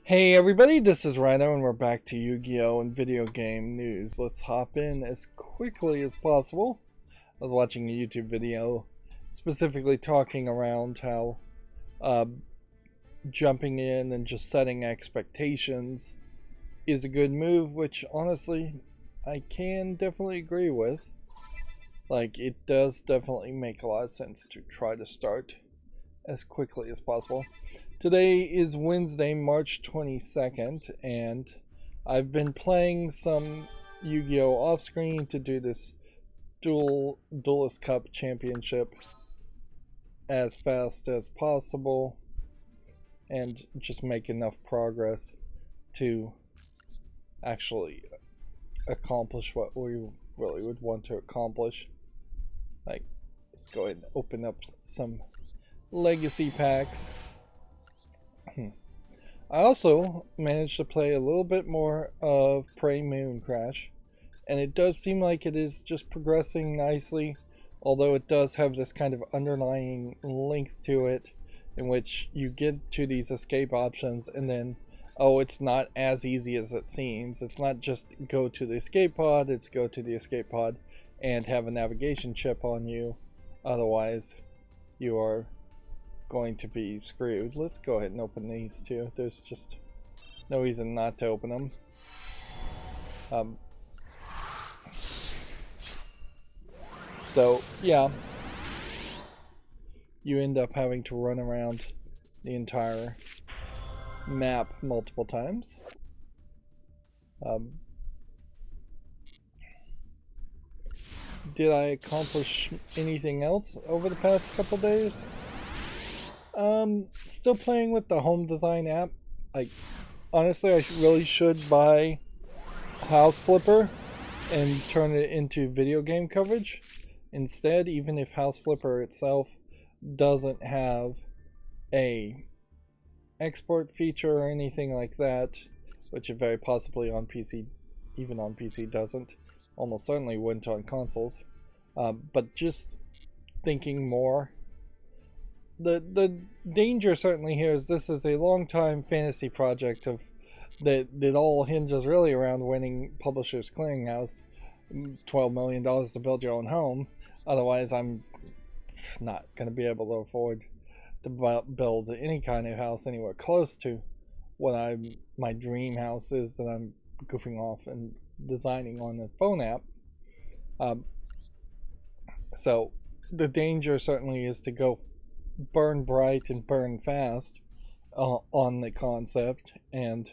Hey everybody, this is Rydo and we're back to Yu-Gi-Oh! And video game news. Let's hop in as quickly as possible. I was watching a YouTube video specifically talking around how jumping in and just setting expectations is a good move, which honestly I can definitely agree with. Like, it does definitely make a lot of sense to try to start as quickly as possible. Today is Wednesday, March 22nd, and I've been playing some Yu-Gi-Oh! Off screen to do this Duelist Cup Championship as fast as possible and just make enough progress to actually accomplish what we really would want to accomplish. Like, let's go ahead and open up some legacy packs. I also managed to play a little bit more of Prey Moon Crash, and it does seem like it is just progressing nicely, although it does have this kind of underlying length to it in which you get to these escape options and then, oh, it's not as easy as it seems. It's not just go to the escape pod, it's go to the escape pod and have a navigation chip on you, otherwise you are going to be screwed. Let's go ahead and open these two. There's just no reason not to open them. So yeah, you end up having to run around the entire map multiple times. Did I accomplish anything else over the past couple days? Still playing with the home design app. Like, honestly, I really should buy House Flipper and turn it into video game coverage instead, even if House Flipper itself doesn't have a export feature or anything like that, which it very possibly on PC, even on PC doesn't. Almost certainly wouldn't on consoles. But just thinking more, the danger certainly here is this is a long-time fantasy project of that all hinges really around winning Publishers Clearinghouse $12 million to build your own home. Otherwise, I'm not going to be able to afford to build any kind of house anywhere close to what my dream house is that I'm goofing off and designing on the phone app. So the danger certainly is to go burn bright and burn fast on the concept and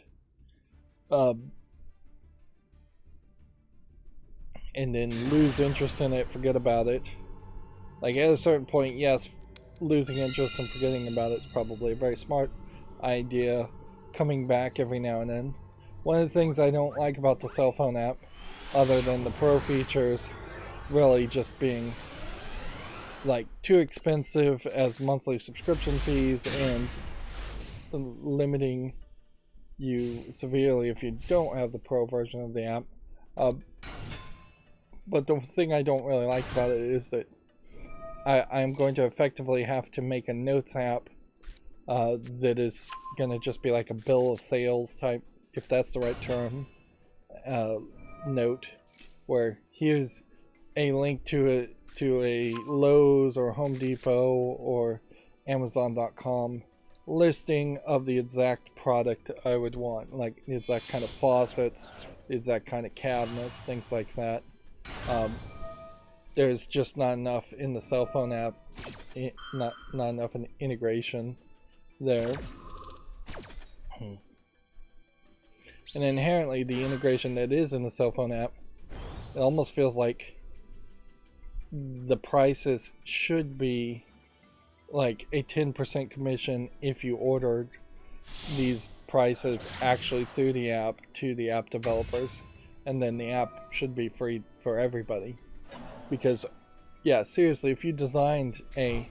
then lose interest in it, forget about it. Like, at a certain point, yes, losing interest and forgetting about it is probably a very smart idea, coming back every now and then. One of the things I don't like about the cell phone app, other than the pro features really just being like too expensive as monthly subscription fees and limiting you severely if you don't have the pro version of the app. But the thing I don't really like about it is that I'm going to effectively have to make a notes app that is going to just be like a bill of sales type, if that's the right term, note, where here's a link to a Lowe's or Home Depot or Amazon.com listing of the exact product I would want, like the exact kind of faucets, the exact kind of cabinets, things like that. There's just not enough in the cell phone app, not enough in integration there. And inherently, the integration that is in the cell phone app, it almost feels like the prices should be like a 10% commission if you ordered these prices actually through the app to the app developers, and then the app should be free for everybody. Because yeah, seriously, if you designed a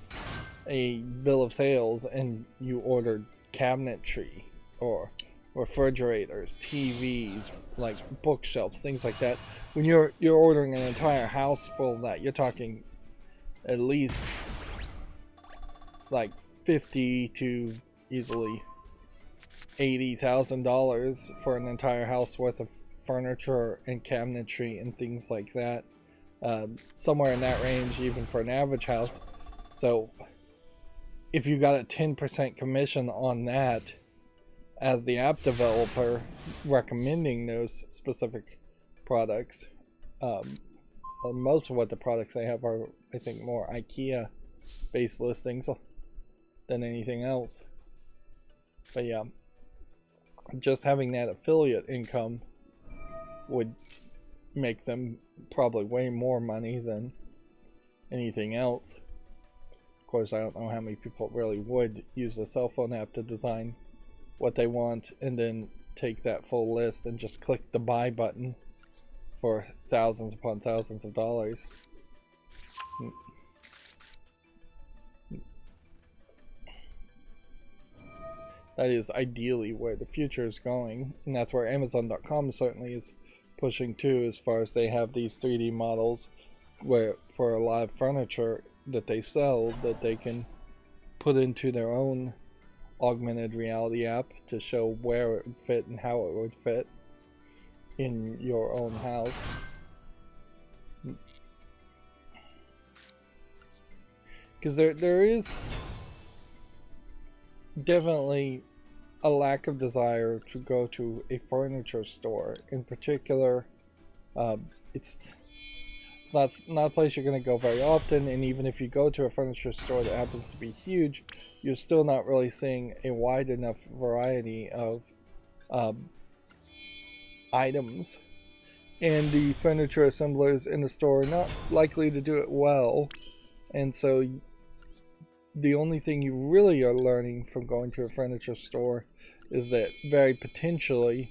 bill of sales and you ordered cabinetry or refrigerators, TVs, like bookshelves, things like that, when you're ordering an entire house full of that, you're talking at least like 50 to easily $80,000 for an entire house worth of furniture and cabinetry and things like that. Somewhere in that range, even for an average house. So if you got a 10% commission on that as the app developer recommending those specific products, most of what the products they have are, I think, more IKEA based listings than anything else. But yeah, just having that affiliate income would make them probably way more money than anything else. Of course, I don't know how many people really would use a cell phone app to design what they want and then take that full list and just click the buy button for thousands upon thousands of dollars. That is ideally where the future is going, and that's where Amazon.com certainly is pushing too, as far as they have these 3D models where for a lot of furniture that they sell that they can put into their own augmented reality app to show where it would fit and how it would fit in your own house. Because there is definitely a lack of desire to go to a furniture store. In particular, it's not a place you're going to go very often, and even if you go to a furniture store that happens to be huge, you're still not really seeing a wide enough variety of items, and the furniture assemblers in the store are not likely to do it well, and so the only thing you really are learning from going to a furniture store is that very potentially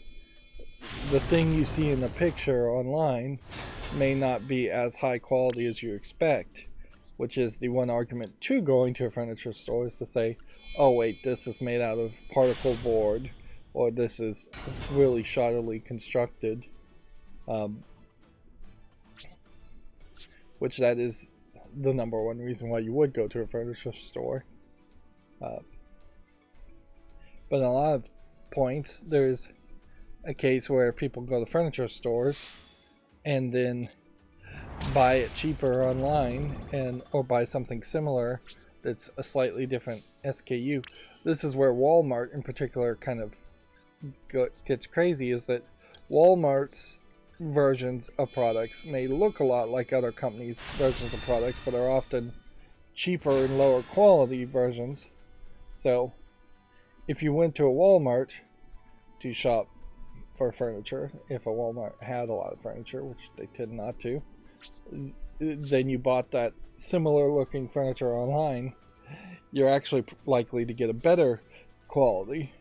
the thing you see in the picture online may not be as high quality as you expect, which is the one argument to going to a furniture store, is to say, oh wait, this is made out of particle board, or this is really shoddily constructed, which that is the number one reason why you would go to a furniture store. But in a lot of points, there's a case where people go to furniture stores and then buy it cheaper online, or buy something similar that's a slightly different SKU. This is where Walmart in particular kind of gets crazy, is that Walmart's versions of products may look a lot like other companies' versions of products, but are often cheaper and lower quality versions. So if you went to a Walmart to shop for furniture, if a Walmart had a lot of furniture, which they tend not to, then you bought that similar looking furniture online, you're actually likely to get a better quality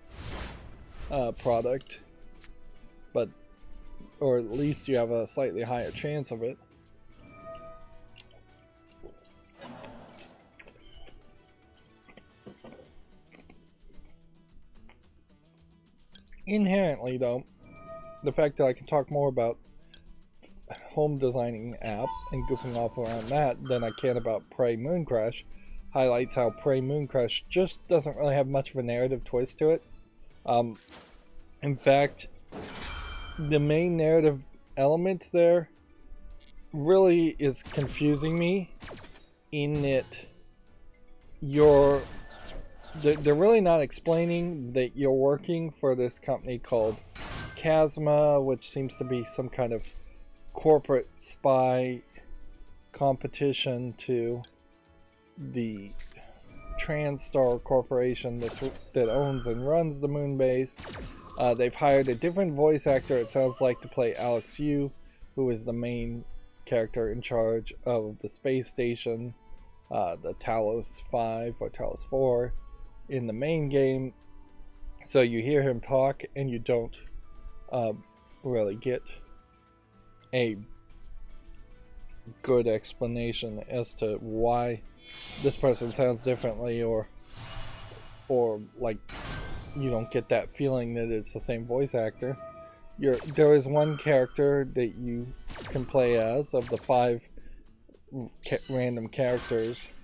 product, or at least you have a slightly higher chance of it. Inherently, though, the fact that I can talk more about home designing app and goofing off around that than I can about Prey Mooncrash highlights how Prey Mooncrash just doesn't really have much of a narrative twist to it. In fact, the main narrative element there really is confusing me, in that they're really not explaining that you're working for this company called Chasma, which seems to be some kind of corporate spy competition to the TranStar Corporation that owns and runs the moon base. They've hired a different voice actor, it sounds like, to play Alex Yu, who is the main character in charge of the space station, the Talos 5 or Talos 4 in the main game. So you hear him talk and you don't really get a good explanation as to why this person sounds differently, or like you don't get that feeling that it's the same voice actor. There is one character that you can play as of the 5 random characters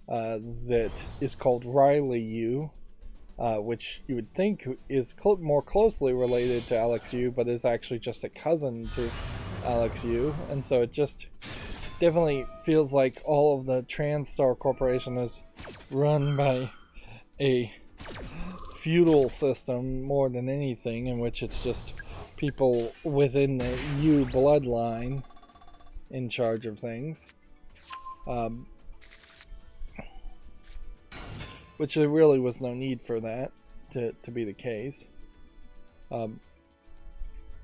that is called Riley Yu, which you would think is more closely related to Alex Yu, but is actually just a cousin to Alex Yu. And so it just definitely feels like all of the TranStar Corporation is run by a feudal system more than anything, in which it's just people within the Yu bloodline in charge of things. Which there really was no need for that to be the case.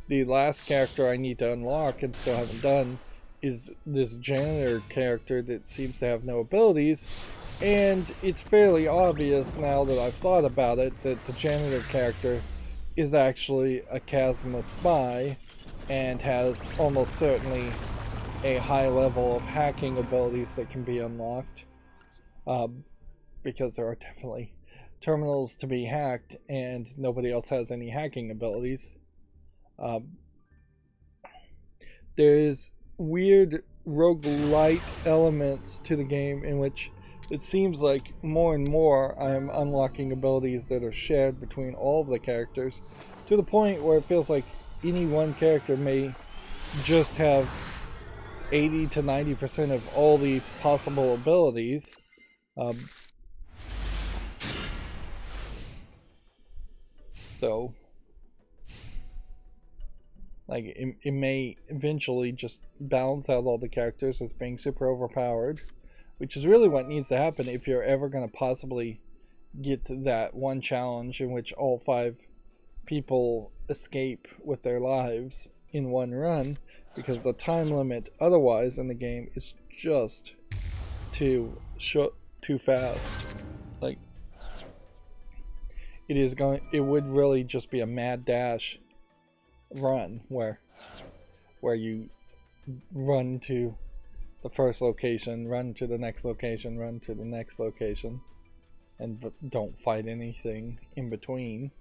The last character I need to unlock and still haven't done is this janitor character that seems to have no abilities, and it's fairly obvious now that I've thought about it that the janitor character is actually a Chasma spy and has almost certainly a high level of hacking abilities that can be unlocked, because there are definitely terminals to be hacked and nobody else has any hacking abilities. There's weird roguelite elements to the game in which it seems like more and more I'm unlocking abilities that are shared between all of the characters, to the point where it feels like any one character may just have 80 to 90% of all the possible abilities. So like it may eventually just balance out all the characters as being super overpowered, which is really what needs to happen if you're ever going to possibly get to that one challenge in which all 5 people escape with their lives in one run, because the time limit otherwise in the game is just too fast. Like it would really just be a mad dash run where you run to the first location, run to the next location, run to the next location, and don't fight anything in between.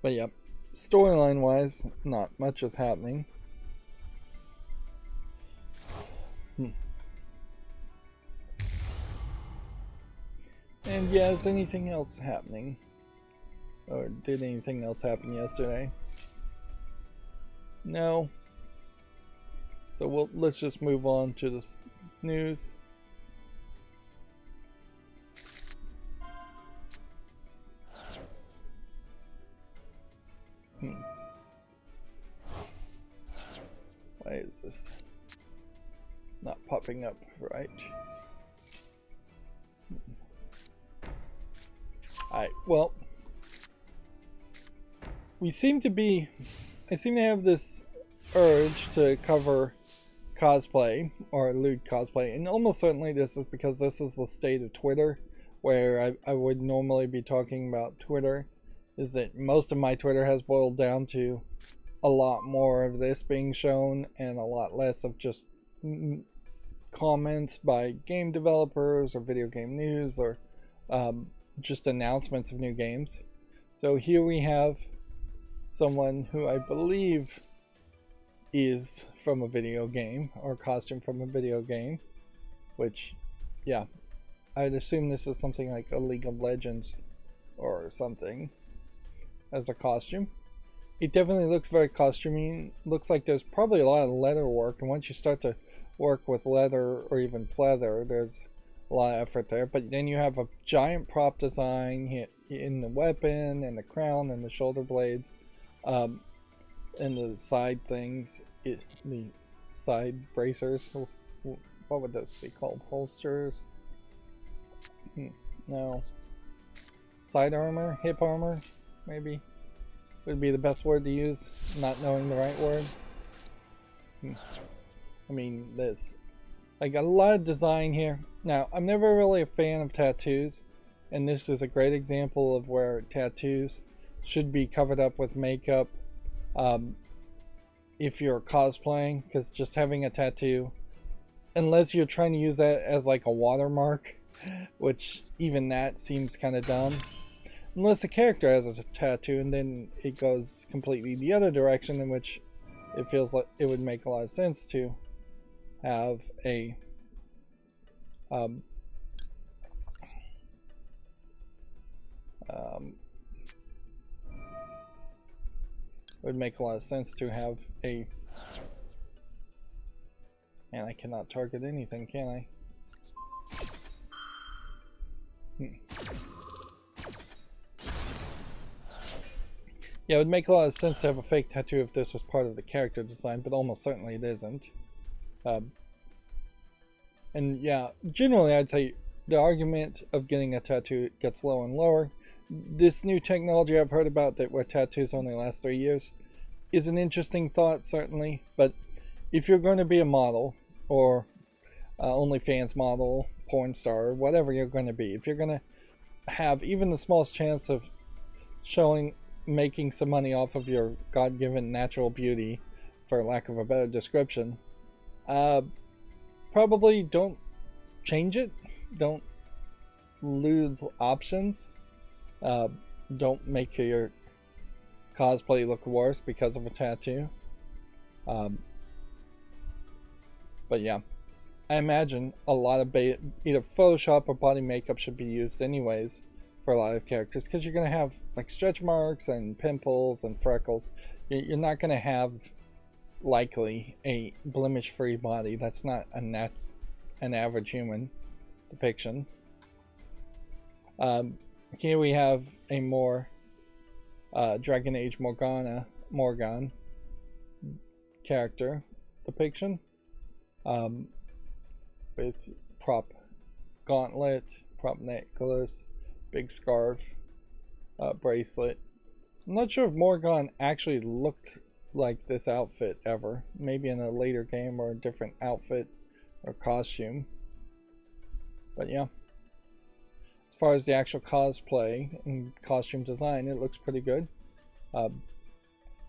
But yeah, storyline wise, not much is happening. And yeah, is anything else happening? Or did anything else happen yesterday? No. So let's just move on to the news. Why is this not popping up right? Alright, well, I seem to have this urge to cover cosplay, or lewd cosplay, and almost certainly this is because this is the state of Twitter, where I would normally be talking about Twitter, is that most of my Twitter has boiled down to a lot more of this being shown and a lot less of just comments by game developers or video game news or just announcements of new games. So here we have someone who I believe is from a video game, or costume from a video game, which, yeah, I'd assume this is something like a League of Legends or something as a costume. It definitely looks very costumey. Looks like there's probably a lot of leather work, and once you start to work with leather or even pleather, there's a lot of effort there. But then you have a giant prop design in the weapon and the crown and the shoulder blades, and the side things, the side bracers. What would those be called? Holsters? No. Side armor? Hip armor? Maybe would be the best word to use, not knowing the right word. I mean, this, like, a lot of design here. Now, I'm never really a fan of tattoos, and this is a great example of where tattoos should be covered up with makeup if you're cosplaying, because just having a tattoo, unless you're trying to use that as like a watermark, which even that seems kind of dumb, unless the character has a tattoo, and then it goes completely the other direction, in which it feels like it would make a lot of sense to have a Um, it would make a lot of sense to have a... Man, I cannot target anything, can I? Yeah, it would make a lot of sense to have a fake tattoo if this was part of the character design, but almost certainly it isn't. And yeah, generally I'd say the argument of getting a tattoo gets lower and lower. This new technology I've heard about that where tattoos only last 3 years is an interesting thought, certainly. But if you're going to be a model, or OnlyFans model, porn star, whatever you're going to be, if you're going to have even the smallest chance of making some money off of your God-given natural beauty, for lack of a better description, probably don't change it. Don't lose options. Don't make your cosplay look worse because of a tattoo. But yeah, I imagine a lot of either Photoshop or body makeup should be used anyways for a lot of characters, because you're going to have like stretch marks and pimples and freckles. You're not going to have likely a blemish-free body. That's not an average human depiction. Here we have a more Dragon Age Morgan character depiction, with prop gauntlet, prop necklace, big scarf, bracelet. I'm not sure if Morgan actually looked like this outfit ever. Maybe in a later game or a different outfit or costume. But yeah, as far as the actual cosplay and costume design, it looks pretty good.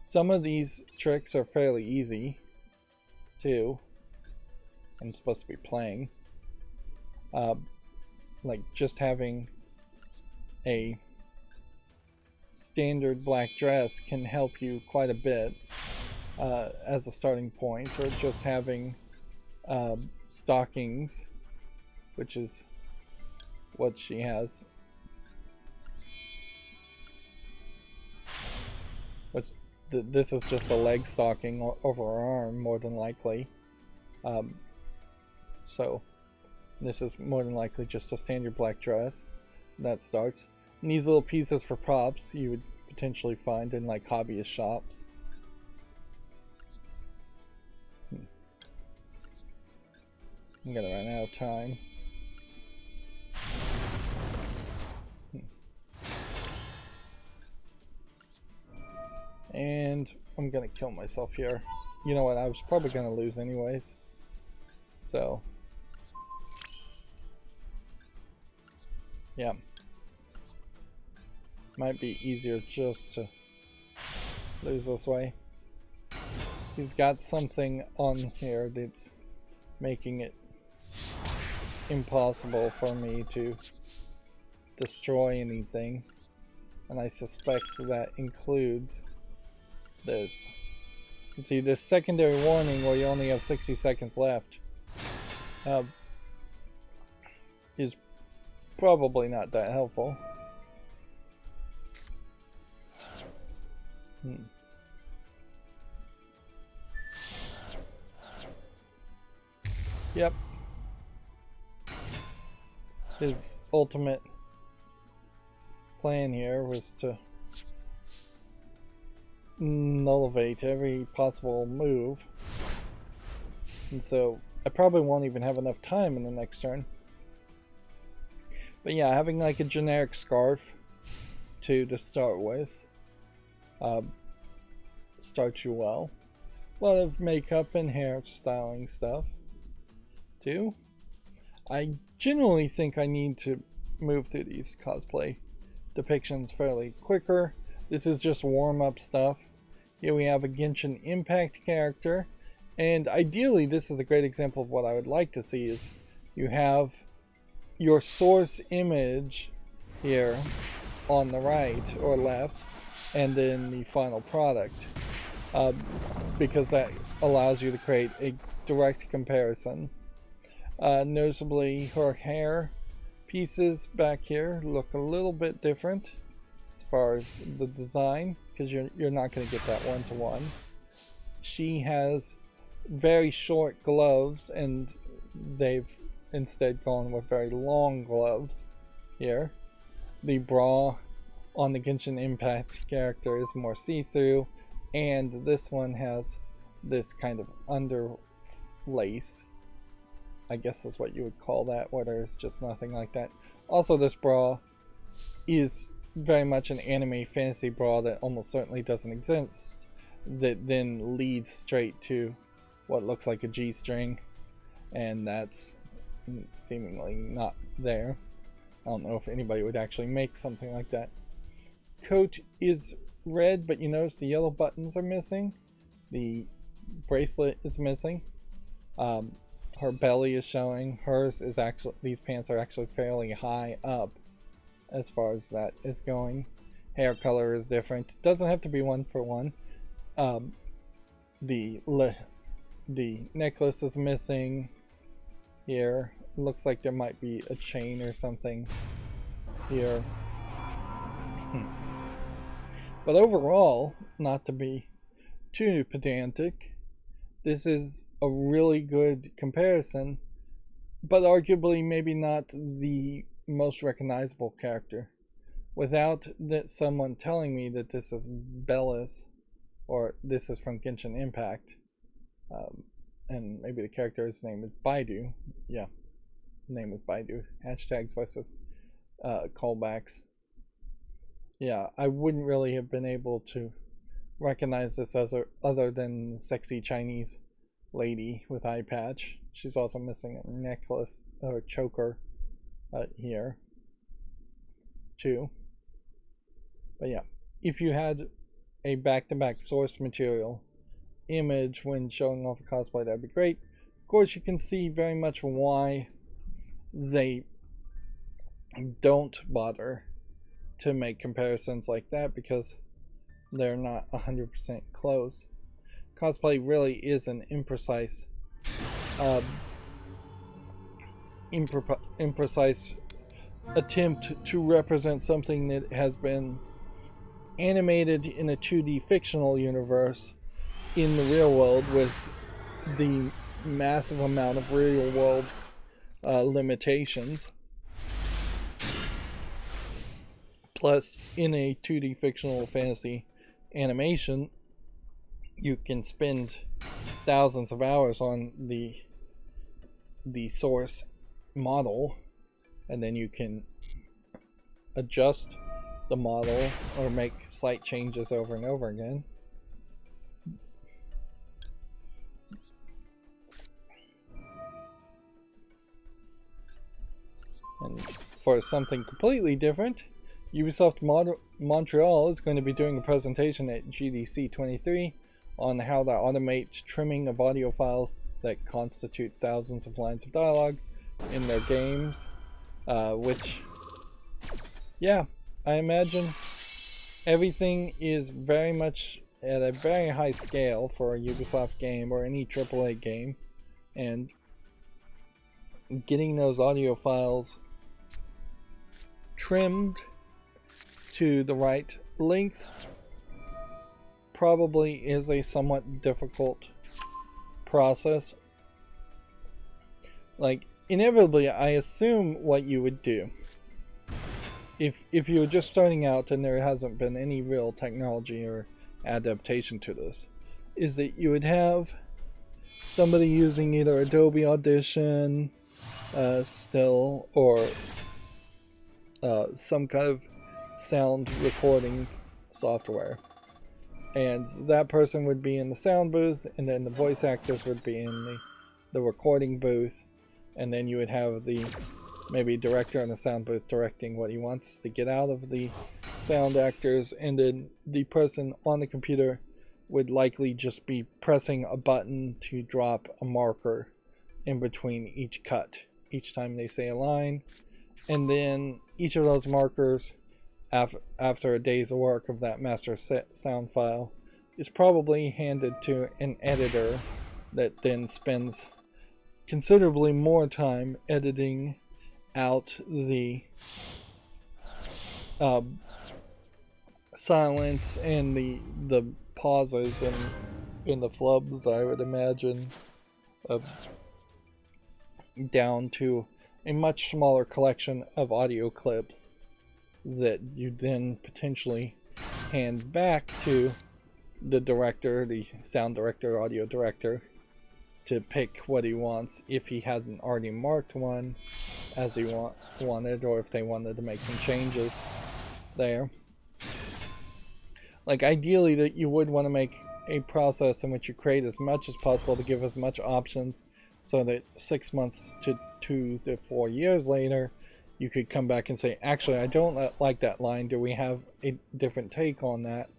Some of these tricks are fairly easy too. I'm supposed to be playing. Like just having a standard black dress can help you quite a bit as a starting point, or just having stockings, which is what she has. But this is just a leg stocking over her arm, more than likely. So this is more than likely just a standard black dress. That starts. And these little pieces for props you would potentially find in like hobbyist shops. I'm gonna run out of time. And I'm gonna kill myself here. You know what, I was probably gonna lose anyways. So yeah, might be easier just to lose this way. He's got something on here that's making it impossible for me to destroy anything, and I suspect that includes this. You see this secondary warning where you only have 60 seconds left is probably not that helpful. Yep. His ultimate plan here was to nullivate every possible move. And so I probably won't even have enough time in the next turn. But yeah, having like a generic scarf to start with starts you well. A lot of makeup and hair styling stuff too. I generally think I need to move through these cosplay depictions fairly quicker. This is just warm-up stuff. Here we have a Genshin Impact character, and ideally this is a great example of what I would like to see. Is you have your source image here on the right or left, and then the final product, because that allows you to create a direct comparison. Noticeably, her hair pieces back here look a little bit different as far as the design, because you're not going to get that one-to-one. She has very short gloves, and they've instead gone with very long gloves here. The bra on the Genshin Impact character is more see-through, and this one has this kind of underlace, I guess is what you would call that, where there's just nothing like that. Also, this bra is very much an anime fantasy bra that almost certainly doesn't exist, that then leads straight to what looks like a G-string, and that's seemingly not there. I don't know if anybody would actually make something like that. Coat is red, but you notice the yellow buttons are missing. The bracelet is missing. Her belly is showing. Hers is actually, these pants are actually fairly high up as far as that is going. Hair color is different. It doesn't have to be one for one. The necklace is missing here. Looks like there might be a chain or something here. But overall, not to be too pedantic, this is a really good comparison, but arguably maybe not the most recognizable character. Without someone telling me that this is Bellis, or this is from Genshin Impact, and maybe the character's name is Baidu. Yeah, name is Baidu. Hashtags versus callbacks. Yeah, I wouldn't really have been able to recognize this as other than sexy Chinese lady with eye patch. She's also missing a necklace or choker here too. But yeah, if you had a back-to-back source material image when showing off a cosplay, that'd be great. Of course, you can see very much why they don't bother to make comparisons like that, because they're not 100% close. Cosplay really is an imprecise attempt to represent something that has been animated in a 2D fictional universe in the real world, with the massive amount of real world limitations. Plus, in a 2D fictional fantasy animation, you can spend thousands of hours on the source model, and then you can adjust the model or make slight changes over and over again. And for something completely different, Ubisoft Montreal is going to be doing a presentation at GDC 23 on how to automate trimming of audio files that constitute thousands of lines of dialogue in their games, which, yeah, I imagine everything is very much at a very high scale for a Ubisoft game or any AAA game, and getting those audio files trimmed to the right length probably is a somewhat difficult process. Like, inevitably, I assume what you would do if you were just starting out and there hasn't been any real technology or adaptation to this, is that you would have somebody using either Adobe Audition still, or some kind of sound recording software, and that person would be in the sound booth, and then the voice actors would be in the recording booth, and then you would have the maybe director in the sound booth directing what he wants to get out of the sound actors, and then the person on the computer would likely just be pressing a button to drop a marker in between each cut each time they say a line, and then each of those markers, after a day's work of that master sound file, is probably handed to an editor that then spends considerably more time editing out the silence and the pauses and in the flubs, I would imagine, down to a much smaller collection of audio clips that you then potentially hand back to the director, the sound director, audio director, to pick what he wants if he hasn't already marked one as he wanted, or if they wanted to make some changes there. Like, ideally, that you would want to make a process in which you create as much as possible to give as much options, so that 6 months to 2 to 4 years later, you could come back and say, actually, I don't like that line. Do we have a different take on that?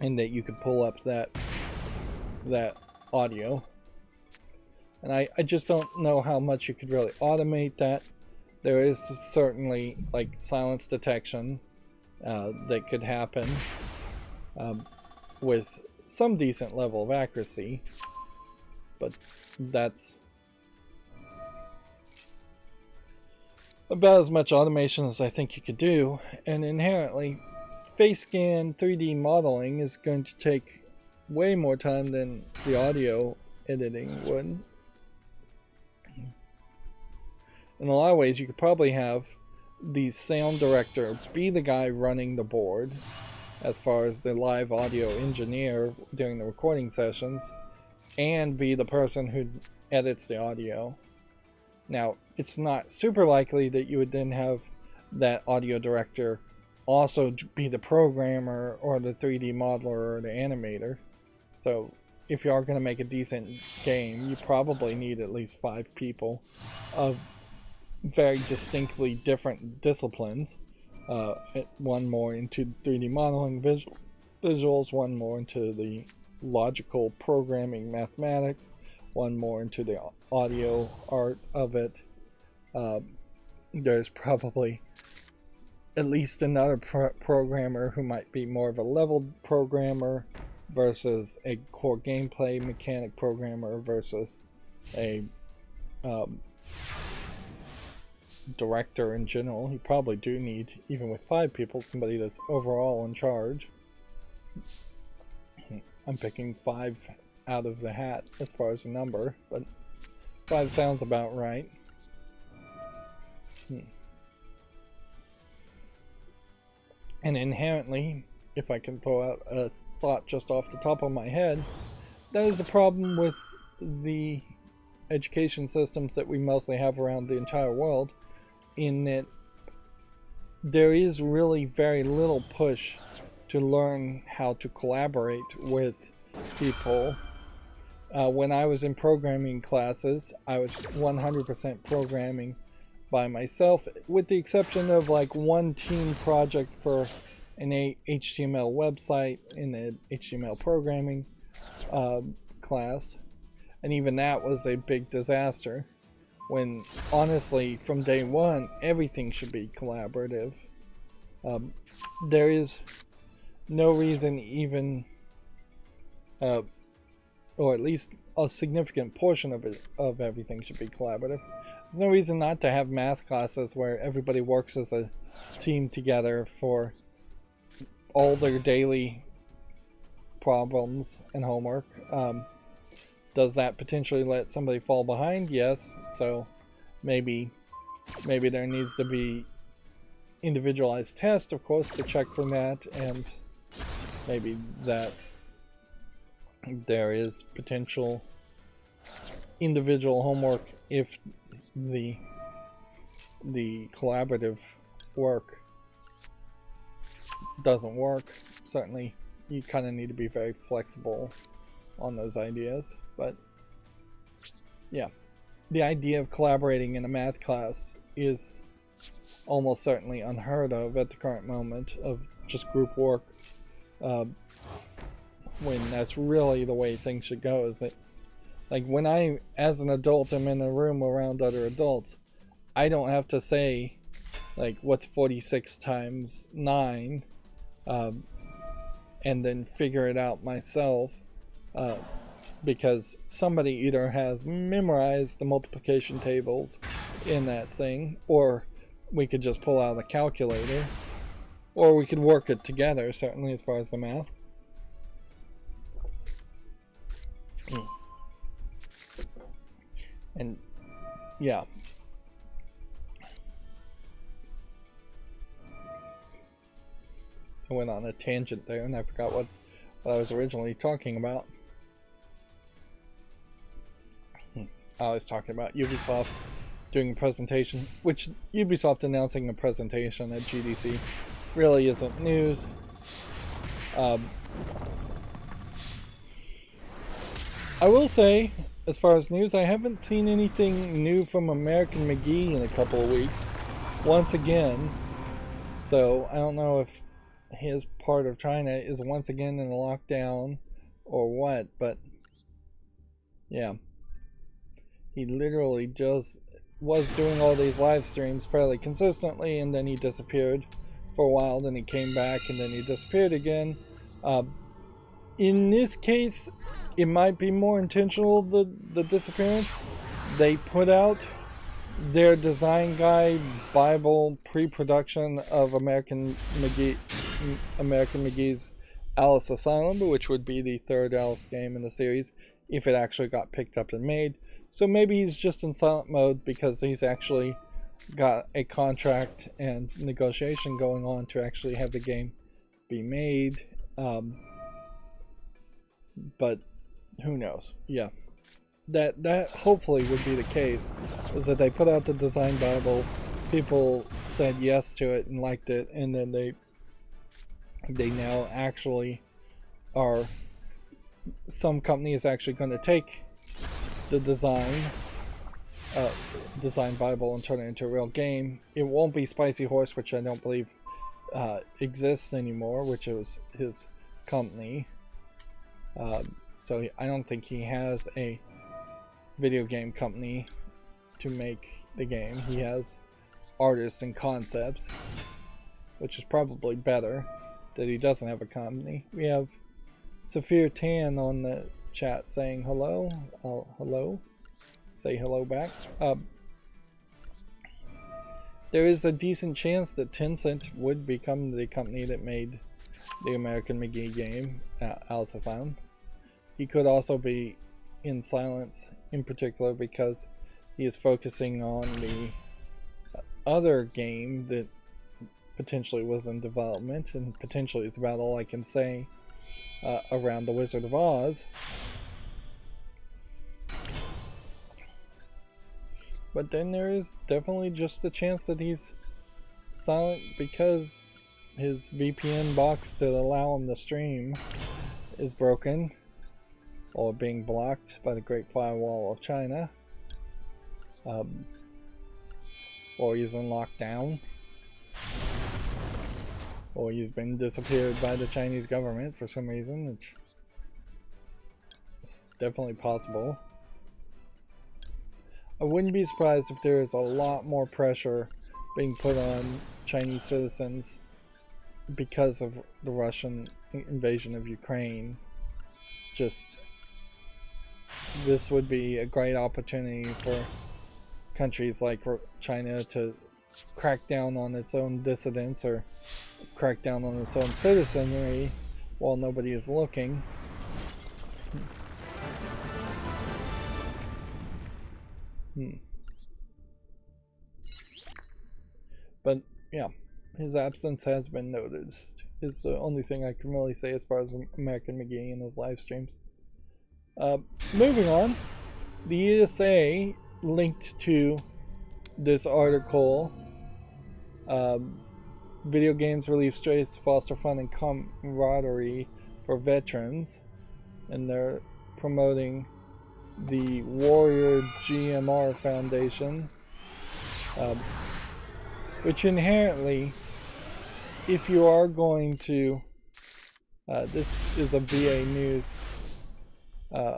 And that you could pull up that audio. And I just don't know how much you could really automate that. There is certainly like silence detection that could happen with some decent level of accuracy, but that's about as much automation as I think you could do. And inherently, face scan 3D modeling is going to take way more time than the audio editing would. In a lot of ways, you could probably have the sound director be the guy running the board as far as the live audio engineer during the recording sessions, and be the person who edits the audio. Now, it's not super likely that you would then have that audio director also be the programmer or the 3D modeler or the animator. So if you are going to make a decent game, you probably need at least 5 people of very distinctly different disciplines. One more into 3D modeling, visuals, one more into the logical programming mathematics, one more into the audio art of it. There's probably at least another programmer who might be more of a leveled programmer versus a core gameplay mechanic programmer versus a director in general. You probably do need, even with 5 people, somebody that's overall in charge. I'm picking 5 out of the hat as far as the number, but 5 sounds about right. And inherently, if I can throw out a thought just off the top of my head, that is the problem with the education systems that we mostly have around the entire world, in that there is really very little push to learn how to collaborate with people. When I was in programming classes, I was 100% programming by myself, with the exception of like one team project for an HTML website in an HTML programming class, and even that was a big disaster, when honestly from day one everything should be collaborative. There is no reason even, or at least a significant portion of everything should be collaborative. There's no reason not to have math classes where everybody works as a team together for all their daily problems and homework. Does that potentially let somebody fall behind? Yes. So maybe there needs to be individualized tests, of course, to check for that, and maybe that there is potential individual homework if the collaborative work doesn't work. Certainly you kind of need to be very flexible on those ideas, but yeah, the idea of collaborating in a math class is almost certainly unheard of at the current moment, of just group work, when that's really the way things should go. Is that, like, when I, as an adult, am in a room around other adults, I don't have to say, like, what's 46 times 9, and then figure it out myself. because somebody either has memorized the multiplication tables in that thing, or we could just pull out the calculator, or we could work it together, certainly as far as the math. And yeah, I went on a tangent there and I forgot what I was originally talking about. I was talking about Ubisoft doing a presentation, which Ubisoft announcing a presentation at GDC really isn't news. I will say, as far as news, I haven't seen anything new from American McGee in a couple of weeks, once again. So I don't know if his part of China is once again in a lockdown or what, but yeah. He literally just was doing all these live streams fairly consistently, and then he disappeared for a while, then he came back, and then he disappeared again. In this case, it might be more intentional, the disappearance. They put out their design guide Bible pre-production of American McGee's Alice Asylum, which would be the third Alice game in the series if it actually got picked up and made. So maybe he's just in silent mode because he's actually got a contract and negotiation going on to actually have the game be made. But who knows? Yeah. That hopefully would be the case, is that they put out the design Bible, people said yes to it and liked it, and then they now actually are, some company is actually going to take the design Bible and turn it into a real game. It won't be Spicy Horse, which I don't believe exists anymore, which was his company. So I don't think he has a video game company to make the game. He has artists and concepts, which is probably better that he doesn't have a company. We have Saphir Tan on the chat saying hello. Hello. Say hello back. There is a decent chance that Tencent would become the company that made the American McGee game, Alice Asylum. He could also be in silence, in particular because he is focusing on the other game that potentially was in development, and potentially is about all I can say around the Wizard of Oz. But then there is definitely just a chance that he's silent because his VPN box to allow him to stream is broken, or being blocked by the Great Firewall of China, or he's in lockdown, or he's been disappeared by the Chinese government for some reason, which is definitely possible. I wouldn't be surprised if there is a lot more pressure being put on Chinese citizens because of the Russian invasion of Ukraine. Just, this would be a great opportunity for countries like China to crack down on its own dissidents, or crack down on its own citizenry while nobody is looking. But yeah, his absence has been noticed, is the only thing I can really say as far as American McGee and his live streams. Moving on, the ESA linked to this article, video games relieve stress, foster fun and camaraderie for veterans, and they're promoting the Warrior GMR Foundation, which inherently, if you are going to, this is a VA News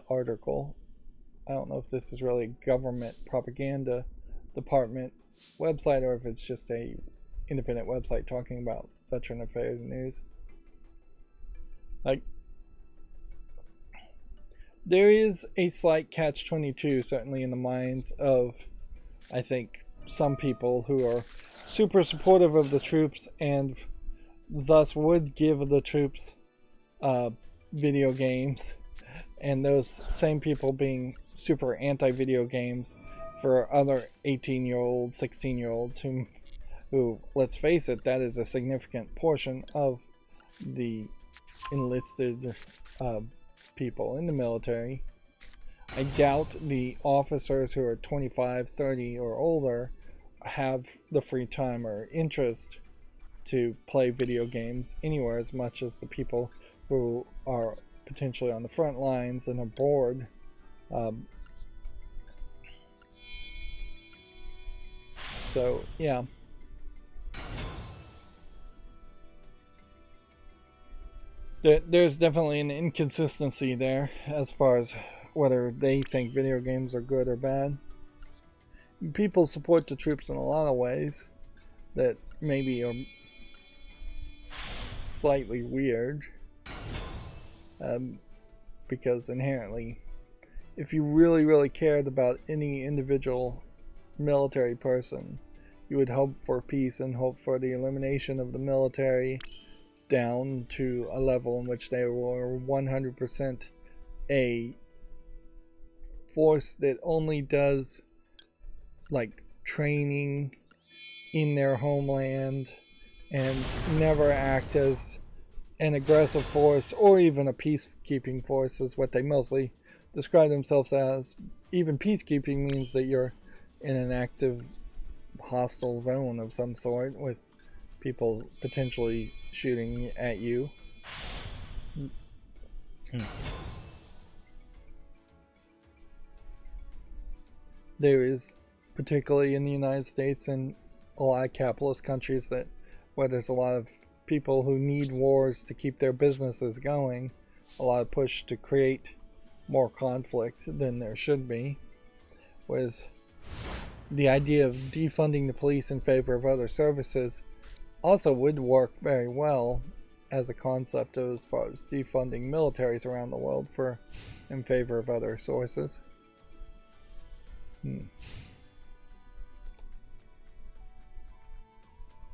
article. I don't know if this is really a government propaganda department website, or if it's just a independent website talking about veteran affairs news. Like, there is a slight catch-22 certainly in the minds of, I think, some people who are super supportive of the troops and thus would give the troops video games, and those same people being super anti-video games for other 18-year-olds, 16-year-olds who, let's face it, that is a significant portion of the enlisted people in the military. I doubt the officers who are 25, 30 or older have the free time or interest to play video games anywhere as much as the people who are potentially on the front lines and are bored. So yeah, there's definitely an inconsistency there as far as whether they think video games are good or bad. People support the troops in a lot of ways that maybe are slightly weird, because inherently, if you really cared about any individual military person, you would hope for peace and hope for the elimination of the military down to a level in which they were 100% a force that only does like training in their homeland and never act as an aggressive force or even a peacekeeping force is what they mostly describe themselves as. Even peacekeeping means that you're in an active hostile zone of some sort with people potentially shooting at you. There is, particularly in the United States and a lot of capitalist countries that where there's a lot of people who need wars to keep their businesses going, a lot of push to create more conflict than there should be. Whereas the idea of defunding the police in favor of other services also would work very well as a concept as far as defunding militaries around the world for in favor of other sources.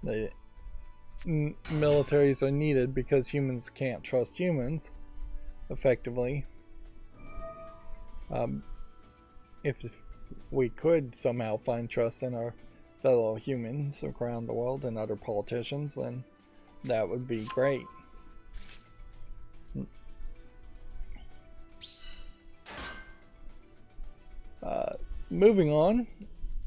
The militaries are needed because humans can't trust humans effectively. If we could somehow find trust in our fellow humans around the world and other politicians, then that would be great. Moving on,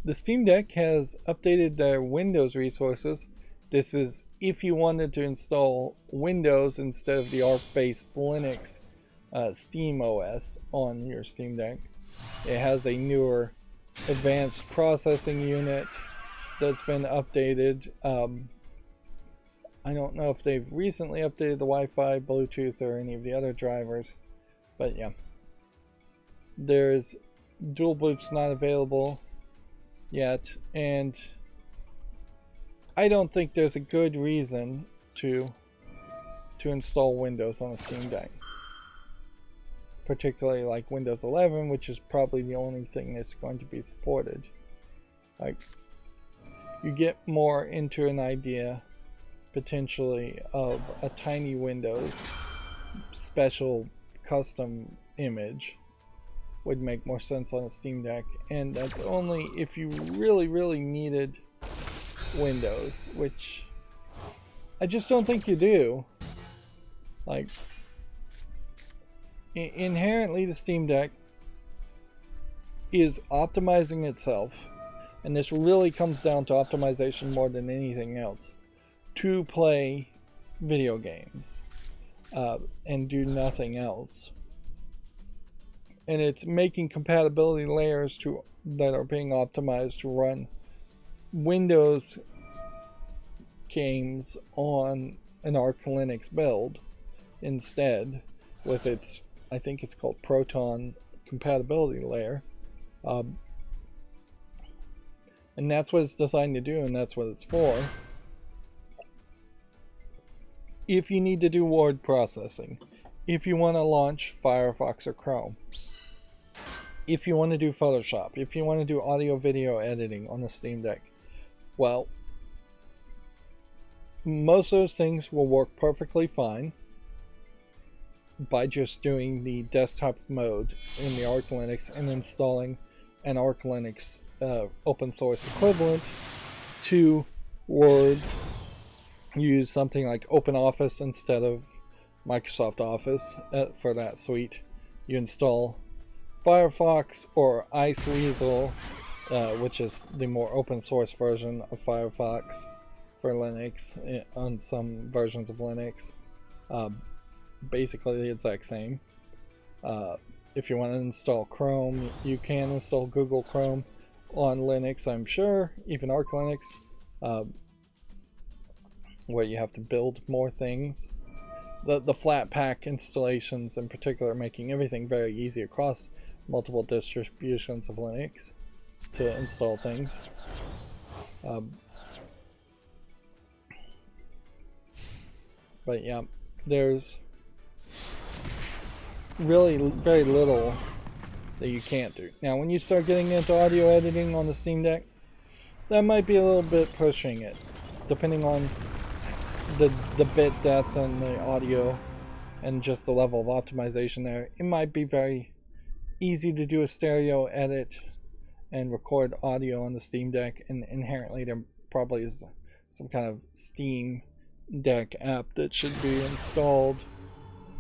the Steam Deck has updated their Windows resources. This is if you wanted to install Windows instead of the ARC-based Linux Steam OS on your Steam Deck. It has a newer advanced processing unit that's been updated. I don't know if they've recently updated the Wi-Fi, Bluetooth, or any of the other drivers, but yeah. There's dual boots not available yet, and I don't think there's a good reason to install Windows on a Steam Deck. Particularly like Windows 11, which is probably the only thing that's going to be supported. Like, you get more into an idea potentially of a tiny Windows special custom image would make more sense on a Steam Deck, and that's only if you really needed Windows, which I just don't think you do. Like, inherently the Steam Deck is optimizing itself, and this really comes down to optimization more than anything else, to play video games and do nothing else. And it's making compatibility layers that are being optimized to run Windows games on an Arch Linux build instead, with its, I think it's called Proton compatibility layer. And that's what it's designed to do, and that's what it's for. If you need to do word processing, if you want to launch Firefox or Chrome, if you want to do Photoshop, if you want to do audio video editing on the Steam Deck, well, most of those things will work perfectly fine by just doing the desktop mode in the Arch Linux and installing an Arch Linux open source equivalent to Word. Use something like OpenOffice instead of Microsoft Office for that suite. You install Firefox or Iceweasel, which is the more open source version of Firefox for Linux on some versions of Linux. Basically the exact same. If you want to install Chrome, you can install Google Chrome on Linux, I'm sure, even Arch Linux, where you have to build more things. The Flatpak installations in particular, making everything very easy across multiple distributions of Linux to install things. But yeah, there's really very little that you can't do. Now, when you start getting into audio editing on the Steam Deck, that might be a little bit pushing it, depending on the bit depth and the audio and just the level of optimization there. It might be very easy to do a stereo edit and record audio on the Steam Deck, and inherently there probably is some kind of Steam Deck app that should be installed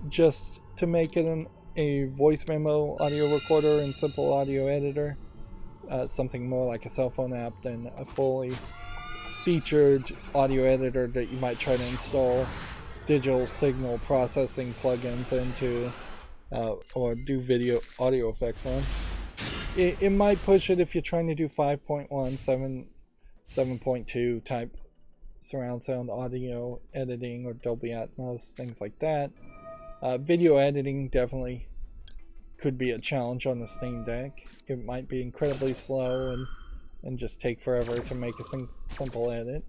just to make it a voice memo audio recorder and simple audio editor. Something more like a cell phone app than a fully featured audio editor that you might try to install digital signal processing plugins into or do video audio effects on. It might push it if you're trying to do 5.1, 7.2 type surround sound audio editing or Dolby Atmos, things like that. Video editing definitely could be a challenge on the Steam Deck. It might be incredibly slow and just take forever to make a simple edit.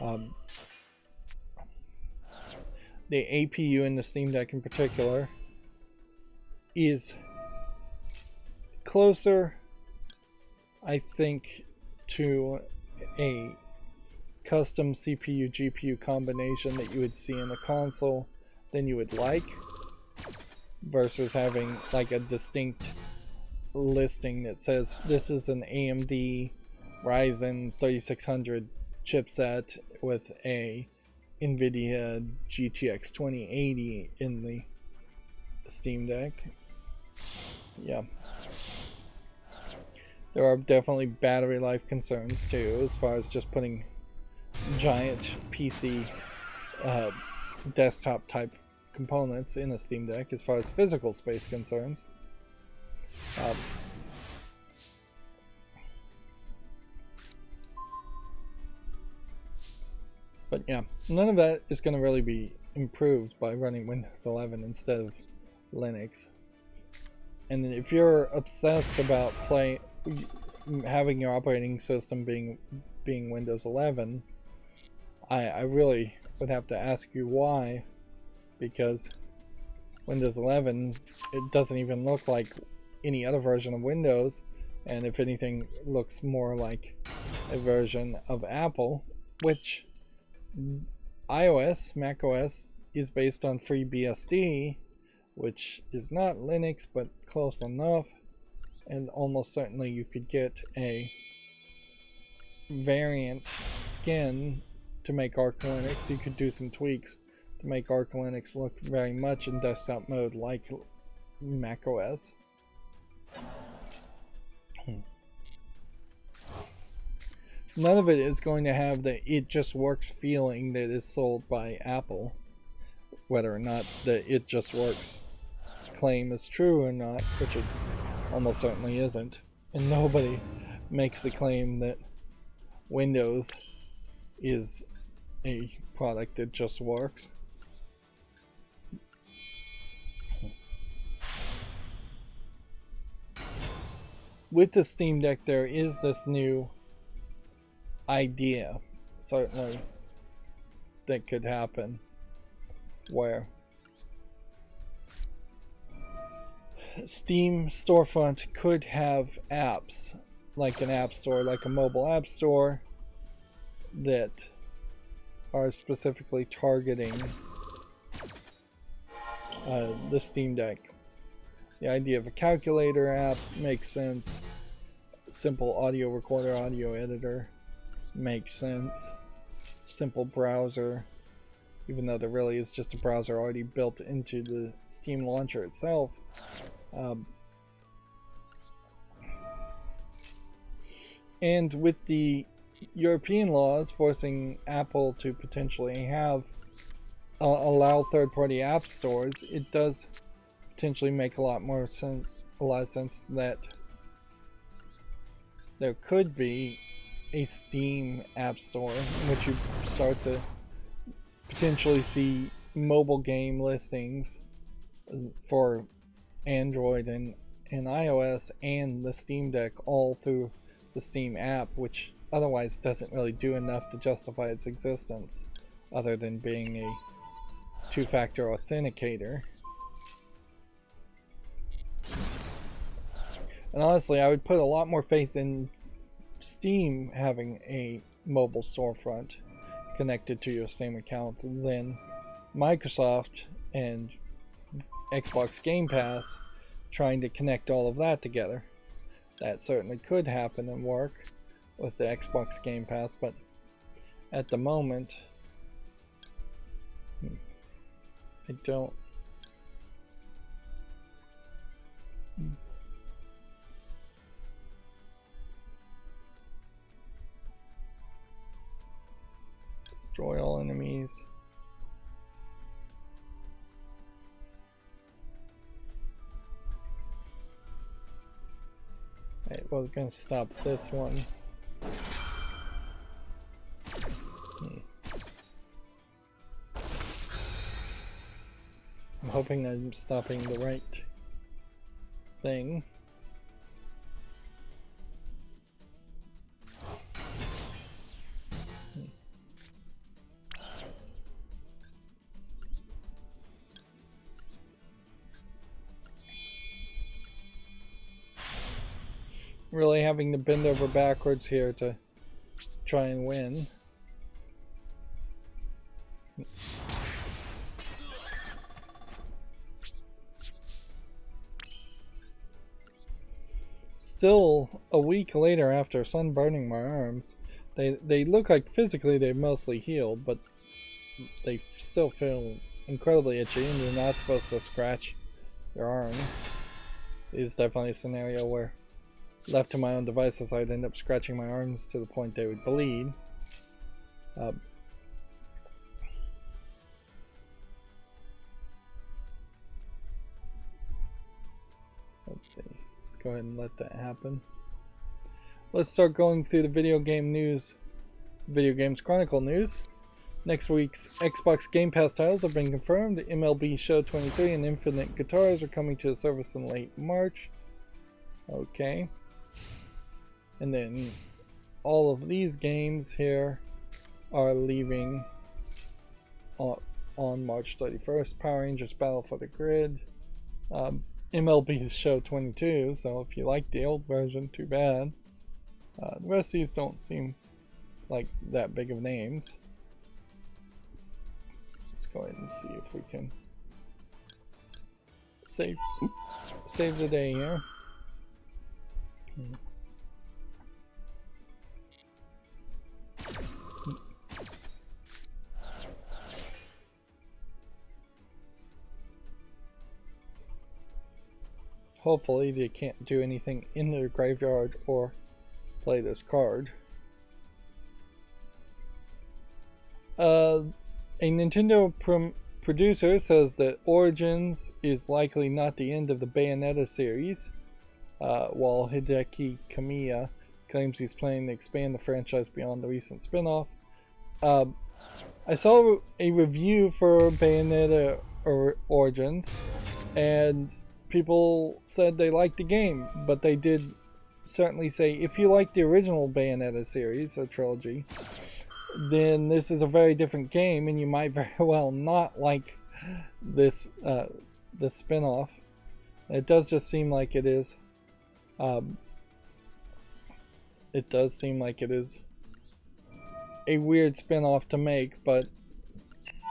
The APU in the Steam Deck in particular is closer, I think, to a custom CPU GPU combination that you would see in a console than you would like, versus having like a distinct listing that says this is an AMD Ryzen 3600 chipset with a NVIDIA GTX 2080 in the Steam Deck. Yeah. There are definitely battery life concerns too, as far as just putting giant PC desktop type components in a Steam Deck as far as physical space concerns. But yeah, none of that is going to really be improved by running Windows 11 instead of Linux. And if you're obsessed about having your operating system being Windows 11, I really would have to ask you why, because Windows 11, it doesn't even look like any other version of Windows, and if anything looks more like a version of Apple, which macOS is based on FreeBSD, which is not Linux but close enough, and almost certainly you could get a variant skin to make Arch Linux. You could do some tweaks to make Arch Linux look very much in desktop mode like macOS. None of it is going to have the "it just works" feeling that is sold by Apple. Whether or not the "it just works" claim is true or not, which it almost certainly isn't. And nobody makes the claim that Windows is a product that just works. With the Steam Deck, there is this new idea, certainly, that could happen, where Steam storefront could have apps like an app store, like a mobile app store, that are specifically targeting the Steam Deck. The idea of a calculator app makes sense. Simple audio recorder, audio editor makes sense. Simple browser, even though there really is just a browser already built into the Steam launcher itself. And with the European laws forcing Apple to potentially have allow third-party app stores, it does potentially make a lot of sense that there could be a Steam app store in which you start to potentially see mobile game listings for Android and iOS and the Steam Deck all through the Steam app, which otherwise doesn't really do enough to justify its existence other than being a two-factor authenticator. And honestly, I would put a lot more faith in Steam having a mobile storefront connected to your Steam account than Microsoft and Xbox Game Pass trying to connect all of that together. That certainly could happen and work with the Xbox Game Pass, but at the moment, I don't. Destroy all enemies. Alright, well, we're gonna stop this one. I'm hoping I'm stopping the right thing. Really having to bend over backwards here to try and win. Still, a week later after sunburning my arms, they look like physically they've mostly healed, but they still feel incredibly itchy, and you're not supposed to scratch your arms. It's definitely a scenario where, left to my own devices, I'd end up scratching my arms to the point they would bleed. Let's see. Let's go ahead and let that happen. Let's start going through the video game news. Video Games Chronicle news. Next week's Xbox Game Pass titles have been confirmed. MLB Show 23 and Infinite Guitars are coming to the service in late March. Okay. And then all of these games here are leaving on March 31st. Power Rangers Battle for the Grid. MLB Show 22, so if you like the old version, too bad. The rest of these don't seem like that big of names. Let's go ahead and see if we can save the day here. Hopefully they can't do anything in their graveyard or play this card. A Nintendo producer says that Origins is likely not the end of the Bayonetta series, while Hideki Kamiya claims he's planning to expand the franchise beyond the recent spin-off. I saw a review for Bayonetta Origins, and people said they liked the game, but they did certainly say if you like the original Bayonetta series or trilogy, then this is a very different game, and you might very well not like this the spin-off. It does just seem like it is. It does seem like it is a weird spin-off to make, but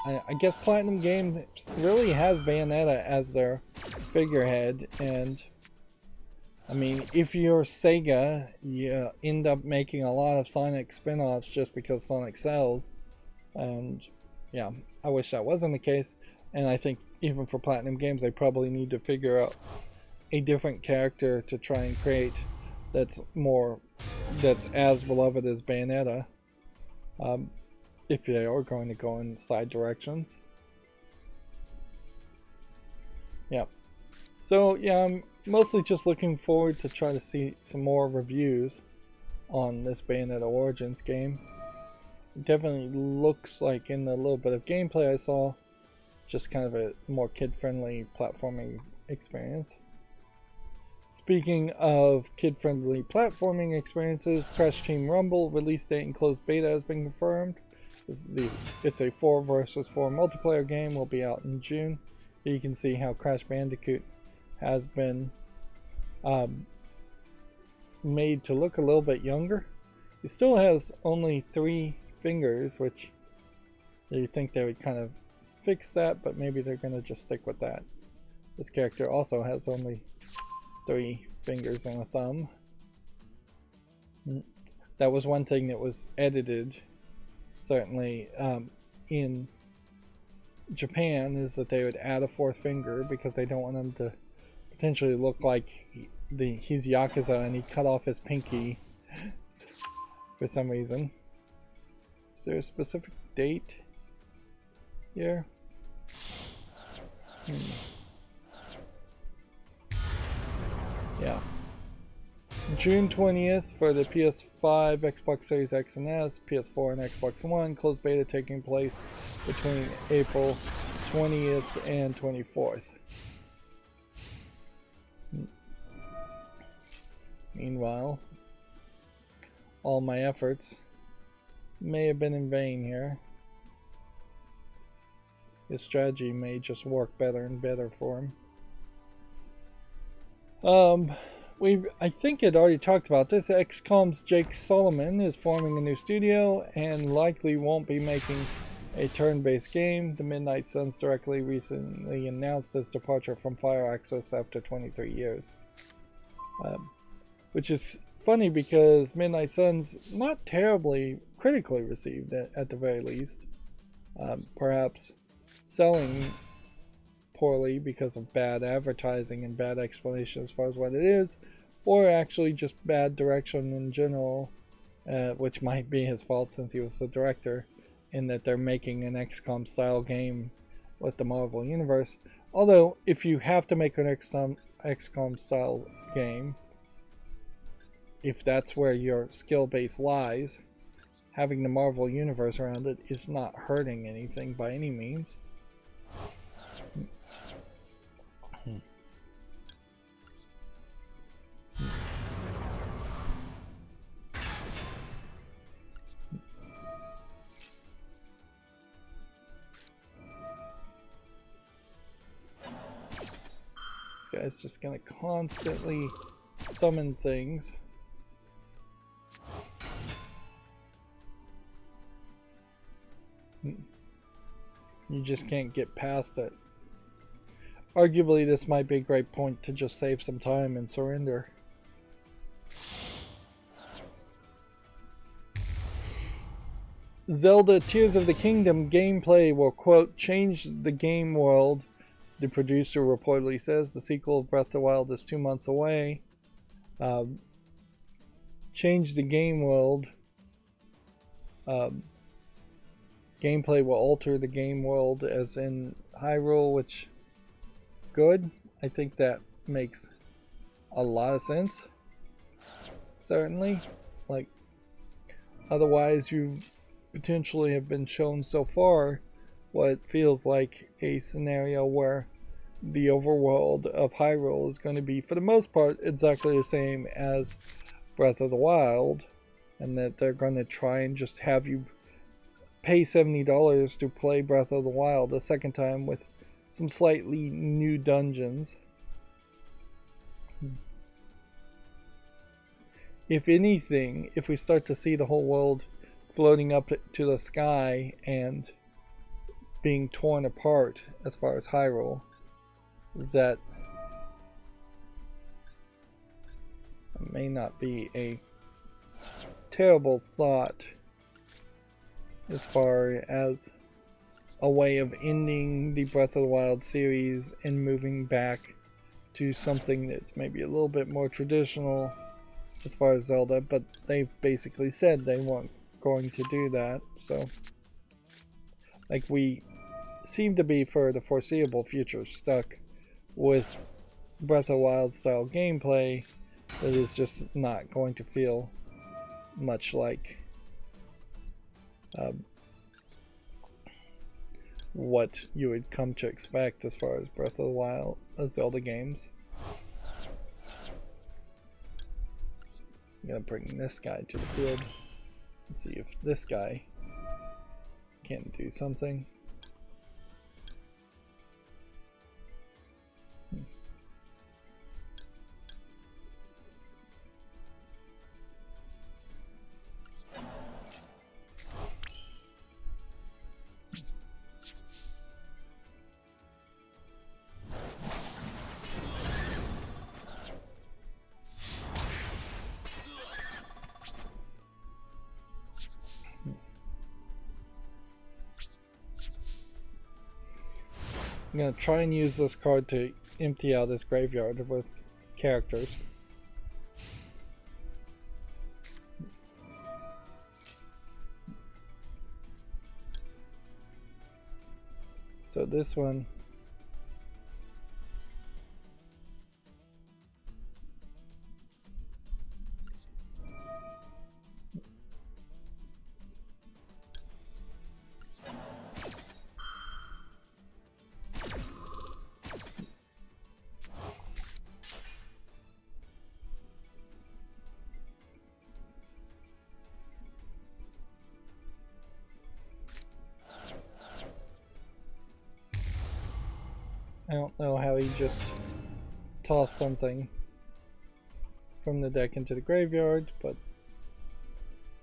I guess Platinum Games really has Bayonetta as their figurehead, and I mean, if you're Sega, you end up making a lot of Sonic spin-offs just because Sonic sells, and yeah, I wish that wasn't the case. And I think even for Platinum Games, they probably need to figure out a different character to try and create that's as beloved as Bayonetta, if they are going to go in side directions. Yeah. So yeah, I'm mostly just looking forward to try to see some more reviews on this Bayonetta Origins game. It definitely looks like, in the little bit of gameplay I saw, just kind of a more kid-friendly platforming experience. Speaking of kid-friendly platforming experiences, Crash Team Rumble release date and closed beta has been confirmed. It's a 4 versus 4 multiplayer game, will be out in June. Here you can see how Crash Bandicoot has been made to look a little bit younger. He still has only 3 fingers, which you think they would kind of fix that, but maybe they're going to just stick with that. This character also has only 3 fingers and a thumb. That was one thing that was edited, certainly, in Japan, is that they would add a 4th finger because they don't want him to potentially look like he's Yakuza and he cut off his pinky for some reason. Is there a specific date here? Yeah. June 20th for the PS5, Xbox Series X and S, PS4 and Xbox One. Closed beta taking place between April 20th and 24th. Meanwhile, all my efforts may have been in vain here. His strategy may just work better and better for him. I think I'd already talked about this. XCOM's Jake Solomon is forming a new studio and likely won't be making a turn-based game. The Midnight Suns directly recently announced his departure from Firaxis after 23 years. Which is funny because Midnight Suns not terribly critically received at the very least. Perhaps selling poorly because of bad advertising and bad explanation as far as what it is, or actually just bad direction in general, which might be his fault since he was the director, in that they're making an XCOM style game with the Marvel Universe. Although, if you have to make an XCOM style game, if that's where your skill base lies, having the Marvel Universe around it is not hurting anything by any means. This guy's just gonna constantly summon things. You just can't get past it. Arguably, this might be a great point to just save some time and surrender. Zelda Tears of the Kingdom gameplay will, quote, change the game world, the producer reportedly says. The sequel of Breath of the Wild is 2 months away. Change the game world. Gameplay will alter the game world as in Hyrule, which, good. I think that makes a lot of sense. Certainly. Like, otherwise you potentially have been shown so far what feels like a scenario where the overworld of Hyrule is going to be, for the most part, exactly the same as Breath of the Wild, and that they're going to try and just have you pay $70 to play Breath of the Wild a second time with some slightly new dungeons. if anything, if we start to see the whole world floating up to the sky and being torn apart as far as Hyrule, that may not be a terrible thought as far as a way of ending the Breath of the Wild series and moving back to something that's maybe a little bit more traditional as far as Zelda, but they basically said they weren't going to do that. So, like, we seem to be, for the foreseeable future, stuck with Breath of the Wild style gameplay that is just not going to feel much like what you would come to expect as far as Breath of the Wild Zelda games. I'm gonna bring this guy to the field and see if this guy can do something. I'm going to try and use this card to empty out this graveyard with characters. So this one, I don't know how he just tossed something from the deck into the graveyard, but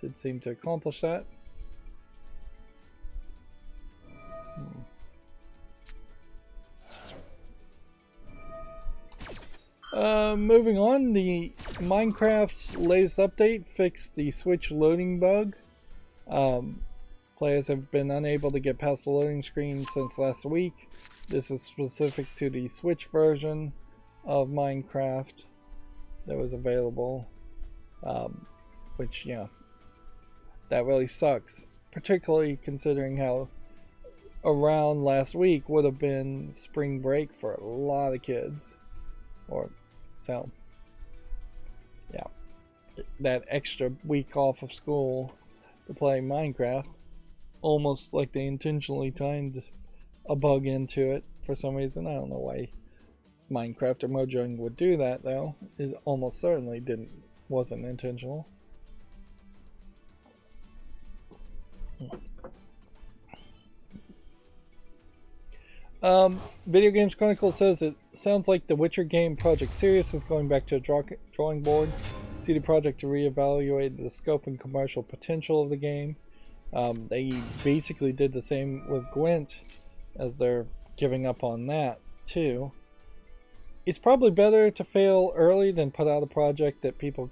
did seem to accomplish that. Moving on, the Minecraft's latest update fixed the Switch loading bug. Players have been unable to get past the loading screen since last week. This is specific to the Switch version of Minecraft that was available, which, yeah, that really sucks, particularly considering how around last week would have been spring break for a lot of kids. So, yeah, that extra week off of school to play Minecraft, almost like they intentionally timed a bug into it for some reason. I don't know why Minecraft or Mojang would do that, though. It almost certainly wasn't intentional. Video Games Chronicle says it sounds like the Witcher game Project Sirius is going back to a drawing board. CD Projekt to reevaluate the scope and commercial potential of the game. They basically did the same with Gwent, as they're giving up on that too. It's probably better to fail early than put out a project that people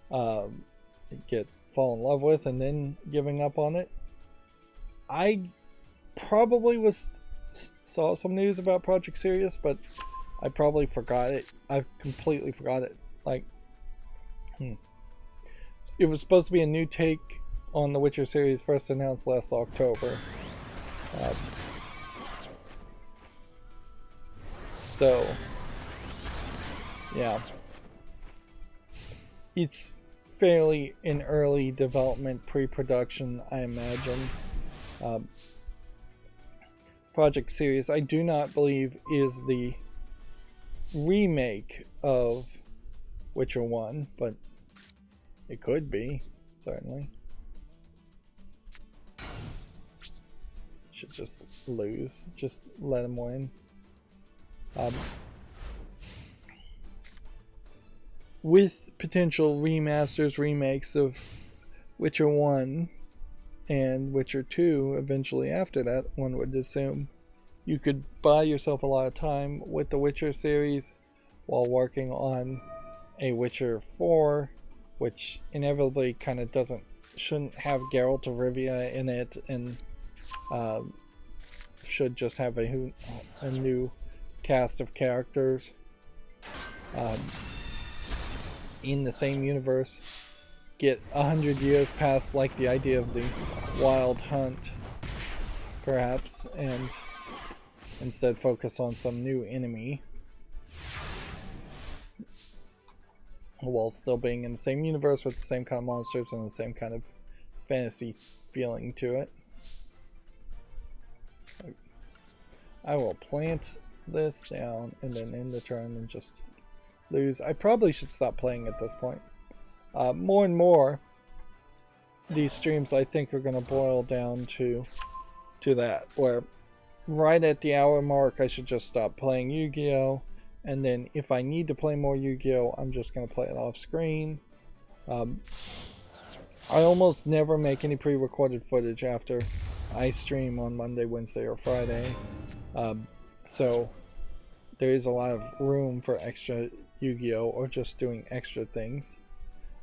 fall in love with and then giving up on it. I probably saw some news about Project Sirius, but I probably forgot it. I completely forgot it. It was supposed to be a new take on the Witcher series, first announced last October. So, yeah, it's fairly in early development, pre-production, I imagine. Project Sirius, I do not believe, is the remake of Witcher 1, but it could be, certainly. Should just lose. Just let him win. with potential remasters, remakes of Witcher 1 and Witcher 2 eventually after that, one would assume, you could buy yourself a lot of time with the Witcher series while working on a Witcher 4, which inevitably kind of shouldn't have Geralt of Rivia in it, and should just have a new cast of characters in the same universe. Get 100 years past like the idea of the Wild Hunt, perhaps, and instead focus on some new enemy while still being in the same universe with the same kind of monsters and the same kind of fantasy feeling to it. I will plant this down and then end the turn and just lose. I probably should stop playing at this point. More and more, these streams I think are going to boil down to that, where right at the hour mark I should just stop playing Yu-Gi-Oh! And then if I need to play more Yu-Gi-Oh! I'm just going to play it off screen. I almost never make any pre-recorded footage after I stream on Monday, Wednesday, or Friday. So there is a lot of room for extra Yu-Gi-Oh! Or just doing extra things.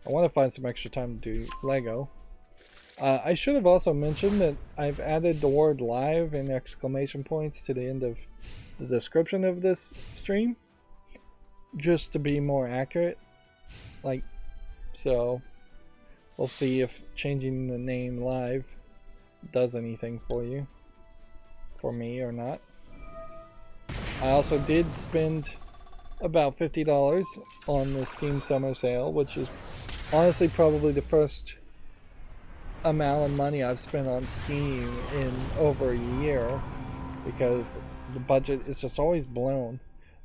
I want to find some extra time to do Lego. I should have also mentioned that I've added the word live and exclamation points to the end of the description of this stream, just to be more accurate. So we'll see if changing the name live does anything for me or not. I also did spend about $50 on the Steam Summer Sale, which is honestly probably the first amount of money I've spent on Steam in over a year, because the budget is just always blown.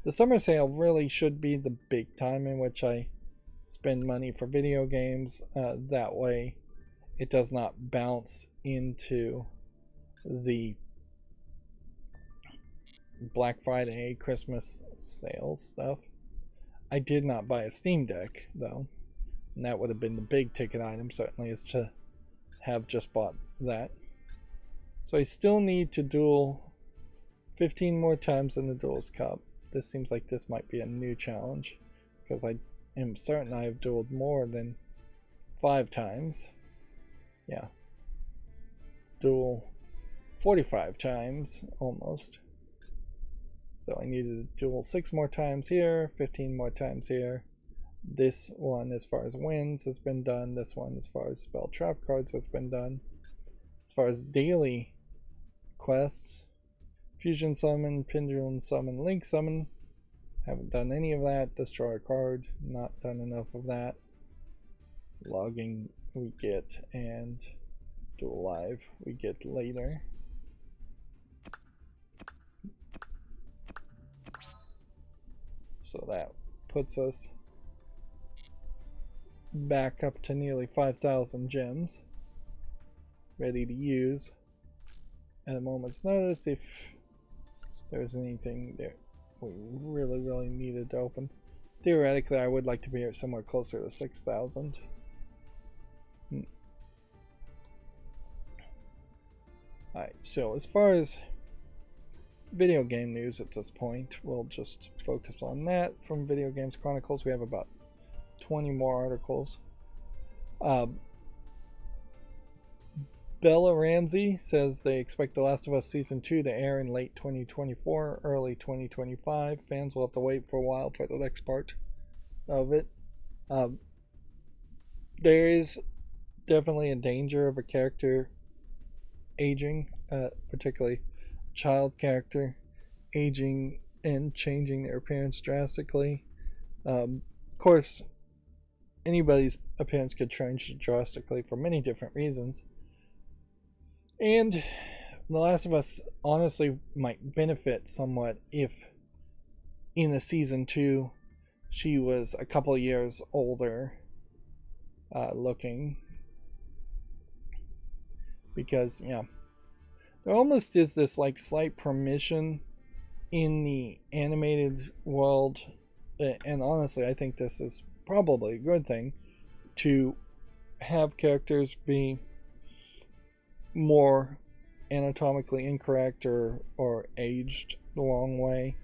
The Summer Sale really should be the big time in which I spend money for video games. That way it does not bounce into the Black Friday, Christmas sales stuff. I did not buy a Steam Deck though, and that would have been the big ticket item, certainly, is to have just bought that. So I still need to duel 15 more times in the Duels Cup. This seems like this might be a new challenge, because I am certain I have dueled more than 5 times. Yeah. Duel 45 times almost. So I needed to duel 6 more times here, 15 more times here. This one, as far as wins, has been done. This one, as far as spell trap cards, has been done. As far as daily quests, fusion summon, pendulum summon, link summon, haven't done any of that. Destroy a card, not done enough of that. Logging we get, and duel live we get later. So that puts us back up to nearly 5,000 gems ready to use at a moment's notice if there's anything there we really needed to open. Theoretically, I would like to be somewhere closer to 6,000. Alright, so as far as video game news at this point, we'll just focus on that from Video Games Chronicles. We have about 20 more articles. Bella Ramsey says they expect The Last of Us Season 2 to air in late 2024, early 2025. Fans will have to wait for a while for the next part of it. There is definitely a danger of a character aging, particularly child character aging and changing their appearance drastically. Of course, anybody's appearance could change drastically for many different reasons, and The Last of Us honestly might benefit somewhat if in the season 2 she was a couple years older looking, because there almost is this like slight permission in the animated world, and honestly I think this is probably a good thing to have characters be more anatomically incorrect or aged the wrong way,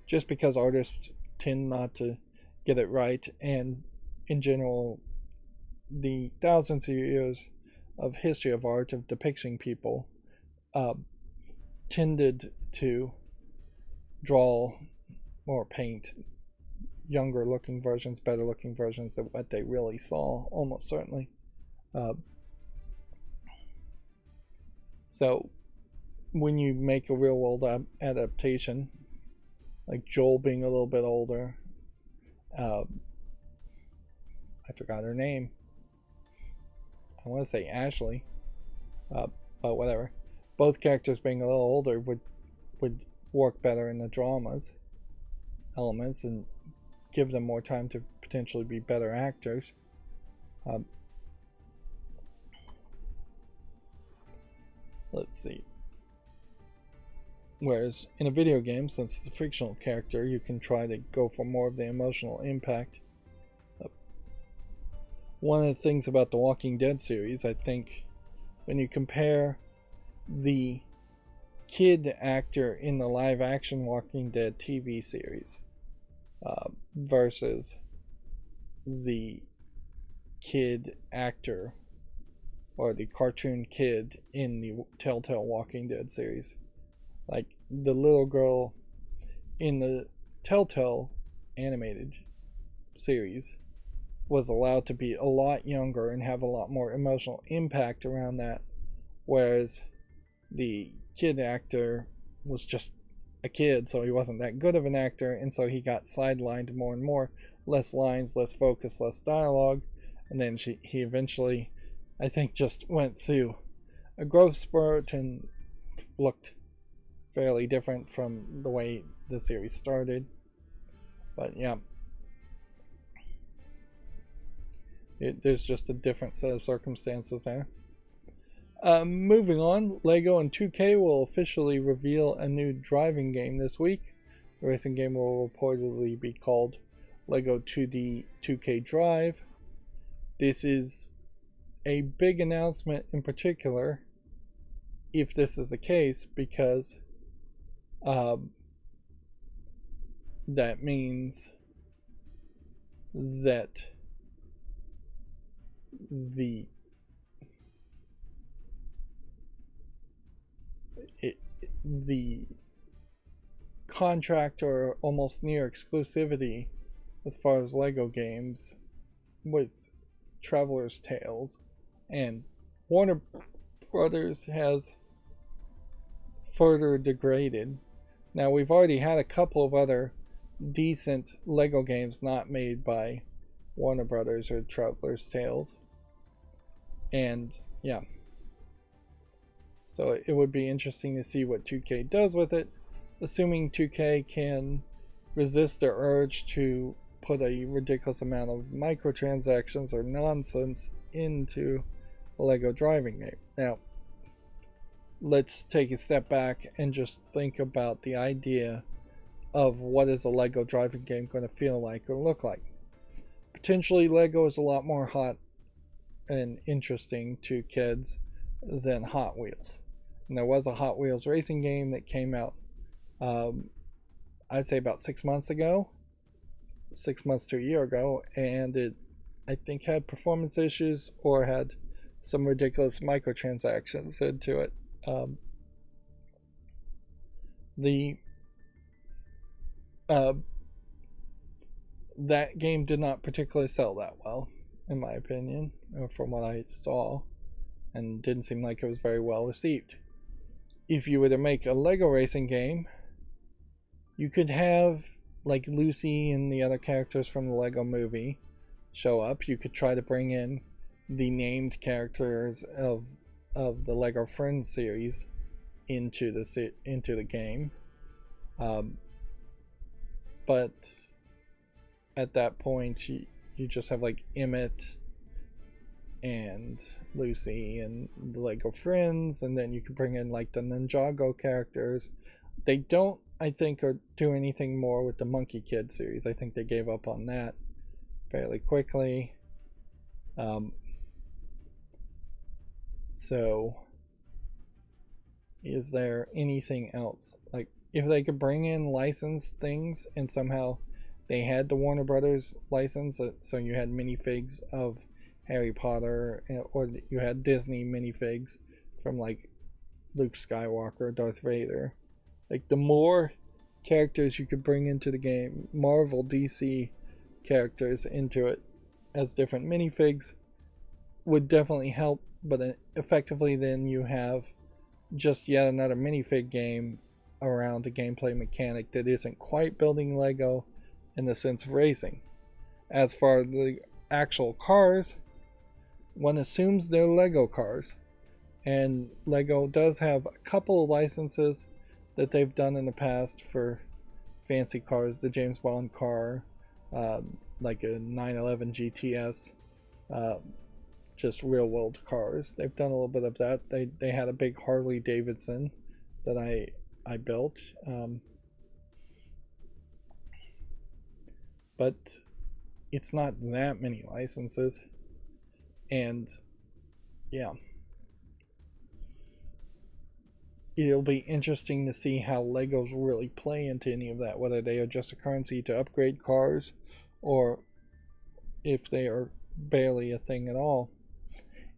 just because artists tend not to get it right, and in general, the thousands of years of history of art of depicting people uh, tended to draw or paint younger looking versions, better looking versions of what they really saw, almost certainly. Uh, so when you make a real world adaptation, like Joel being a little bit older, I forgot her name. I want to say Ashley, but whatever. Both characters being a little older would work better in the dramas elements and give them more time to potentially be better actors. Let's see. Whereas in a video game, since it's a fictional character, you can try to go for more of the emotional impact. One of the things about the Walking Dead series, I think, when you compare the kid actor in the live action Walking Dead TV series versus the kid actor or the cartoon kid in the Telltale Walking Dead series, like the little girl in the Telltale animated series was allowed to be a lot younger and have a lot more emotional impact around that, whereas the kid actor was just a kid, so he wasn't that good of an actor, and so he got sidelined more and more. Less lines, less focus, less dialogue, and then he eventually, I think, just went through a growth spurt and looked fairly different from the way the series started. But yeah, there's just a different set of circumstances there. Moving on, LEGO and 2K will officially reveal a new driving game this week. The racing game will reportedly be called LEGO 2D 2K Drive. This is a big announcement in particular, if this is the case, because that means that the contract or almost near exclusivity as far as LEGO games with Traveler's Tales and Warner Brothers has further degraded. Now, we've already had a couple of other decent LEGO games not made by Warner Brothers or Traveler's Tales, and yeah, so it would be interesting to see what 2K does with it, assuming 2K can resist their urge to put a ridiculous amount of microtransactions or nonsense into a LEGO driving game. Now, let's take a step back and just think about the idea of what is a LEGO driving game going to feel like or look like. Potentially, LEGO is a lot more hot and interesting to kids than Hot Wheels. And there was a Hot Wheels racing game that came out, I'd say about 6 months ago, 6 months to a year ago, and it, I think, had performance issues or had some ridiculous microtransactions into it. That game did not particularly sell that well, in my opinion, from what I saw, and didn't seem like it was very well received. If you were to make a LEGO racing game, you could have like Lucy and the other characters from the LEGO movie show up. You could try to bring in the named characters of the LEGO Friends series into the game, but at that point you just have like Emmett and Lucy and the LEGO Friends, and then you can bring in like the Ninjago characters. They don't, I think, or do anything more with the Monkey Kid series. I think they gave up on that. fairly quickly. So is there anything else? Like, if they could bring in licensed things and somehow they had the Warner Brothers license, so you had minifigs of Harry Potter, or you had Disney minifigs from like Luke Skywalker, Darth Vader. Like, the more characters you could bring into the game, Marvel, DC characters into it as different minifigs, would definitely help. But effectively, then you have just yet another minifig game around a gameplay mechanic that isn't quite building Lego in the sense of racing. As for the actual cars, one assumes they're Lego cars, and Lego does have a couple of licenses that they've done in the past for fancy cars. The James Bond car, like a 911 GTS, just real world cars. They've done a little bit of that. They had a big Harley Davidson that I built, but it's not that many licenses. And yeah, it'll be interesting to see how Legos really play into any of that, whether they are just a currency to upgrade cars or if they are barely a thing at all.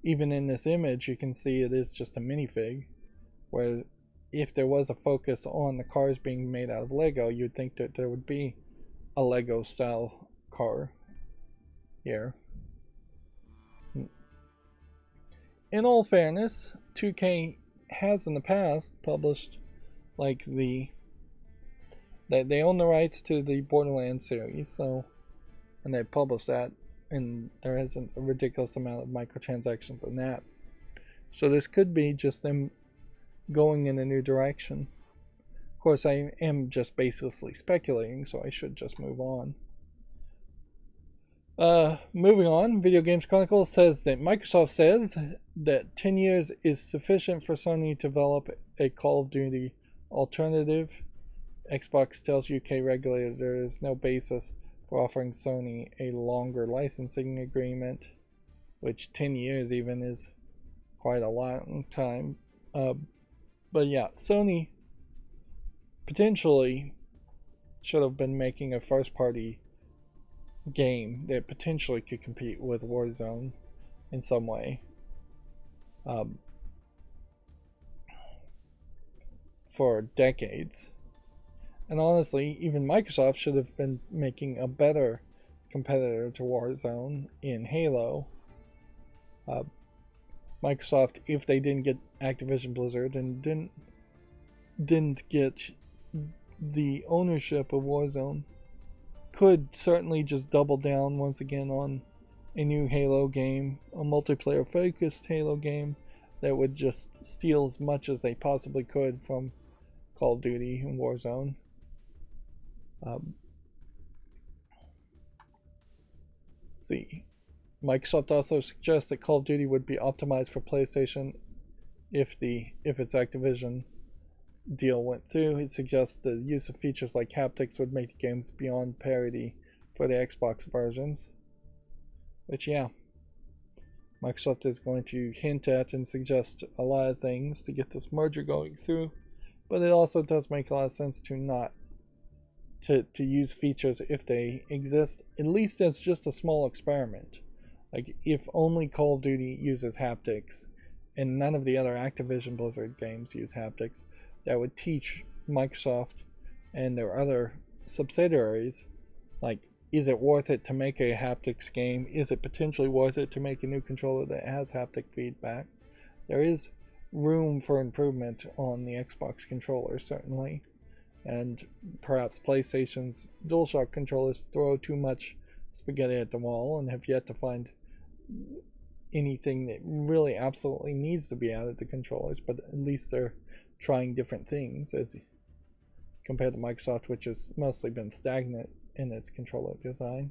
Even in this image, you can see it is just a minifig, where if there was a focus on the cars being made out of Lego, you'd think that there would be a Lego style car here. In all fairness, 2K has in the past published like they own the rights to the Borderlands series, so, and they published that, and there isn't a ridiculous amount of microtransactions in that. So this could be just them going in a new direction. Of course, I am just basically speculating, so I should just move on. Moving on, Video Games Chronicle says that Microsoft says that 10 years is sufficient for Sony to develop a Call of Duty alternative. Xbox tells UK regulator there is no basis for offering Sony a longer licensing agreement, which 10 years even is quite a long time. But yeah, Sony potentially should have been making a first-party game that potentially could compete with Warzone in some way. For decades. And honestly, even Microsoft should have been making a better competitor to Warzone in Halo. Microsoft, if they didn't get Activision Blizzard and didn't get the ownership of Warzone, could certainly just double down once again on a new Halo game, a multiplayer focused Halo game that would just steal as much as they possibly could from Call of Duty and Warzone. See, Microsoft also suggests that Call of Duty would be optimized for PlayStation if its Activision deal went through. It suggests the use of features like haptics would make the games beyond parity for the Xbox versions. Which, yeah, Microsoft is going to hint at and suggest a lot of things to get this merger going through. But it also does make a lot of sense to not to use features if they exist, at least as just a small experiment. Like, if only Call of Duty uses haptics and none of the other Activision Blizzard games use haptics, that would teach Microsoft and their other subsidiaries, like, is it worth it to make a haptics game? Is it potentially worth it to make a new controller that has haptic feedback? There is room for improvement on the Xbox controller, certainly. And perhaps PlayStation's DualShock controllers throw too much spaghetti at the wall and have yet to find anything that really absolutely needs to be added to controllers, but at least they're trying different things as compared to Microsoft, which has mostly been stagnant in its controller design,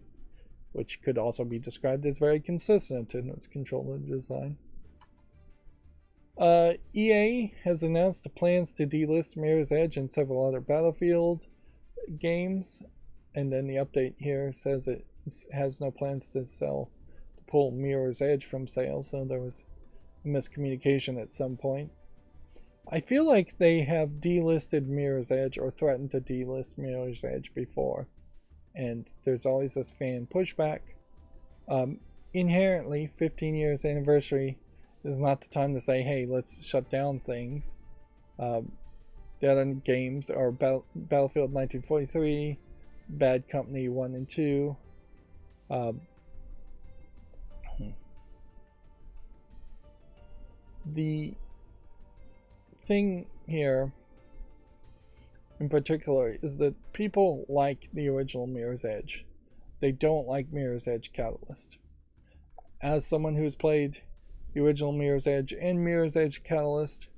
which could also be described as very consistent in its controller design. EA has announced the plans to delist Mirror's Edge and several other Battlefield games, and then the update here says that has no plans to pull Mirror's Edge from sale, so there was a miscommunication at some point. I feel like they have delisted Mirror's Edge or threatened to delist Mirror's Edge before, and there's always this fan pushback. Inherently, 15 years anniversary is not the time to say, hey, let's shut down things. The other games are Battlefield 1943, Bad Company 1 and 2. The thing here in particular is that people like the original Mirror's Edge. They don't like Mirror's Edge Catalyst. As someone who's played the original Mirror's Edge and Mirror's Edge Catalyst,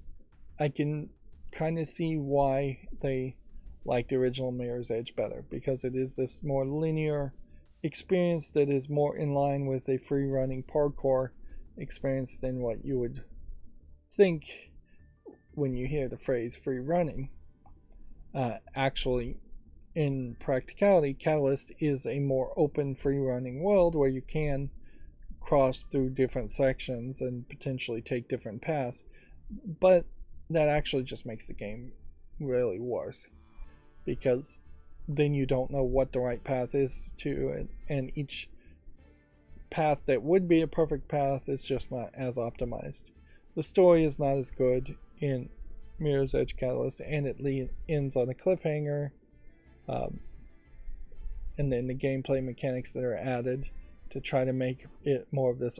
I can kind of see why they like the original Mirror's Edge better, because it is this more linear experience that is more in line with a free running parkour experience than what you would think when you hear the phrase free running. Actually, in practicality, Catalyst is a more open free running world where you can cross through different sections and potentially take different paths, but that actually just makes the game really worse, because then you don't know what the right path is to it, and each path that would be a perfect path is just not as optimized. The story is not as good in Mirror's Edge Catalyst, and it ends on a cliffhanger, and then the gameplay mechanics that are added to try to make it more of this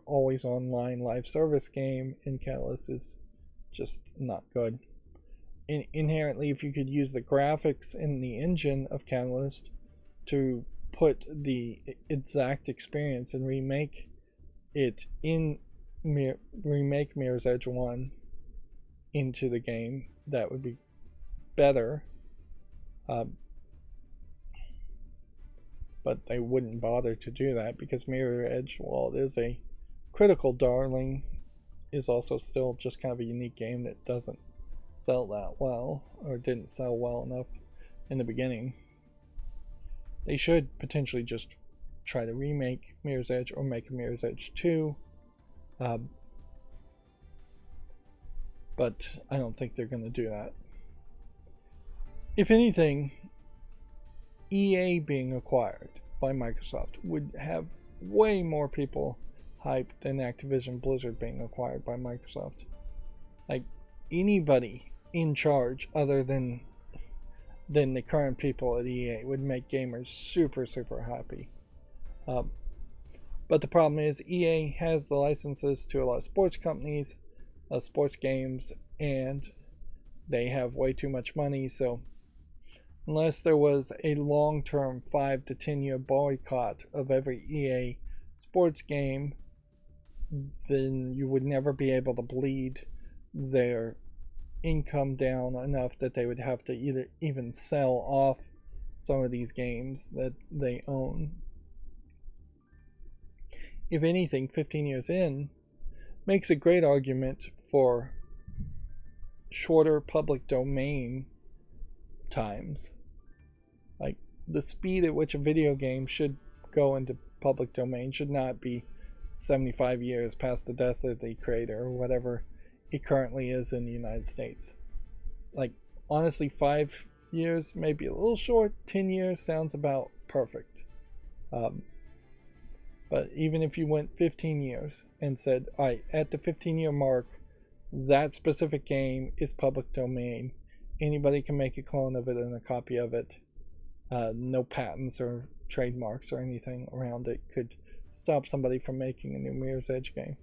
always online live service game in Catalyst is just not good. Inherently, if you could use the graphics in the engine of Catalyst to put the exact experience and remake it remake Mirror's Edge 1 into the game, that would be better. But they wouldn't bother to do that because Mirror's Edge, while it is a critical darling, is also still just kind of a unique game that doesn't sell that well, or didn't sell well enough in the beginning. They should potentially just try to remake Mirror's Edge or make a Mirror's Edge 2. But I don't think they're going to do that. If anything, EA being acquired by Microsoft would have way more people hyped than Activision Blizzard being acquired by Microsoft. Like, anybody in charge other than the current people at EA would make gamers super, super happy. But the problem is EA has the licenses to a lot of sports companies, sports games, and they have way too much money, so unless there was a long-term 5 to 10 year boycott of every EA sports game, then you would never be able to bleed their income down enough that they would have to even sell off some of these games that they own. If anything, 15 years in makes a great argument for shorter public domain times. Like, the speed at which a video game should go into public domain should not be 75 years past the death of the creator, or whatever it currently is in the United States. Like, honestly, 5 years may be a little short. 10 years sounds about perfect. But even if you went 15 years and said, all right, at the 15-year mark, that specific game is public domain. Anybody can make a clone of it and a copy of it. No patents or trademarks or anything around it could stop somebody from making a new Mirror's Edge game.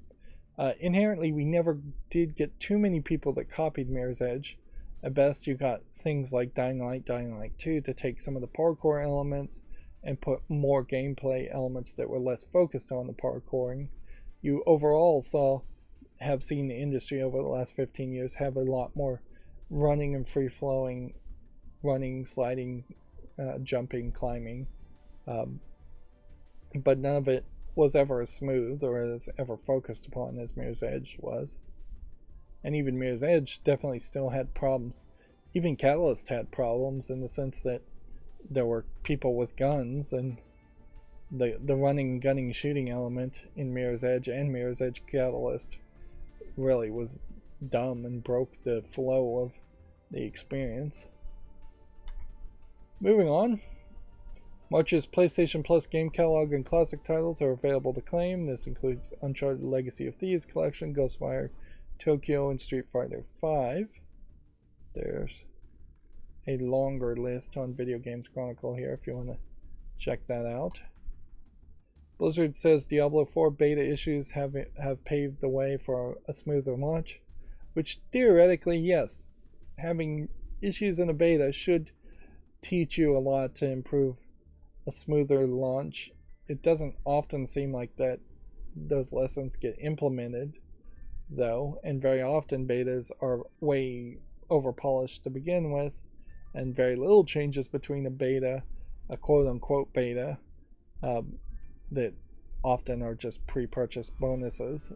Inherently, we never did get too many people that copied Mirror's Edge. At best, you got things like Dying Light 2 to take some of the parkour elements and put more gameplay elements that were less focused on the parkouring. You overall have seen the industry over the last 15 years have a lot more running and free-flowing, running, sliding, jumping, climbing. But none of it was ever as smooth or as ever focused upon as Mirror's Edge was. And even Mirror's Edge definitely still had problems. Even Catalyst had problems in the sense that there were people with guns, and the running, gunning, shooting element in Mirror's Edge and Mirror's Edge Catalyst really was dumb and broke the flow of the experience. Moving on. March's PlayStation Plus game catalog and classic titles are available to claim. This includes Uncharted Legacy of Thieves Collection, Ghostwire Tokyo, and Street Fighter V. There's a longer list on Video Games Chronicle here if you want to check that out. Blizzard says Diablo 4 beta issues have paved the way for a smoother launch, which theoretically, yes, having issues in a beta should teach you a lot to improve a smoother launch. It doesn't often seem like that those lessons get implemented, though, and very often betas are way over-polished to begin with, and very little changes between a quote-unquote beta, that often are just pre-purchased bonuses,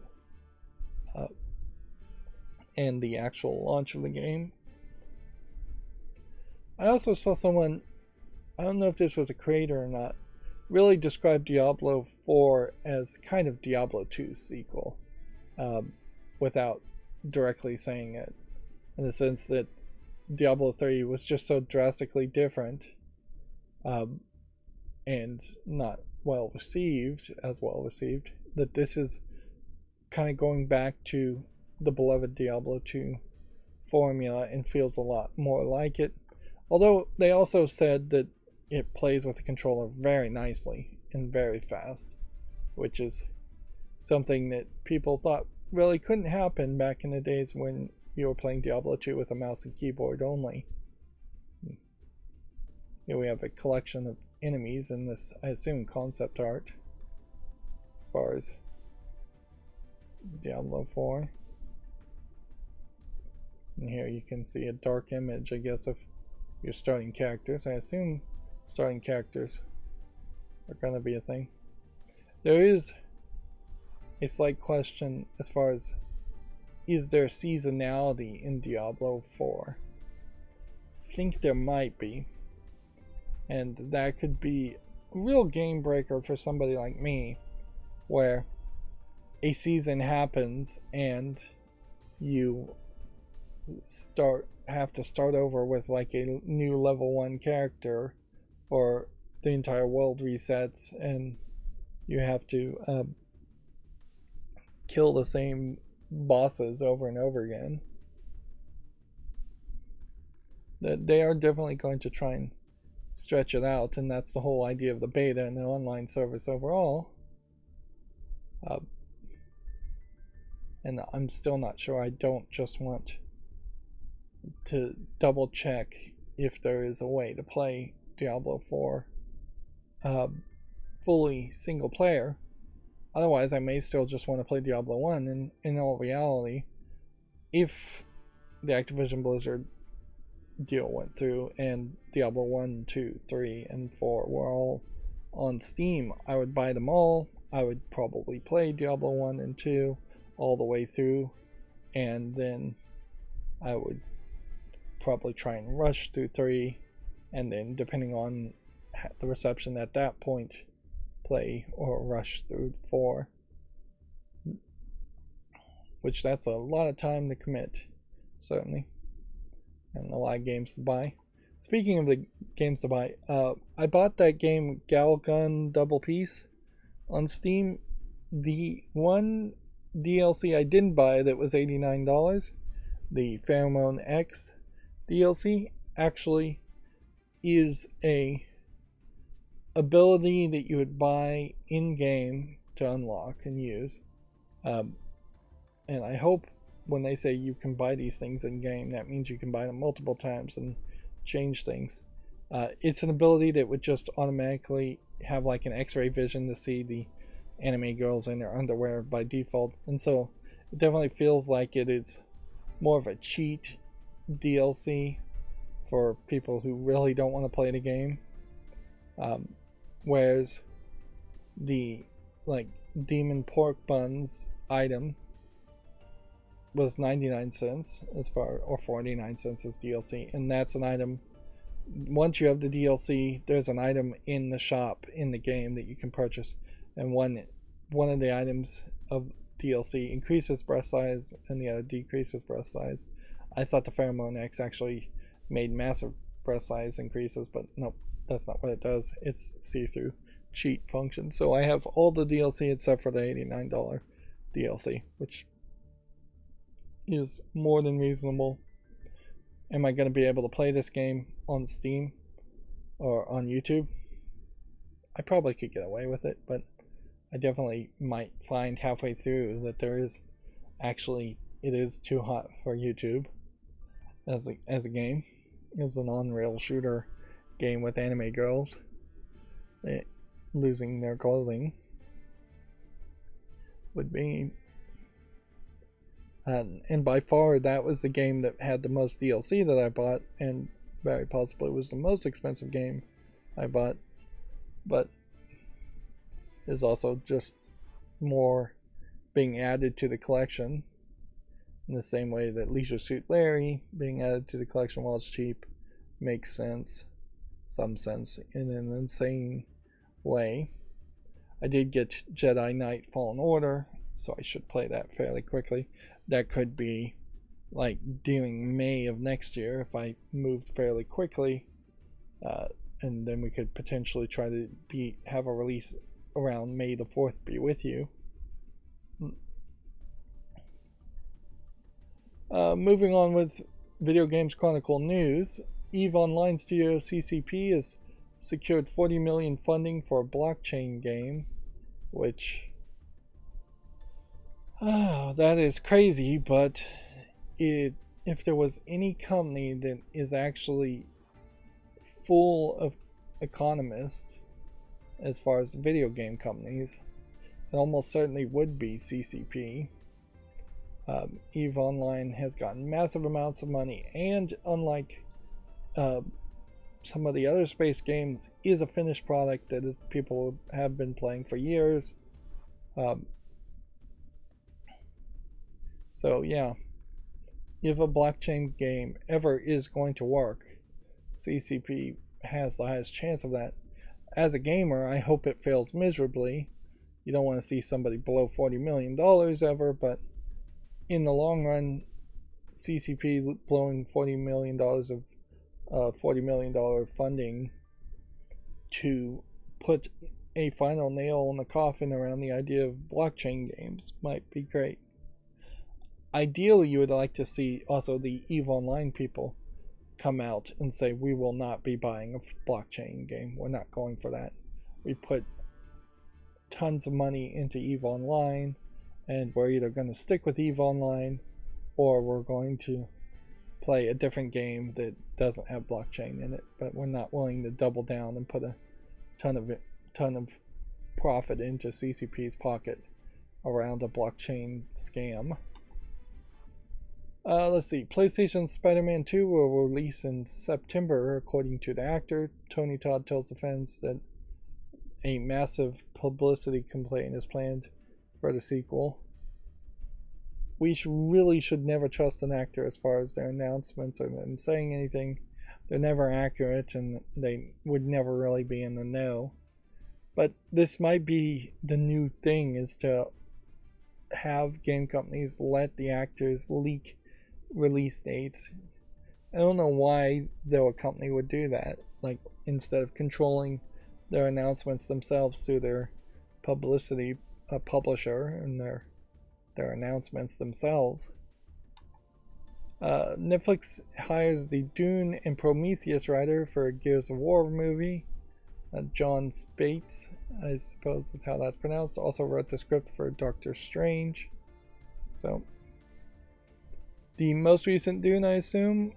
and the actual launch of the game. I also saw someone, I don't know if this was a creator or not, really described Diablo 4 as kind of Diablo 2's sequel, without directly saying it, in the sense that Diablo 3 was just so drastically different, and not well received, that this is kind of going back to the beloved Diablo 2 formula and feels a lot more like it. Although they also said that it plays with the controller very nicely and very fast, which is something that people thought really couldn't happen back in the days when you were playing Diablo 2 with a mouse and keyboard only. Here we have a collection of enemies in this, I assume, concept art as far as Diablo 4. And here you can see a dark image, I guess, of your starting characters. I assume starting characters are going to be a thing. There is a slight question as far as, is there seasonality in Diablo 4? I think there might be, and that could be a real game breaker for somebody like me, where a season happens and you have to start over with like a new level 1 character, or the entire world resets and you have to kill the same bosses over and over again. That they are definitely going to try and stretch it out, and that's the whole idea of the beta and the online service overall. And I'm still not sure. I don't just want to double check if there is a way to play Diablo 4 fully single player. Otherwise, I may still just want to play Diablo 1, and in all reality, if the Activision Blizzard deal went through and Diablo 1, 2, 3, and 4 were all on Steam, I would buy them all. I would probably play Diablo 1 and 2 all the way through, and then I would probably try and rush through 3, and then depending on the reception at that point, play or rush through 4, which that's a lot of time to commit, certainly, and a lot of games to buy. Speaking of the games to buy, I bought that game Galgun Double Peace on Steam. The one DLC I didn't buy that was $89, the Pheromone X DLC, actually is a ability that you would buy in-game to unlock and use. And I hope when they say you can buy these things in-game, that means you can buy them multiple times and change things. It's an ability that would just automatically have like an X-ray vision to see the anime girls in their underwear by default, and so it definitely feels like it is more of a cheat DLC for people who really don't want to play the game. Whereas the like Demon Pork Buns item was 99 cents as far, or 49 cents as DLC, and that's an item once you have the DLC, there's an item in the shop in the game that you can purchase, and one of the items of DLC increases breast size and the other decreases breast size. I thought the Pheromone X actually made massive breast size increases, but nope, that's not what it does. It's see-through cheat function. So I have all the DLC except for the $89 DLC, which is more than reasonable. Am I going to be able to play this game on Steam or on YouTube? I probably could get away with it, but I definitely might find halfway through that there is actually, it is too hot for YouTube as a game. It's an on-rail shooter game with anime girls losing their clothing would be, and by far that was the game that had the most DLC that I bought, and very possibly was the most expensive game I bought, but is also just more being added to the collection in the same way that Leisure Suit Larry being added to the collection while it's cheap makes sense, some sense, in an insane way. I did get Jedi Knight Fallen Order, so I should play that fairly quickly. That could be like during May of next year if I moved fairly quickly, and then we could potentially try to have a release around May the 4th be with you. Moving on with Video Games Chronicle news, EVE Online Studio CCP has secured $40 million funding for a blockchain game, which that is crazy, but if there was any company that is actually full of economists as far as video game companies, it almost certainly would be CCP. EVE Online has gotten massive amounts of money, and unlike some of the other space games, is a finished product that people have been playing for years. So yeah, if a blockchain game ever is going to work, CCP has the highest chance of that. As a gamer, I hope it fails miserably. You don't want to see somebody blow $40 million ever, but in the long run, CCP blowing $40 million of $40 million funding to put a final nail in the coffin around the idea of blockchain games might be great. Ideally, you would like to see also the EVE Online people come out and say, we will not be buying a blockchain game. We're not going for that. We put tons of money into EVE Online, and we're either going to stick with EVE Online or we're going to play a different game that doesn't have blockchain in it, but we're not willing to double down and put a ton of profit into CCP's pocket around a blockchain scam. Let's see. PlayStation Spider-Man 2 will release in September, according to the actor. Tony Todd tells the fans that a massive publicity campaign is planned for the sequel. We really should never trust an actor as far as their announcements or them saying anything. They're never accurate, and they would never really be in the know. But this might be the new thing, is to have game companies let the actors leak release dates. I don't know why though a company would do that, like instead of controlling their announcements themselves through their publicity publisher and their announcements themselves. Netflix hires the Dune and Prometheus writer for a Gears of War movie. John Spates, I suppose is how that's pronounced, also wrote the script for Doctor Strange. So the most recent Dune, I assume,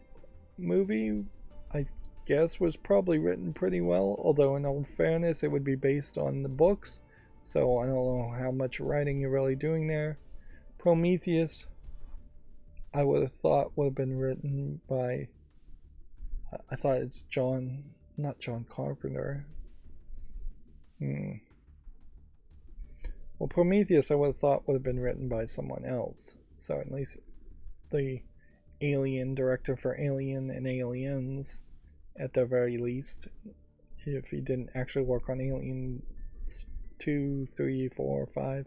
movie, I guess, was probably written pretty well, although in all fairness, it would be based on the books, so I don't know how much writing you're really doing there. Prometheus, I would have thought would have been written by, I thought it's not John Carpenter. Well, Prometheus, I would have thought would have been written by someone else, so at least the Alien director for Alien and Aliens at the very least, if he didn't actually work on Aliens 2, 3, 4, 5.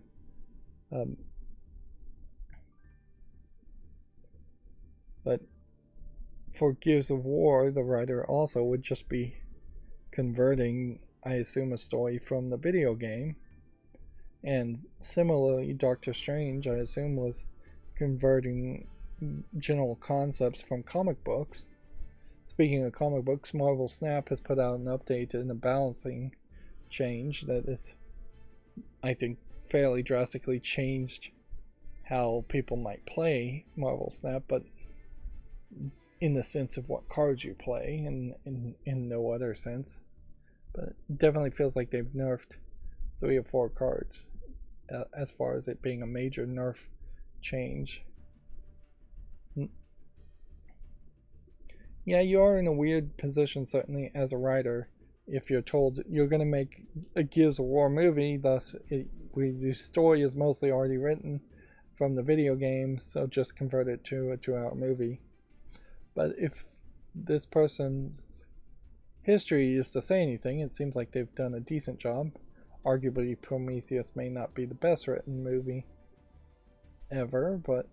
But for Gears of War, the writer also would just be converting, I assume, a story from the video game. And similarly, Doctor Strange, I assume, was converting general concepts from comic books. Speaking of comic books, Marvel Snap has put out an update and a balancing change that is, I think, fairly drastically changed how people might play Marvel Snap, but in the sense of what cards you play, and in no other sense. But it definitely feels like they've nerfed 3 or 4 cards as far as it being a major nerf change. Yeah, you are in a weird position, certainly, as a writer, if you're told you're going to make a Gears of War movie, thus the story is mostly already written from the video game, so just convert it to a 2-hour movie. But if this person's history is to say anything, it seems like they've done a decent job. Arguably, Prometheus may not be the best written movie ever, but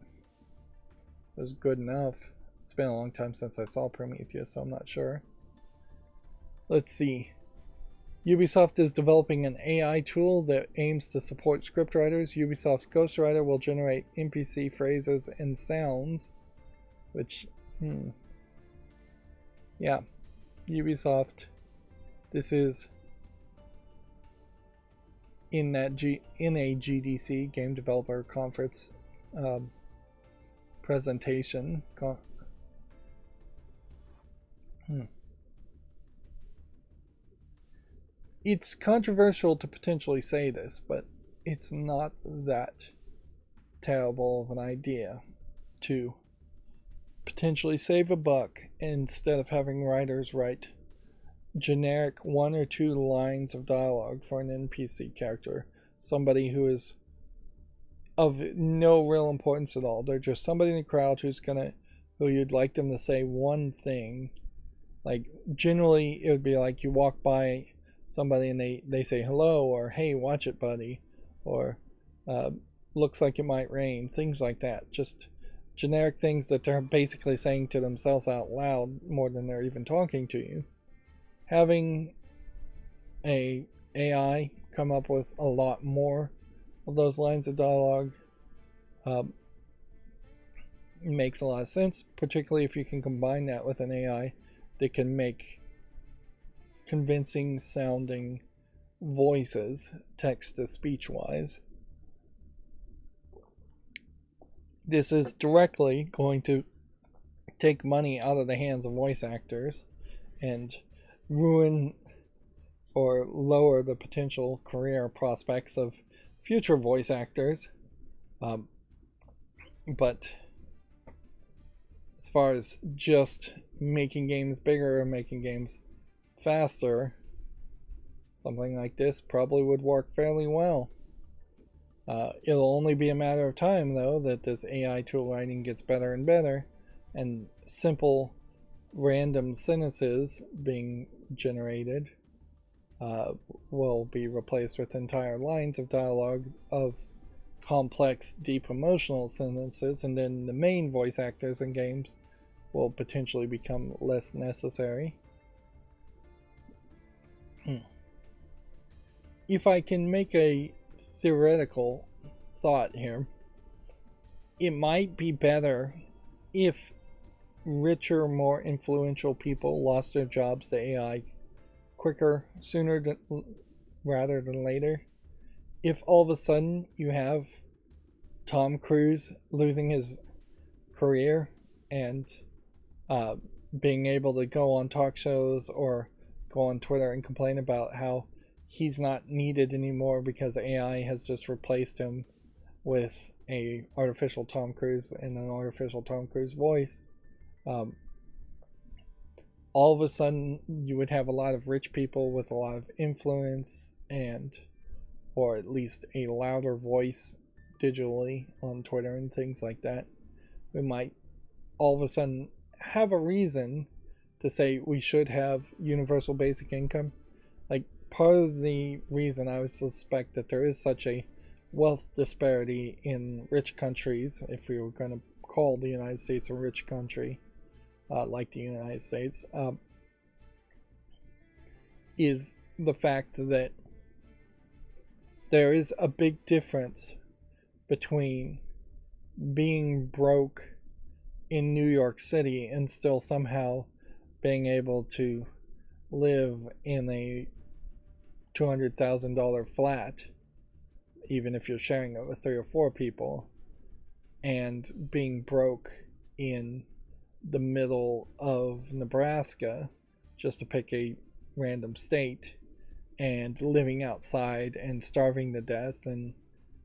it was good enough. It's been a long time since I saw Prometheus, so I'm not sure. Let's see. Ubisoft is developing an AI tool that aims to support scriptwriters. Ubisoft's Ghostwriter will generate NPC phrases and sounds, which, yeah, Ubisoft. This is in a GDC, Game Developer Conference, presentation. It's controversial to potentially say this, but it's not that terrible of an idea to potentially save a buck instead of having writers write generic 1 or 2 lines of dialogue for an NPC character, somebody who is of no real importance at all. They're just somebody in the crowd who you'd like them to say one thing. Like, generally it would be like you walk by somebody and they say hello, or hey, watch it, buddy, or looks like it might rain, things like that. Just generic things that they're basically saying to themselves out loud more than they're even talking to you. Having a AI come up with a lot more of those lines of dialogue makes a lot of sense, particularly if you can combine that with an AI that can make convincing sounding voices, text to speech wise. This is directly going to take money out of the hands of voice actors and ruin or lower the potential career prospects of future voice actors. But as far as just making games bigger or making games faster, something like this probably would work fairly well. It'll only be a matter of time, though, that this AI tool writing gets better and better, and simple random sentences being generated will be replaced with entire lines of dialogue of complex, deep emotional sentences, and then the main voice actors in games will potentially become less necessary. If I can make a theoretical thought here, it might be better if richer, more influential people lost their jobs to AI quicker, rather than later. If all of a sudden you have Tom Cruise losing his career and being able to go on talk shows or go on Twitter and complain about how he's not needed anymore because AI has just replaced him with a artificial Tom Cruise and an artificial Tom Cruise voice, all of a sudden you would have a lot of rich people with a lot of influence, and or at least a louder voice digitally on Twitter and things like that. We might all of a sudden have a reason to say we should have universal basic income. Like, part of the reason I would suspect that there is such a wealth disparity in rich countries, if we were going to call the United States a rich country, like the United States, is the fact that there is a big difference between being broke in New York City and still somehow being able to live in a $200,000 flat, even if you're sharing it with 3 or 4 people, and being broke in the middle of Nebraska, just to pick a random state, and living outside and starving to death and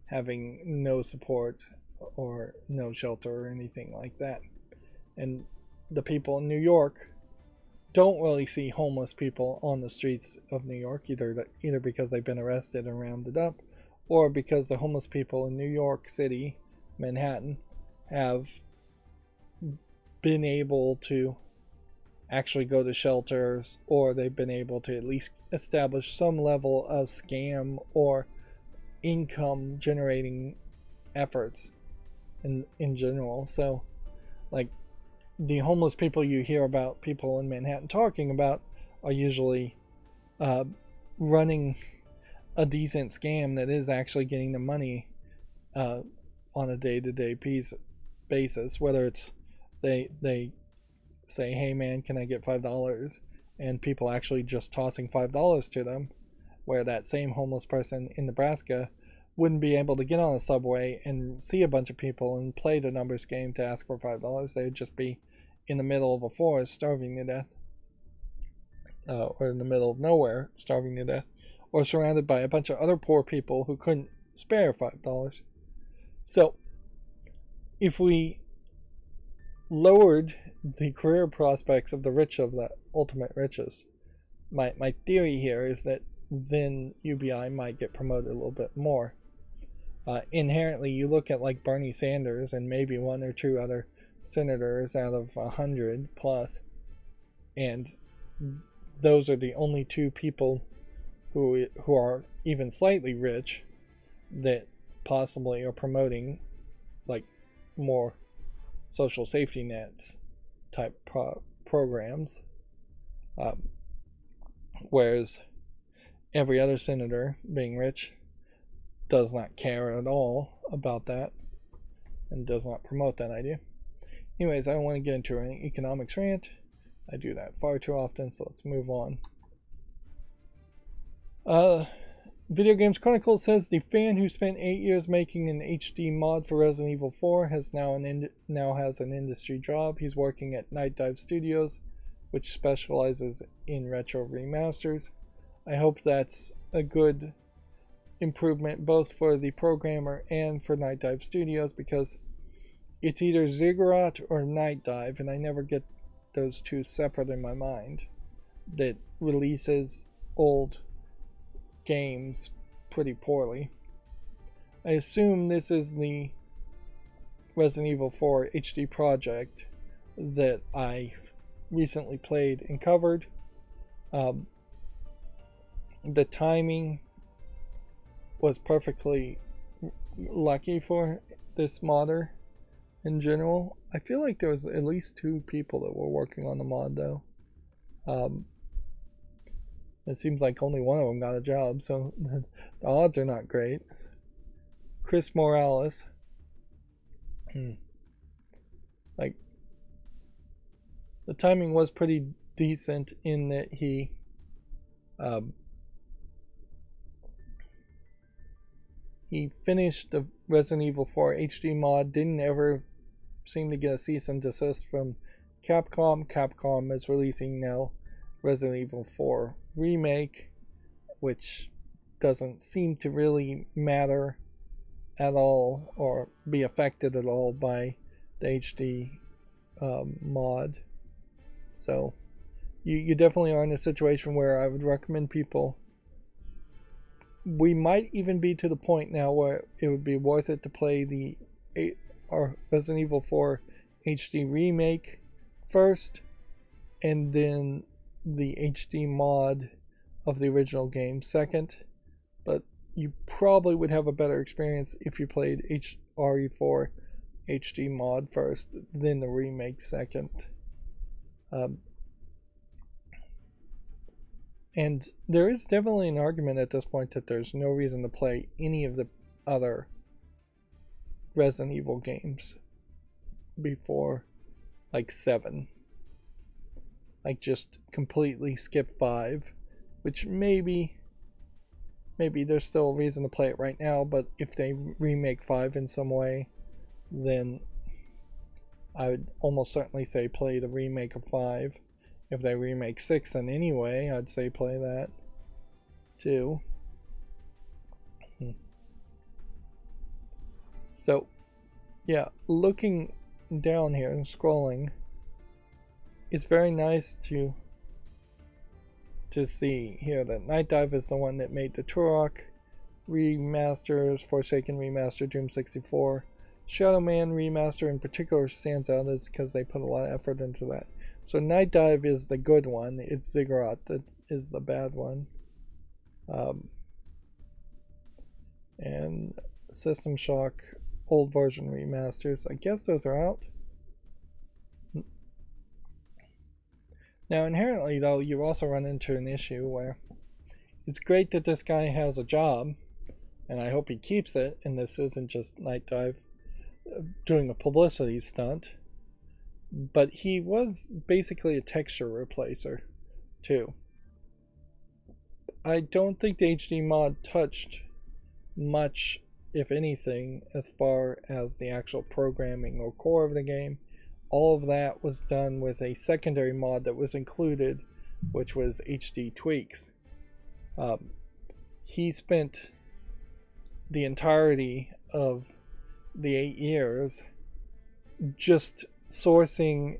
having no support or no shelter or anything like that. And the people in New York don't really see homeless people on the streets of New York, either because they've been arrested and rounded up, or because the homeless people in New York City, Manhattan, have been able to actually go to shelters, or they've been able to at least establish some level of scam or income generating efforts in general. So, like, the homeless people you hear about people in Manhattan talking about are usually running a decent scam that is actually getting the money on a day-to-day basis, whether it's they say, hey man, can I get $5, and people actually just tossing $5 to them, where that same homeless person in Nebraska wouldn't be able to get on a subway and see a bunch of people and play the numbers game to ask for $5. They'd just be in the middle of a forest starving to death, or in the middle of nowhere starving to death, or surrounded by a bunch of other poor people who couldn't spare $5. So if we lowered the career prospects of the rich of the ultimate riches, my theory here is that then UBI might get promoted a little bit more. Inherently, you look at like Bernie Sanders and maybe 1 or 2 other senators out of 100 plus, and those are the only 2 people who are even slightly rich that possibly are promoting like more social safety nets type programs, whereas every other senator, being rich, does not care at all about that and does not promote that idea. Anyways, I don't want to get into an economics rant. I do that far too often, so let's move on. Video Games Chronicle says the fan who spent 8 years making an HD mod for Resident Evil 4 has now has an industry job. He's working at Night Dive Studios, which specializes in retro remasters. I hope that's a good improvement both for the programmer and for Night Dive Studios, because it's either Ziggurat or Night Dive, and I never get those two separate in my mind, that releases old games pretty poorly. I assume this is the Resident Evil 4 HD project that I recently played and covered. The timing was perfectly lucky for this modder in general. I feel like there was at least 2 people that were working on the mod though. It seems like only one of them got a job, so the odds are not great. Chris Morales. Like, the timing was pretty decent in that he finished the Resident Evil 4 HD mod, didn't ever seem to get a cease and desist from Capcom. Capcom is releasing now Resident Evil 4 Remake, which doesn't seem to really matter at all or be affected at all by the HD mod. So you definitely are in a situation where I would recommend people. We might even be to the point now where it would be worth it to play the Resident Evil 4 HD Remake first, and then the HD mod of the original game second, but you probably would have a better experience if you played RE4 HD mod first, then the remake second. And there is definitely an argument at this point that there's no reason to play any of the other Resident Evil games before like 7. Like just completely skip 5, which maybe there's still a reason to play it right now, but if they remake 5 in some way, then I would almost certainly say play the remake of 5. If they remake 6 in any way, I'd say play that too. So, yeah, looking down here and scrolling, it's very nice to see here that Night Dive is the one that made the Turok remasters, Forsaken remaster, Doom 64. Shadow Man remaster in particular stands out is because they put a lot of effort into that. So Night Dive is the good one. It's Ziggurat that is the bad one. And System Shock old version remasters. I guess those are out. Now inherently though, you also run into an issue where it's great that this guy has a job, and I hope he keeps it, and this isn't just Night Dive doing a publicity stunt, but he was basically a texture replacer too. I don't think the HD mod touched much, if anything, as far as the actual programming or core of the game. All of that was done with a secondary mod that was included, which was HD tweaks. He spent the entirety of the 8 years just sourcing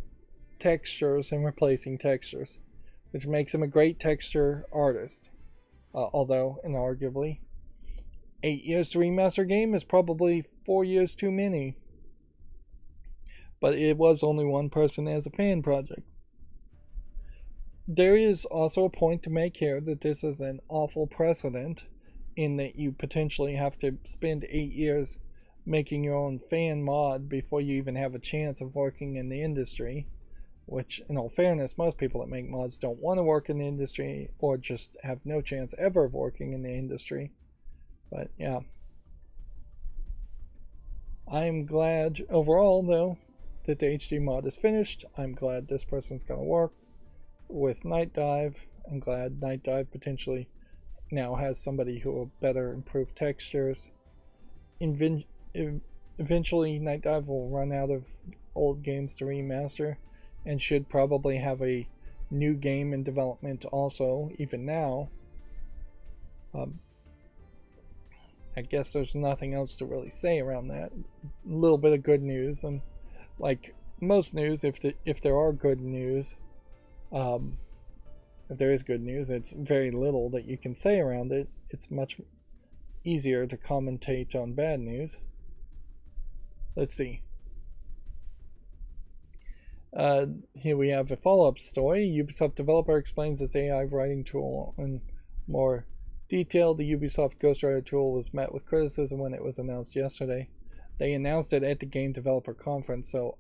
textures and replacing textures, which makes him a great texture artist. Although, inarguably, 8 years to remaster a game is probably 4 years too many. But it was only one person as a fan project. There is also a point to make here that this is an awful precedent in that you potentially have to spend 8 years making your own fan mod before you even have a chance of working in the industry, which, in all fairness, most people that make mods don't want to work in the industry or just have no chance ever of working in the industry. But yeah, I'm glad overall though that the HD mod is finished. I'm glad this person's going to work with Night Dive. I'm glad Night Dive potentially now has somebody who will better improve textures. Eventually Night Dive will run out of old games to remaster and should probably have a new game in development also, even now. I guess there's nothing else to really say around that. A little bit of good news, and like most news, if there are good news, if there is good news, it's very little that you can say around it. It's much easier to commentate on bad news. Let's see. Here we have a follow-up story. Ubisoft developer explains its AI writing tool in more detail. The Ubisoft Ghostwriter tool was met with criticism when it was announced yesterday. They announced it at the Game Developer Conference, so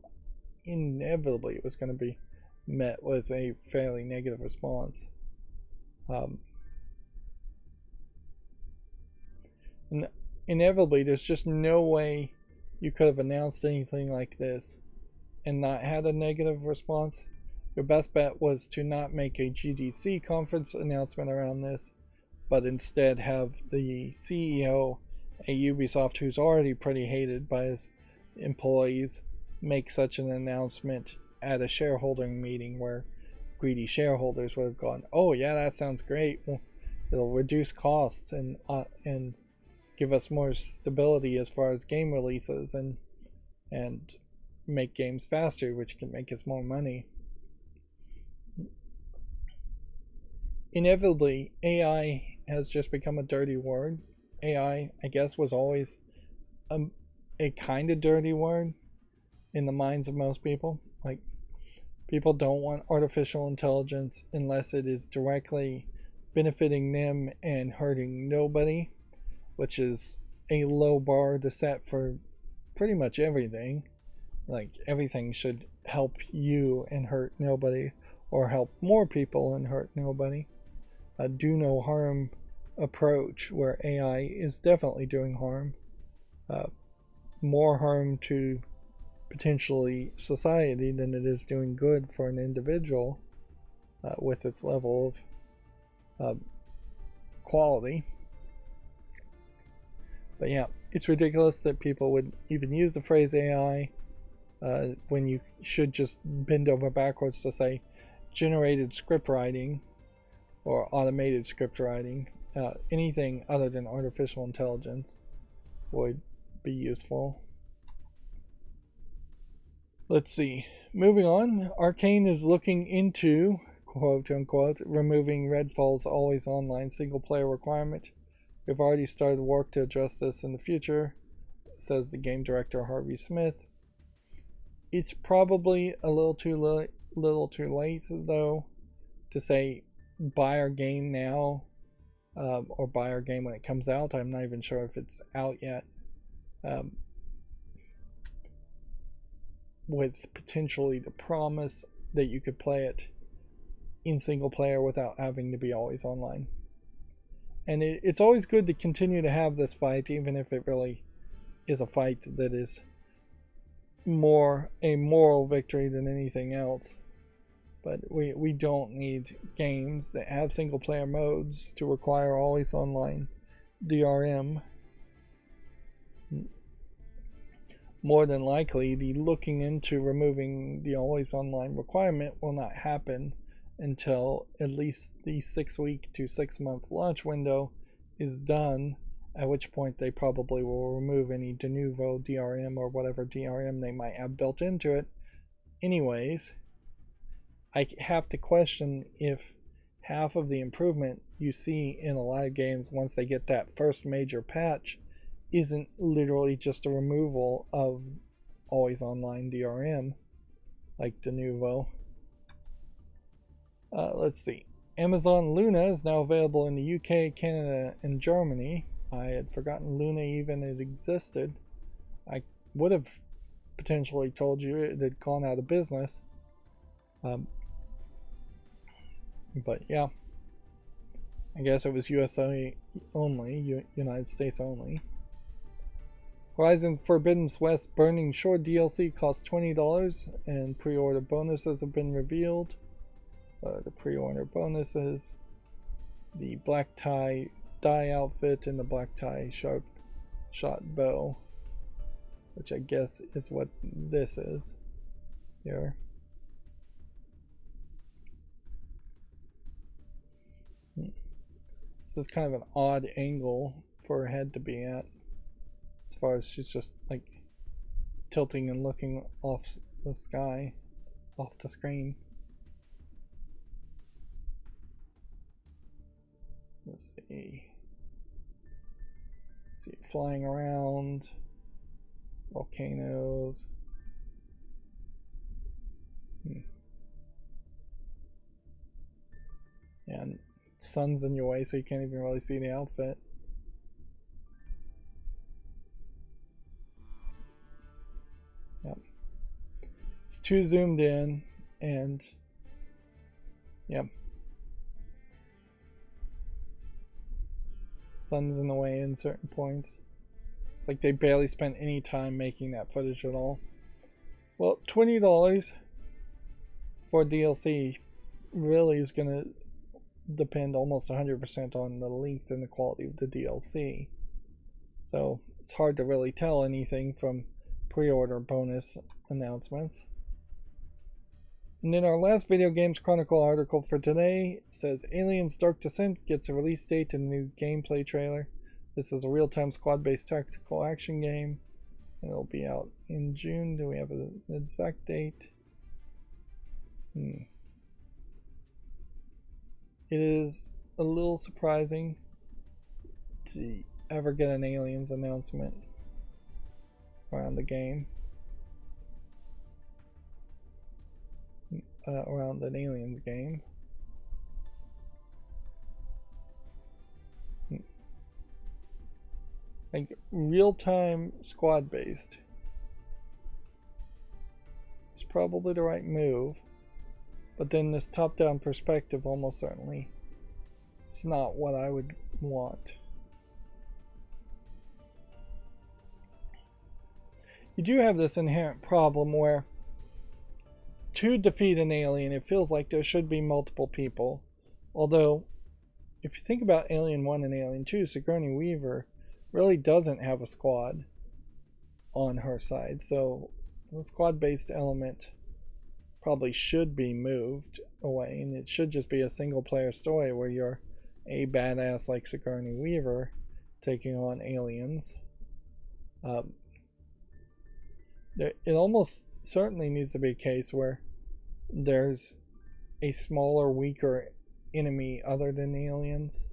inevitably it was going to be met with a fairly negative response. And inevitably, there's just no way you could have announced anything like this and not had a negative response. Your best bet was to not make a GDC conference announcement around this, but instead have the CEO at Ubisoft, who's already pretty hated by his employees, make such an announcement at a shareholding meeting where greedy shareholders would have gone, oh yeah, that sounds great. Well, it'll reduce costs and give us more stability as far as game releases and make games faster, which can make us more money. Inevitably, AI has just become a dirty word. AI, I guess, was always a kind of dirty word in the minds of most people. Like, People don't want artificial intelligence unless it is directly benefiting them and hurting nobody, which is a low bar to set for pretty much everything. Like, everything should help you and hurt nobody, or help more people and hurt nobody. A do no harm approach where AI is definitely doing harm, more harm to potentially society than it is doing good for an individual, with its level of quality. But yeah, it's ridiculous that people would even use the phrase AI when you should just bend over backwards to say generated script writing or automated script writing. Anything other than artificial intelligence would be useful. Let's see. Moving on, Arcane is looking into, quote unquote, removing Redfall's always online single player requirement. We've already started work to address this in the future, says the game director Harvey Smith. It's probably a little too late though to say buy our game now, or buy our game when it comes out. I'm not even sure if it's out yet. With potentially the promise that you could play it in single player without having to be always online. And it's always good to continue to have this fight, even if it really is a fight that is more a moral victory than anything else. But we don't need games that have single player modes to require always online DRM. More than likely, the looking into removing the always online requirement will not happen until at least the 6-week to 6-month launch window is done, at which point they probably will remove any de novo DRM or whatever DRM they might have built into it. Anyways, I have to question if half of the improvement you see in a lot of games once they get that first major patch isn't literally just a removal of always online DRM like de novo. Let's see. Amazon Luna is now available in the UK, Canada, and Germany. I had forgotten Luna even had existed. I would have potentially told you it had gone out of business. But yeah, I guess it was USA only, United States only. Horizon Forbidden West Burning Shore DLC costs $20 and pre-order bonuses have been revealed. The pre-order bonuses, the black tie dye outfit and the black tie sharp shot bow, which I guess is what this is here. This is kind of an odd angle for her head to be at, as far as she's just like tilting and looking off the sky, off the screen. Let's see. Flying around, volcanoes. And sun's in your way, so you can't even really see the outfit. Yep. It's too zoomed in, and yep. Sun's in the way in certain points. It's like they barely spent any time making that footage at all. Well, $20 for DLC really is going to depend almost 100% on the length and the quality of the DLC. So it's hard to really tell anything from pre-order bonus announcements. And then our last Video Games Chronicle article for today says Aliens Dark Descent gets a release date and a new gameplay trailer. This is a real-time squad-based tactical action game, and it'll be out in June. Do we have an exact date? It is a little surprising to ever get an Aliens announcement around the game. around an Aliens game. Like real-time squad-based is probably the right move, but then this top-down perspective almost certainly is not what I would want. You do have this inherent problem where to defeat an alien, it feels like there should be multiple people. Although, if you think about Alien 1 and Alien 2, Sigourney Weaver really doesn't have a squad on her side, so the squad-based element probably should be moved away, and it should just be a single-player story where you're a badass like Sigourney Weaver taking on aliens. It almost certainly needs to be a case where there's a smaller, weaker enemy other than aliens.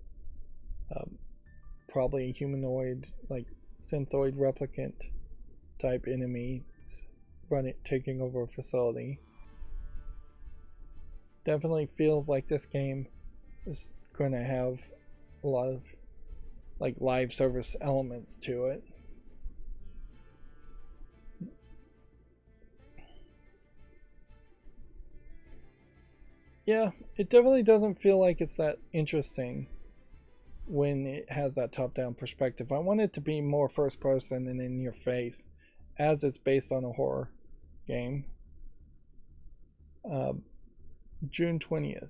Probably a humanoid, like synthoid replicant type enemy taking over a facility. Definitely feels like this game is going to have a lot of like live service elements to it. Yeah, it definitely doesn't feel like it's that interesting when it has that top-down perspective. I want it to be more first person and in your face, as it's based on a horror game. June 20th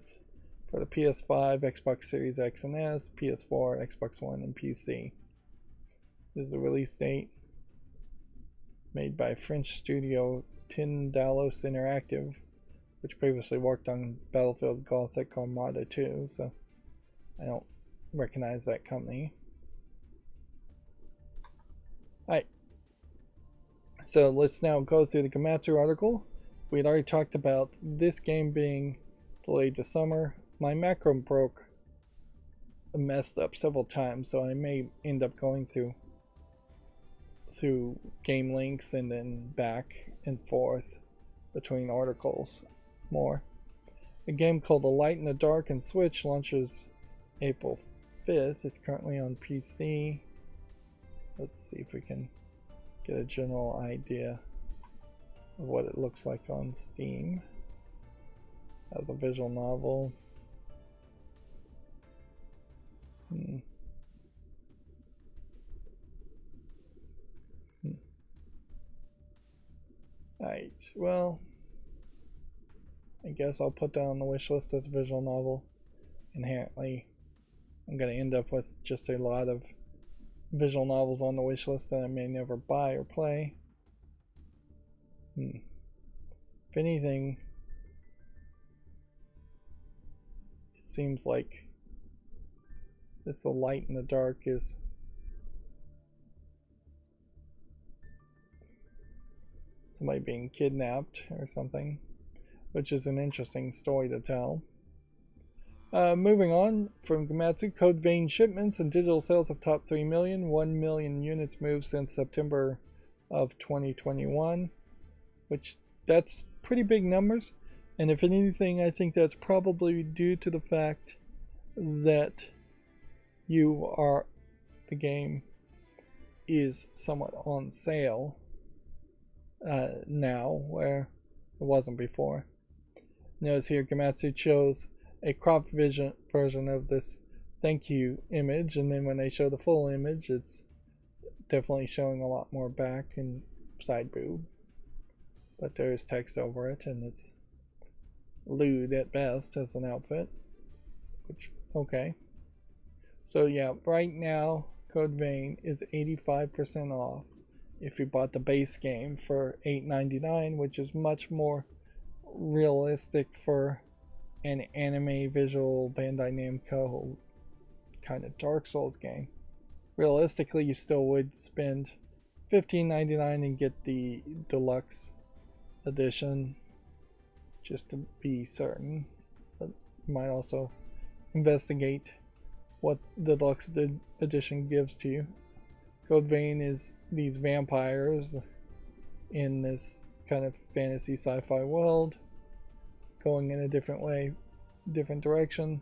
for the PS5, Xbox Series X and S, PS4, Xbox One, and PC. This is the release date. Made by French studio Tindalos Interactive, which previously worked on Battlefield Gothic Armada 2, so I don't recognize that company. Alright, so let's now go through the Gematsu article. We had already talked about this game being delayed to summer. My macro broke, messed up several times, so I may end up going through game links and then back and forth between articles more. A game called A Light in the Dark and Switch launches April 5th. It's currently on PC. Let's see if we can get a general idea of what it looks like on Steam. As a visual novel. Alright, well, I guess I'll put that on the wish list as a visual novel. Inherently, I'm going to end up with just a lot of visual novels on the wish list that I may never buy or play. If anything, it seems like this A Light in the Dark is somebody being kidnapped or something, which is an interesting story to tell. Moving on from Gematsu, Code Vein shipments and digital sales have topped 3 million. 1 million units moved since September of 2021, which that's pretty big numbers. And if anything, I think that's probably due to the fact that the game is somewhat on sale now, where it wasn't before. Notice here, Gematsu chose a cropped version of this thank you image, and then when they show the full image, it's definitely showing a lot more back and side boob, but there is text over it, and it's lewd at best as an outfit, which, okay. So yeah, right now Code Vein is 85% off if you bought the base game for $8.99, which is much more realistic for an anime visual Bandai Namco kind of Dark Souls game. Realistically, you still would spend $15.99 and get the deluxe edition just to be certain. But you might also investigate what the deluxe edition gives to you. Code Vein is these vampires in this kind of fantasy sci-fi world going in a different way, different direction,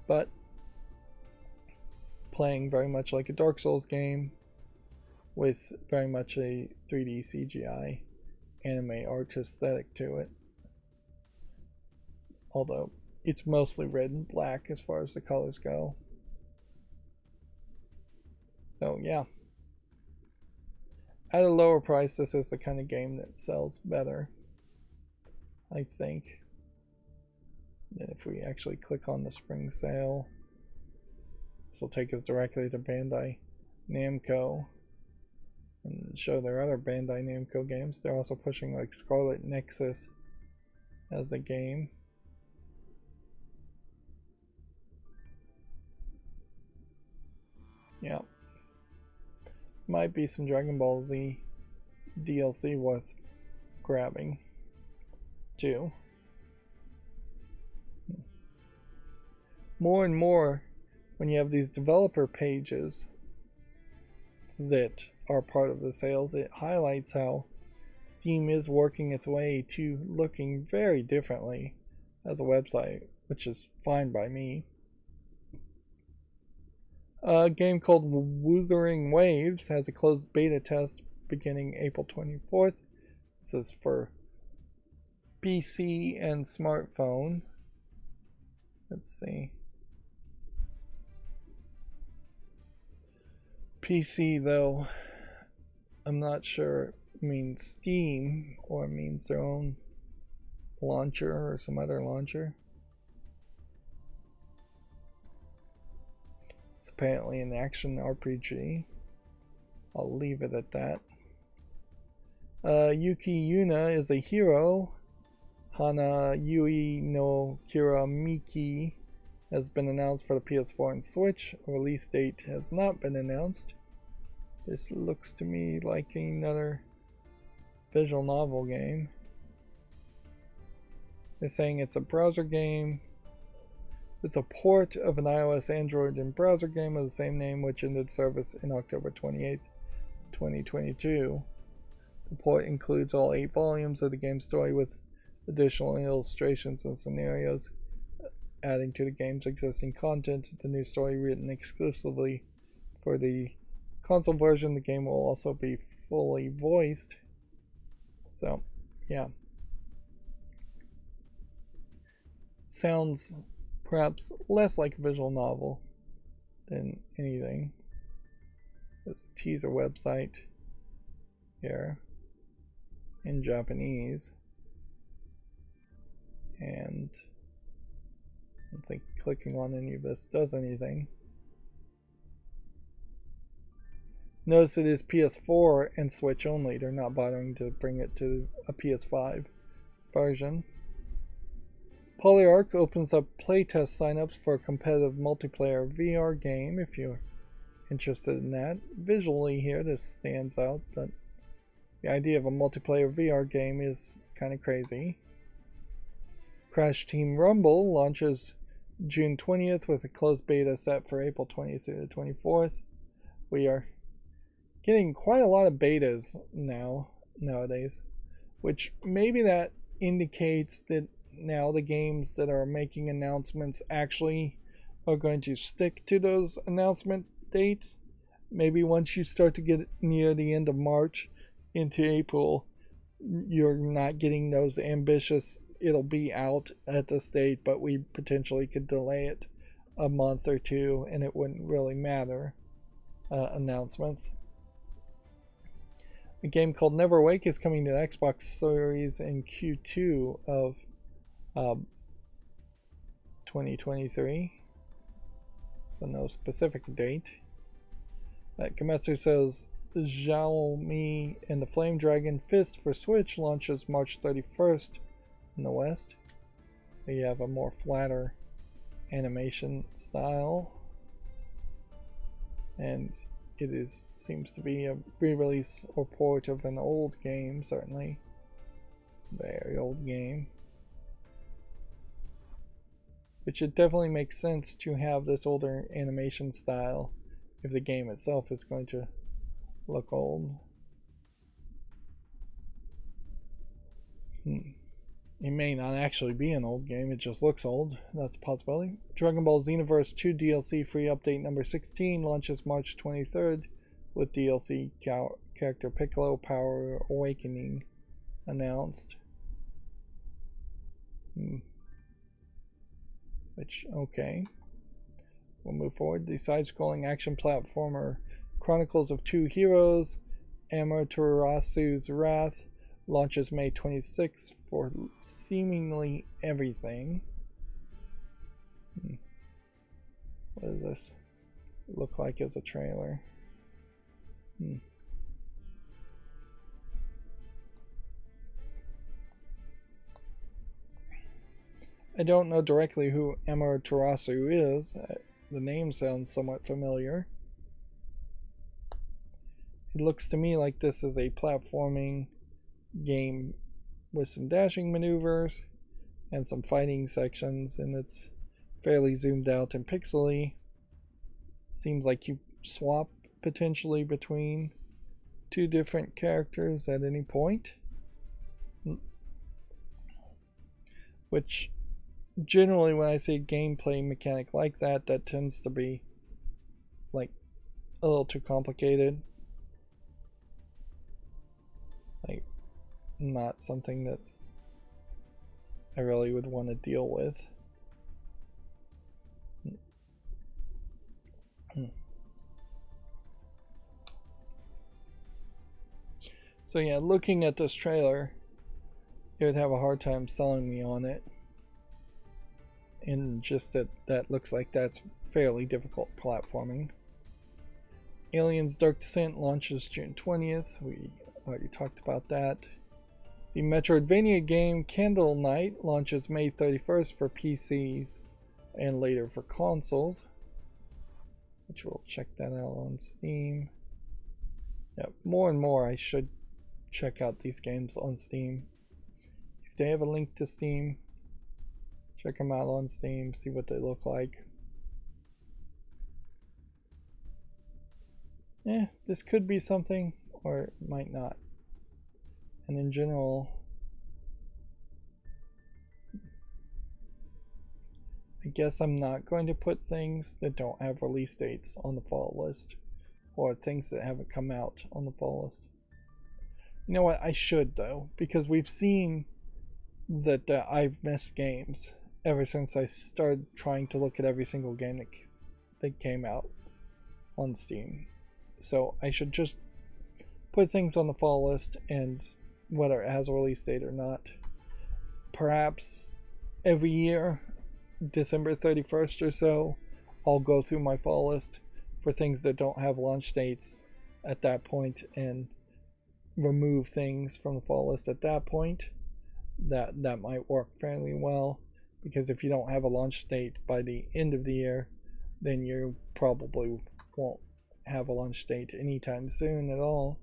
but playing very much like a Dark Souls game with very much a 3D CGI anime art aesthetic to it. Although it's mostly red and black as far as the colors go. So yeah. At a lower price, this is the kind of game that sells better, I think. And if we actually click on the spring sale, this will take us directly to Bandai Namco and show their other Bandai Namco games. They're also pushing like Scarlet Nexus as a game. Yeah. Might be some Dragon Ball Z DLC worth grabbing too. More and more, when you have these developer pages that are part of the sales, it highlights how Steam is working its way to looking very differently as a website, which is fine by me. A game called Wuthering Waves has a closed beta test beginning April 24th. This is for PC and smartphone. Let's see. PC, though, I'm not sure it means Steam or it means their own launcher or some other launcher. It's apparently an action RPG. I'll leave it at that. Yuki Yuna is a hero. Hana Yui no Kiramiki has been announced for the PS4 and Switch. A release date has not been announced. This looks to me like another visual novel game. They're saying it's a browser game. It's a port of an iOS, Android, and browser game of the same name, which ended service in October 28th, 2022. The port includes all 8 volumes of the game's story with additional illustrations and scenarios, adding to the game's existing content. The new story, written exclusively for the console version, the game will also be fully voiced. So, yeah. Sounds perhaps less like a visual novel than anything. There's a teaser website here in Japanese, and I don't think clicking on any of this does anything. Notice it is PS4 and Switch only. They're not bothering to bring it to a PS5 version. Polyarc opens up playtest signups for a competitive multiplayer VR game if you're interested in that. Visually here, this stands out, but the idea of a multiplayer VR game is kind of crazy. Crash Team Rumble launches June 20th with a closed beta set for April 20th through the 24th. We are getting quite a lot of betas nowadays, which maybe that indicates that now the games that are making announcements actually are going to stick to those announcement dates. Maybe once you start to get near the end of March into April, you're not getting those ambitious, it'll be out at this date, but we potentially could delay it a month or two and it wouldn't really matter announcements. A game called Never Wake is coming to the Xbox Series in Q2 of 2023, so no specific date. Kimetsu says Xiaomi and the Flame Dragon Fist for Switch launches March 31st in the West. We have a more flatter animation style, and it seems to be a re-release or port of an old game, certainly very old game. Which it definitely makes sense to have this older animation style if the game itself is going to look old. it may not actually be an old game, it just looks old. That's a possibility. Dragon Ball Xenoverse 2 DLC free update number 16 launches March 23rd with DLC character Piccolo Power Awakening announced. Which, okay. We'll move forward. The side-scrolling action platformer Chronicles of Two Heroes, Amaterasu's Wrath, launches May 26th for seemingly everything. What does this look like as a trailer? I don't know directly who Amaterasu is. The name sounds somewhat familiar. It looks to me like this is a platforming game with some dashing maneuvers and some fighting sections, and it's fairly zoomed out and pixely. Seems like you swap potentially between two different characters at any point, which generally when I say gameplay mechanic like that, that tends to be like a little too complicated, like not something that I really would want to deal with. So yeah, looking at this trailer, it would have a hard time selling me on it. And just that looks like that's fairly difficult platforming. Aliens Dark Descent launches June 20th. We already talked about that. The Metroidvania game Candle Knight launches May 31st for PCs and later for consoles, which we'll check that out on Steam. Yeah, more and more I should check out these games on Steam. If they have a link to Steam, check them out on Steam, see what they look like. This could be something, or it might not. And in general, I guess I'm not going to put things that don't have release dates on the fall list, or things that haven't come out on the fall list. You know what, I should though, because we've seen that I've missed games ever since I started trying to look at every single game that came out on Steam. So I should just put things on the fall list, and whether it has a release date or not, perhaps every year, December 31st or so, I'll go through my fall list for things that don't have launch dates at that point and remove things from the fall list at that point. That might work fairly well, because if you don't have a launch date by the end of the year, then you probably won't have a launch date anytime soon at all.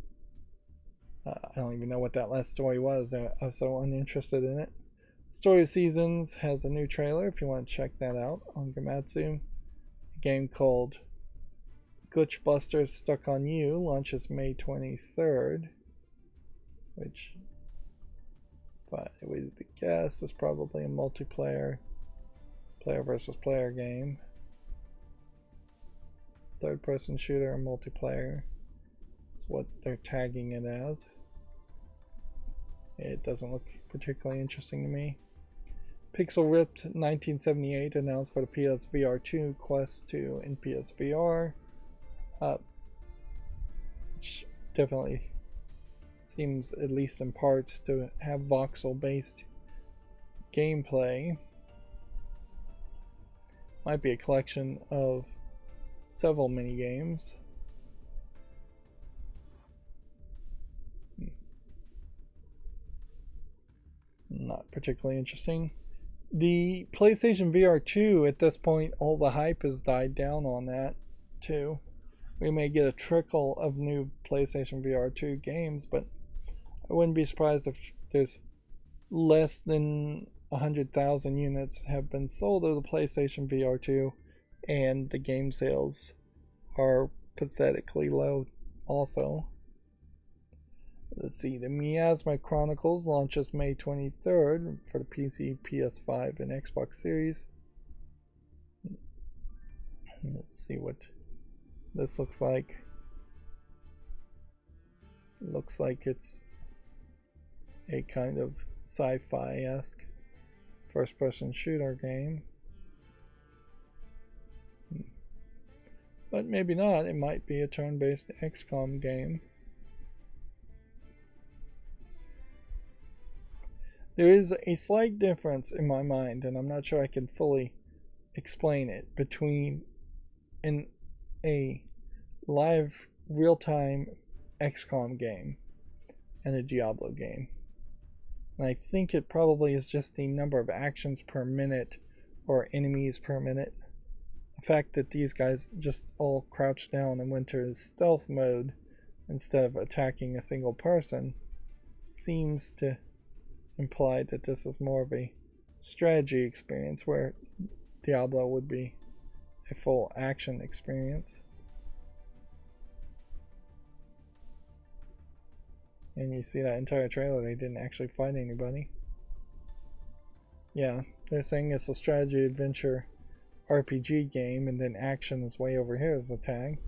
I don't even know what that last story was. I was so uninterested in it. Story of Seasons has a new trailer if you want to check that out on Gamatsu. A game called Glitchbusters Stuck on You launches May 23rd, which, if I were to guess, is probably a multiplayer, player versus player game. Third person shooter and multiplayer is what they're tagging it as. It doesn't look particularly interesting to me. Pixel Ripped 1978 announced for the PSVR 2, Quest 2, and PSVR. Which definitely seems, at least in part, to have voxel based gameplay. Might be a collection of several mini games. Not particularly interesting. The PlayStation VR 2, at this point, all the hype has died down on that too. We may get a trickle of new PlayStation VR 2 games, but I wouldn't be surprised if there's less than 100,000 units have been sold of the PlayStation VR 2, and the game sales are pathetically low also. Let's see, the Miasma Chronicles launches May 23rd for the PC, PS5, and Xbox Series. Let's see what this looks like. Looks like it's a kind of sci-fi-esque first-person shooter game. But maybe not. It might be a turn-based XCOM game. There is a slight difference in my mind, and I'm not sure I can fully explain it, between a live real-time XCOM game and a Diablo game. And I think it probably is just the number of actions per minute or enemies per minute. The fact that these guys just all crouch down and went to stealth mode instead of attacking a single person seems to imply that this is more of a strategy experience, where Diablo would be a full action experience. And you see that entire trailer, they didn't actually fight anybody. Yeah, they're saying it's a strategy adventure RPG game, and then action is way over here as a tag.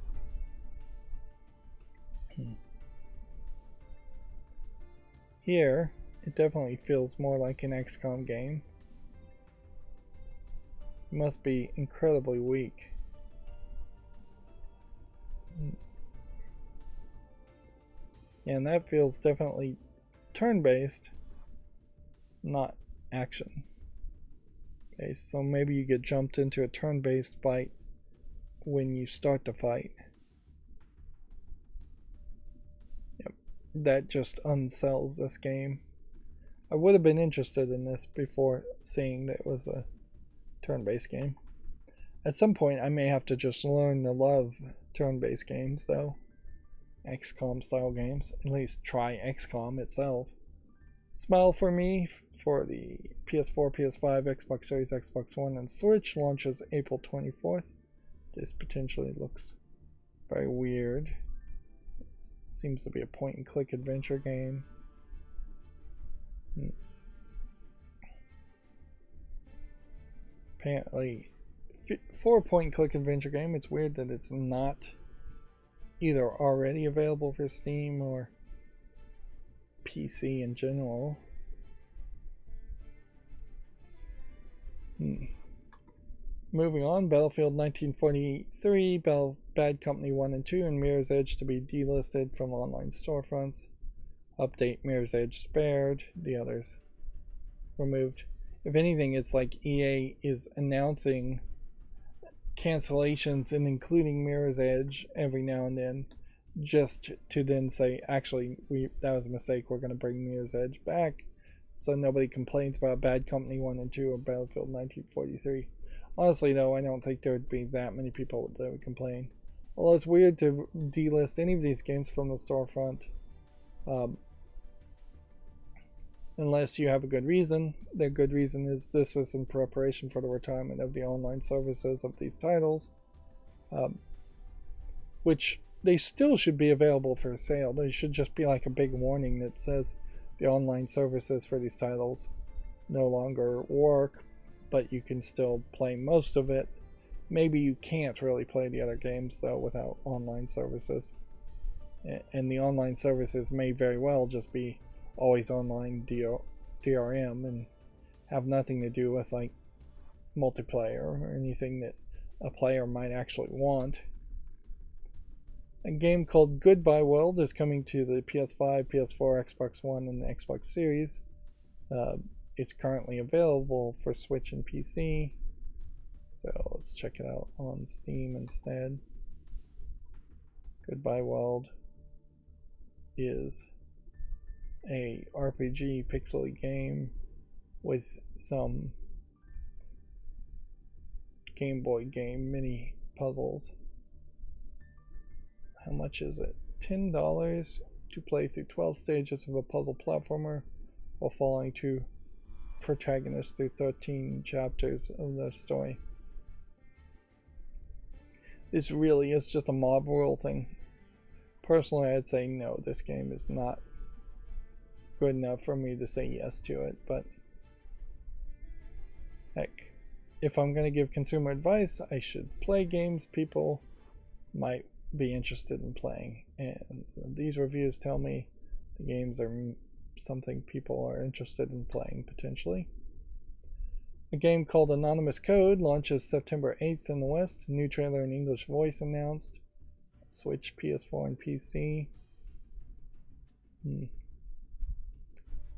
Here, it definitely feels more like an XCOM game. It must be incredibly weak. And that feels definitely turn-based, not action. Okay, so maybe you get jumped into a turn-based fight when you start the fight. Yep, that just unsells this game. I would have been interested in this before seeing that it was a turn-based game. At some point I may have to just learn to love turn-based games, though. XCOM style games. At least try XCOM itself. Smile for Me for the PS4, PS5, Xbox Series, Xbox One, and Switch launches April 24th. This potentially looks very weird. It seems to be a point and click adventure game. Apparently, for a point and click adventure game, it's weird that it's not either already available for Steam or PC in general. Moving on, Battlefield 1943, Bad Company 1 and 2, and Mirror's Edge to be delisted from online storefronts. Update: Mirror's Edge spared, the others removed. If anything, it's like EA is announcing cancellations and including Mirror's Edge every now and then, just to then say, actually, that was a mistake, we're going to bring Mirror's Edge back, so nobody complains about Bad Company 1 and 2 or Battlefield 1943. Honestly, though, I don't think there would be that many people that would complain. Although it's weird to delist any of these games from the storefront, unless you have a good reason. The good reason is this is in preparation for the retirement of the online services of these titles, which they still should be available for sale. There should just be like a big warning that says the online services for these titles no longer work, but you can still play most of it. Maybe you can't really play the other games, though, without online services. And the online services may very well just be always online DRM and have nothing to do with like multiplayer or anything that a player might actually want. A game called Goodbye World is coming to the PS5, PS4, Xbox One, and the Xbox Series. It's currently available for Switch and PC, so let's check it out on Steam instead. Goodbye World is a RPG pixely game with some Game Boy game mini puzzles. How much is it? $10 to play through 12 stages of a puzzle platformer while following two protagonists through 13 chapters of the story. This really is just a mob rule thing. Personally, I'd say no, this game is not good enough for me to say yes to it, but heck, if I'm going to give consumer advice, I should play games people might be interested in playing, and these reviews tell me the games are something people are interested in playing potentially. A game called Anonymous Code launches September 8th in the West. New trailer in English voice announced. Switch, PS4, and PC.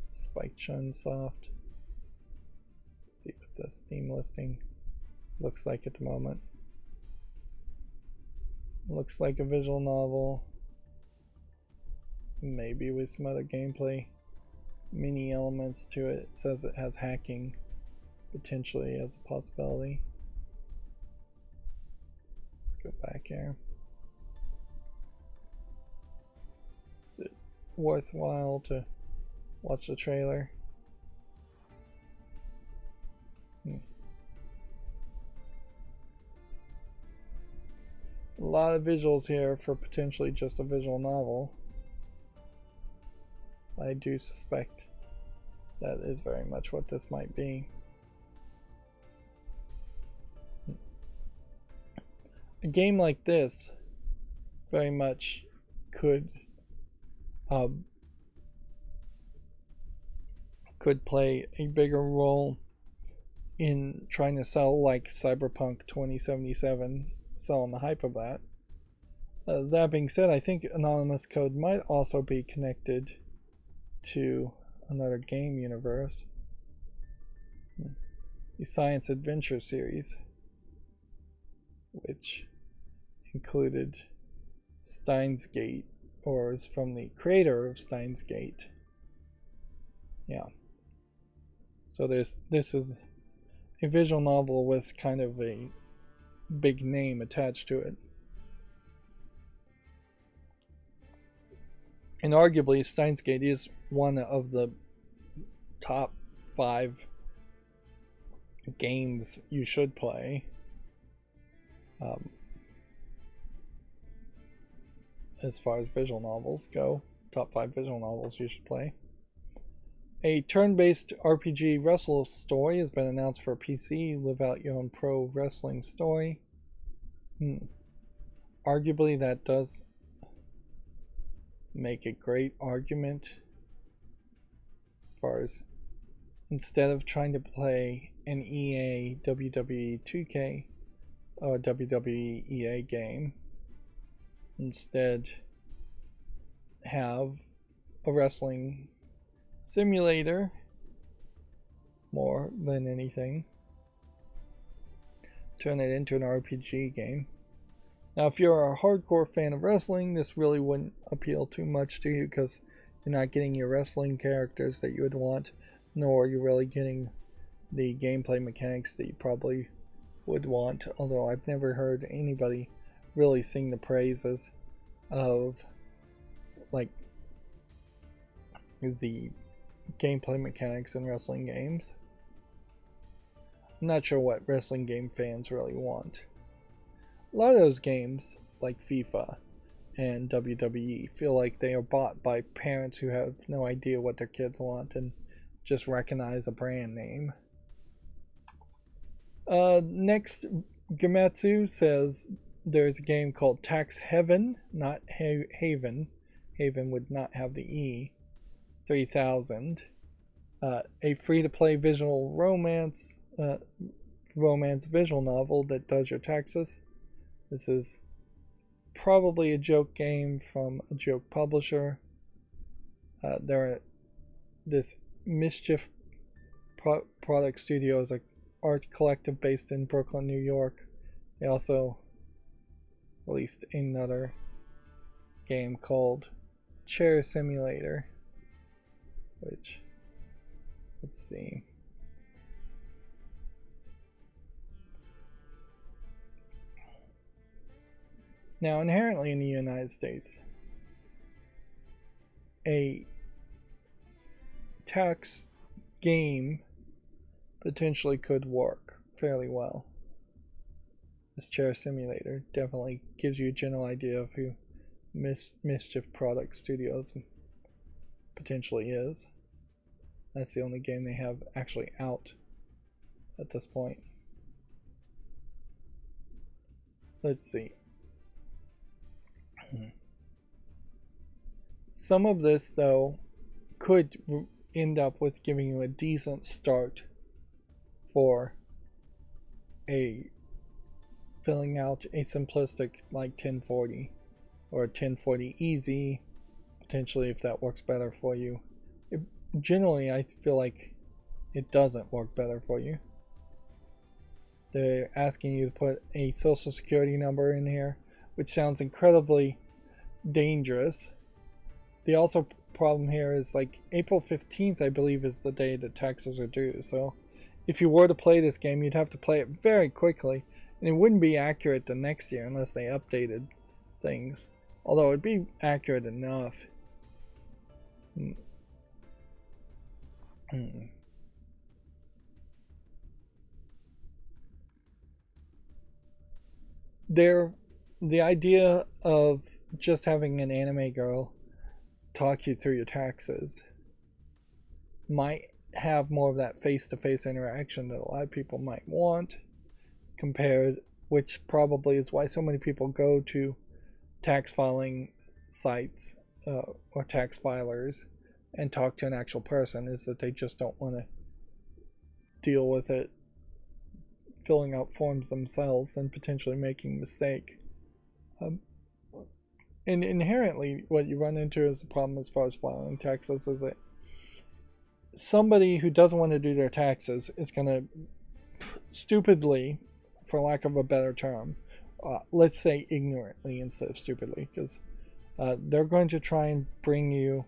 Spike Chunsoft. Let's see what the Steam listing looks like at the moment. Looks like a visual novel. Maybe with some other gameplay mini elements to it. It says it has hacking potentially as a possibility. Let's go back here. Is it worthwhile to watch the trailer? A lot of visuals here for potentially just a visual novel. I do suspect that is very much what this might be. A game like this very much could play a bigger role in trying to sell, like Cyberpunk 2077, selling the hype of that. That being said, I think Anonymous Code might also be connected to another game universe. The Science Adventure series, which included Steins Gate, or is from the creator of Steins Gate. Yeah. So this is a visual novel with kind of a big name attached to it. And arguably, Steins Gate is one of the top 5 games you should play. As far as visual novels go, top 5 visual novels you should play. A turn-based RPG wrestle story has been announced for PC. Live out your own pro wrestling story. Arguably, that does make a great argument as far as, instead of trying to play an EA WWE 2K or WWE EA game, instead have a wrestling simulator more than anything. Turn it into an RPG game. Now, if you're a hardcore fan of wrestling, this really wouldn't appeal too much to you because you're not getting your wrestling characters that you would want, nor are you really getting the gameplay mechanics that you probably would want. Although I've never heard anybody really sing the praises of like the gameplay mechanics in wrestling games. I'm not sure what wrestling game fans really want. A lot of those games, like FIFA and WWE, feel like they are bought by parents who have no idea what their kids want and just recognize a brand name. Next, Gamatsu says there's a game called Tax Heaven, not Haven. Haven would not have the E. 3000. A free-to-play visual romance visual novel that does your taxes. This is probably a joke game from a joke publisher. This Mischief Product Studio is an art collective based in Brooklyn, New York. They also released another game called Chair Simulator, which, let's see. Now, inherently in the United States, a tax game potentially could work fairly well. This Chair Simulator definitely gives you a general idea of who Mischief Product Studios potentially is. That's the only game they have actually out at this point. Let's see. Some of this, though, could end up with giving you a decent start for a filling out a simplistic like 1040 or a 1040 easy, potentially, if that works better for you. Generally, I feel like it doesn't work better for you. They're asking you to put a social security number in here, which sounds incredibly dangerous. The also problem here is like April 15th, I believe, is the day that taxes are due. So if you were to play this game, you'd have to play it very quickly, and it wouldn't be accurate the next year unless they updated things. Although it'd be accurate enough. The idea of just having an anime girl talk you through your taxes might have more of that face-to-face interaction that a lot of people might want, compared, which probably is why so many people go to tax filing sites or tax filers and talk to an actual person, is that they just don't want to deal with it filling out forms themselves and potentially making a mistake. And inherently, what you run into as a problem as far as filing taxes is that somebody who doesn't want to do their taxes is going to stupidly, for lack of a better term, let's say ignorantly instead of stupidly, because they're going to try and bring you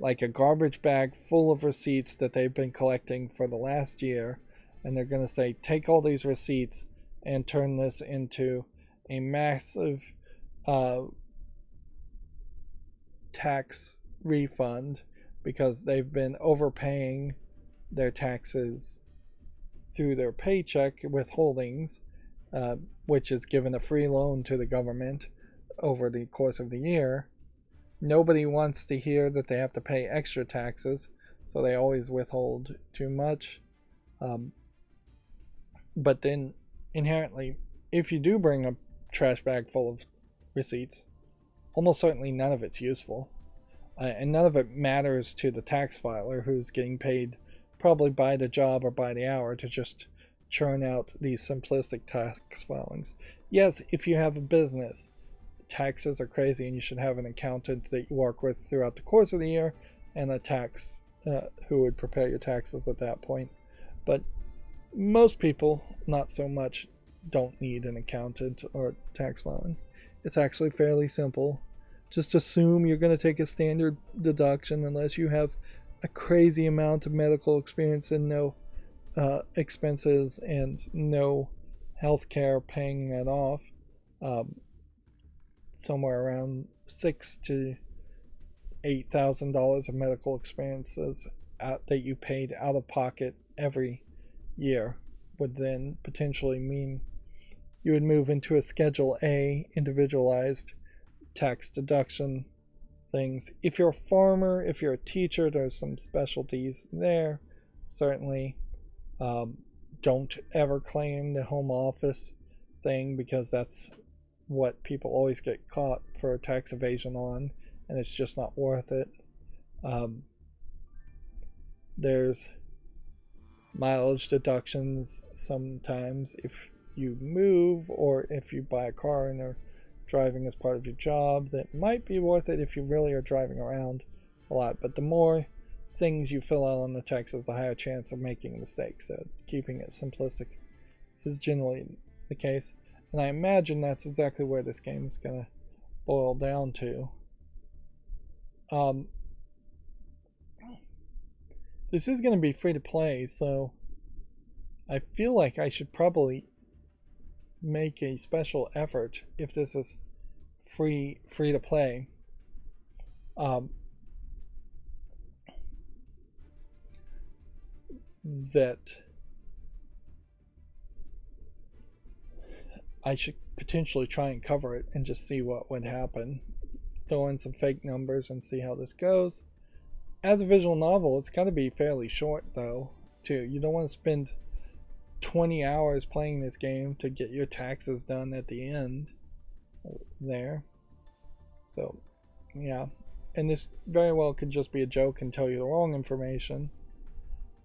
like a garbage bag full of receipts that they've been collecting for the last year, and they're going to say, take all these receipts and turn this into a massive tax refund because they've been overpaying their taxes through their paycheck withholdings, which is given a free loan to the government over the course of the year. Nobody wants to hear that they have to pay extra taxes, so they always withhold too much. But then, inherently, if you do bring a trash bag full of receipts, almost certainly none of it's useful. And none of it matters to the tax filer, who's getting paid probably by the job or by the hour to just churn out these simplistic tax filings. Yes, if you have a business, taxes are crazy and you should have an accountant that you work with throughout the course of the year and a tax who would prepare your taxes at that point. But most people, not so much, don't need an accountant or tax filing. It's actually fairly simple. Just assume you're going to take a standard deduction unless you have a crazy amount of medical experience and no expenses and no health care paying that off. Somewhere around $6,000 to $8,000 of medical expenses that you paid out of pocket every year would then potentially mean you would move into a Schedule A individualized tax deduction things. If you're a farmer, if you're a teacher, there's some specialties there. Certainly, don't ever claim the home office thing, because that's what people always get caught for tax evasion on, and it's just not worth it. There's mileage deductions sometimes if you move or if you buy a car and are driving as part of your job, that might be worth it if you really are driving around a lot. But the more things you fill out on the taxes, the higher chance of making mistakes. So keeping it simplistic is generally the case. And I imagine that's exactly where this game is going to boil down to. This is going to be free to play, so I feel like I should probably make a special effort if this is free to play. That I should potentially try and cover it and just see what would happen. Throw in some fake numbers and see how this goes. as a visual novel, it's got to be fairly short, though, too. You don't want to spend 20 hours playing this game to get your taxes done at the end there. So, yeah. And this very well could just be a joke and tell you the wrong information.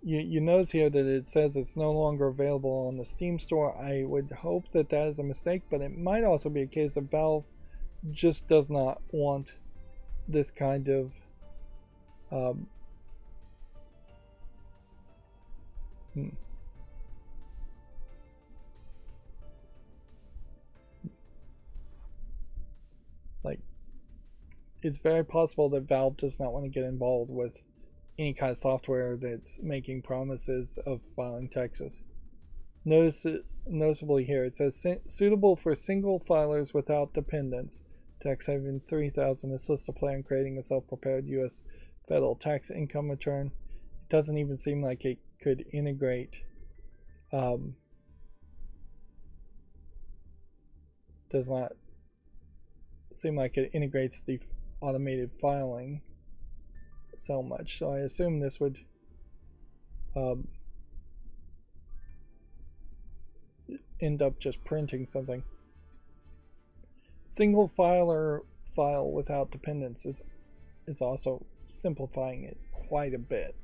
You notice here that it says it's no longer available on the Steam store. I would hope that that is a mistake, but it might also be a case of Valve just does not want this kind of like, it's very possible that Valve does not want to get involved with any kind of software that's making promises of filing taxes. Noticeably here, it says suitable for single filers without dependents. Tax Haven 3000 assists the player in creating a self-prepared U.S. federal tax income return. It doesn't even seem like it could integrate. Does not seem like it integrates the automated filing so much. So I assume this would end up just printing something. Single filer file without dependents is also simplifying it quite a bit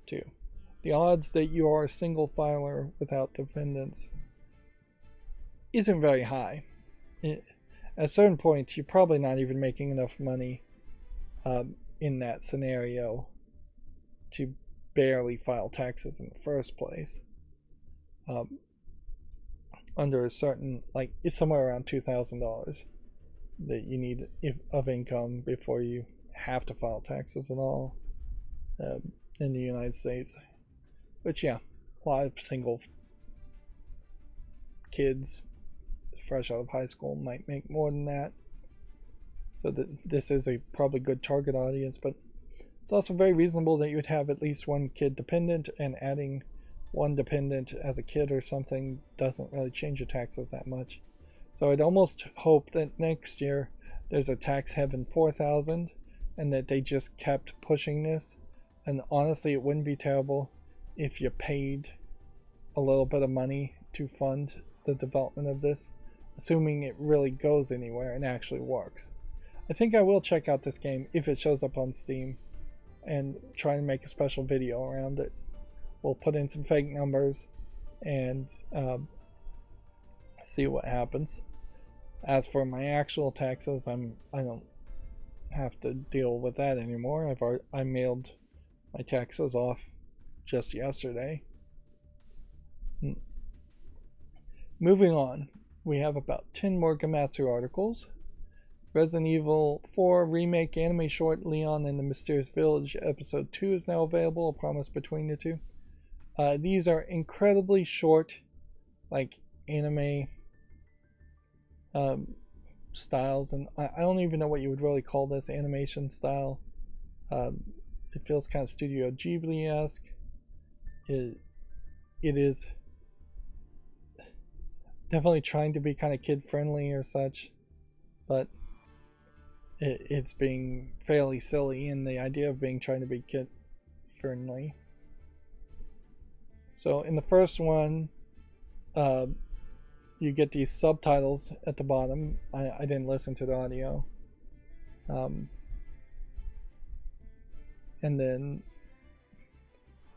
too. The odds that you are a single filer without dependents isn't very high. At a certain point, you're probably not even making enough money in that scenario to barely file taxes in the first place. Under a certain, like, it's somewhere around $2,000 that you need of income before you have to file taxes at all in the United States. But yeah, a lot of single kids fresh out of high school might make more than that. So that this is a probably good target audience, but it's also very reasonable that you would have at least one kid dependent, and adding one dependent as a kid or something doesn't really change your taxes that much. So I'd almost hope that next year there's a Tax Heaven 4000 and that they just kept pushing this. And honestly, it wouldn't be terrible if you paid a little bit of money to fund the development of this, assuming it really goes anywhere and actually works. I think I will check out this game if it shows up on Steam and try and make a special video around it. We'll put in some fake numbers and see what happens. As for my actual taxes, I don't have to deal with that anymore. I mailed my taxes off just yesterday. Moving on, we have about 10 more Gamatsu articles. Resident Evil 4 Remake Anime Short Leon and the Mysterious Village Episode 2 is now available, a promise between the two. These are incredibly short, like, anime styles, and I don't even know what you would really call this animation style. It feels kind of Studio Ghibli-esque. It is definitely trying to be kind of kid-friendly or such, but it's being fairly silly in the idea of trying to be kid-friendly. So in the first one, you get these subtitles at the bottom. I didn't listen to the audio. And then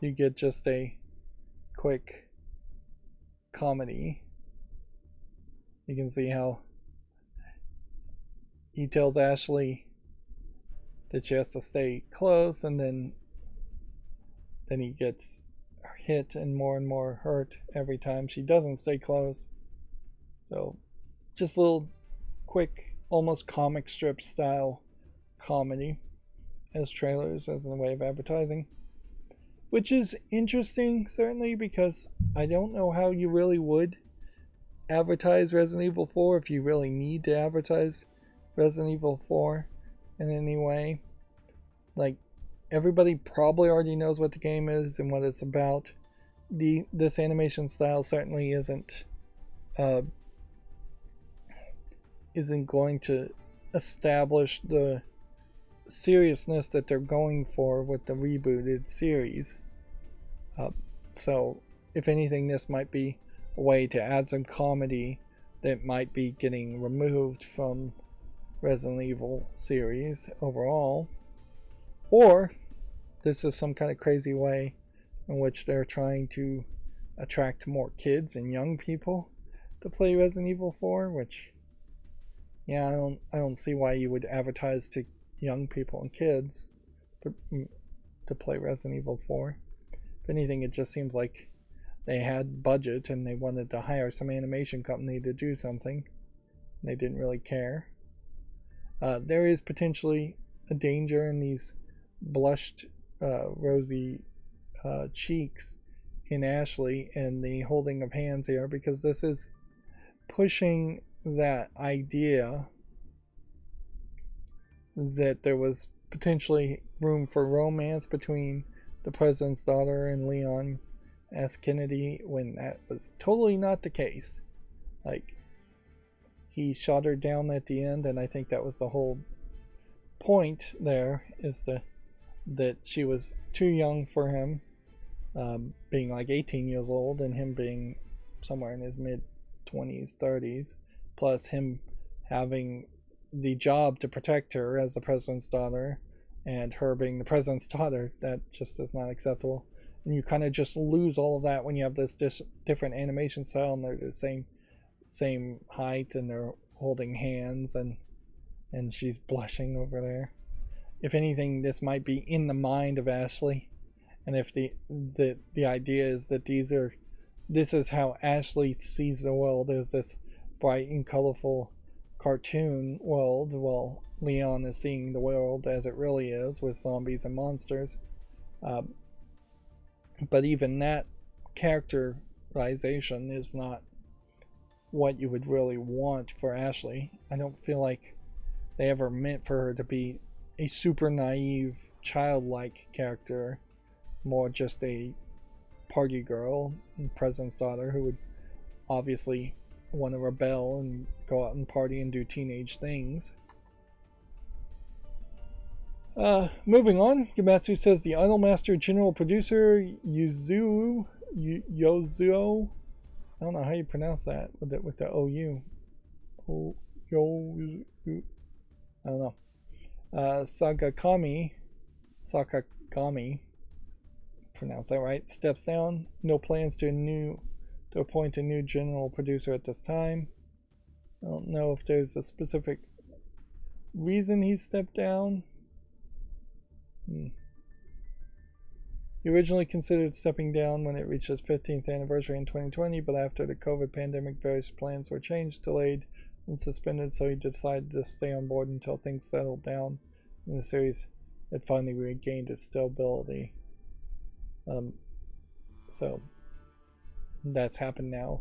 you get just a quick comedy. You can see how he tells Ashley that she has to stay close, and then he gets hit and more hurt every time she doesn't stay close. So just a little quick, almost comic strip style comedy as trailers, as a way of advertising, which is interesting, certainly, because I don't know how you really would advertise Resident Evil 4 if you really need to advertise Resident Evil 4 in any way. Like, everybody probably already knows what the game is and what it's about. This animation style certainly isn't going to establish the seriousness that they're going for with the rebooted series. So, if anything, this might be a way to add some comedy that might be getting removed from Resident Evil series overall. Or this is some kind of crazy way in which they're trying to attract more kids and young people to play Resident Evil 4, which, yeah, I don't see why you would advertise to young people and kids to play Resident Evil 4. If anything, it just seems like they had budget and they wanted to hire some animation company to do something. They didn't really care. There is potentially a danger in these blushed, rosy cheeks in Ashley and the holding of hands here, because this is pushing that idea that there was potentially room for romance between the president's daughter and Leon S. Kennedy, when that was totally not the case. Like, he shot her down at the end, and I think that was the whole point there, is that she was too young for him, being like 18 years old, and him being somewhere in his mid-20s, 30s, plus him having the job to protect her as the president's daughter, and her being the president's daughter. That just is not acceptable. And you kind of just lose all of that when you have this different animation style, and they're the same height, and they're holding hands, and she's blushing over there. If anything, this might be in the mind of Ashley, and if the idea is that this is how Ashley sees the world, as this bright and colorful cartoon world, while Leon is seeing the world as it really is, with zombies and monsters. But even that characterization is not what you would really want for Ashley. I don't feel like they ever meant for her to be a super naive, childlike character, more just a party girl and president's daughter who would obviously want to rebel and go out and party and do teenage things. Moving on, Gamatsu says the Idolmaster General Producer Yozuo, I don't know how you pronounce that with the OU. I don't know. Sakagami, pronounce that right, steps down. No plans to appoint a new general producer at this time. I don't know if there's a specific reason he stepped down. He originally considered stepping down when it reached its 15th anniversary in 2020, but after the COVID pandemic, various plans were changed, delayed, and suspended, so he decided to stay on board until things settled down and the series had finally regained its stability. So that's happened now.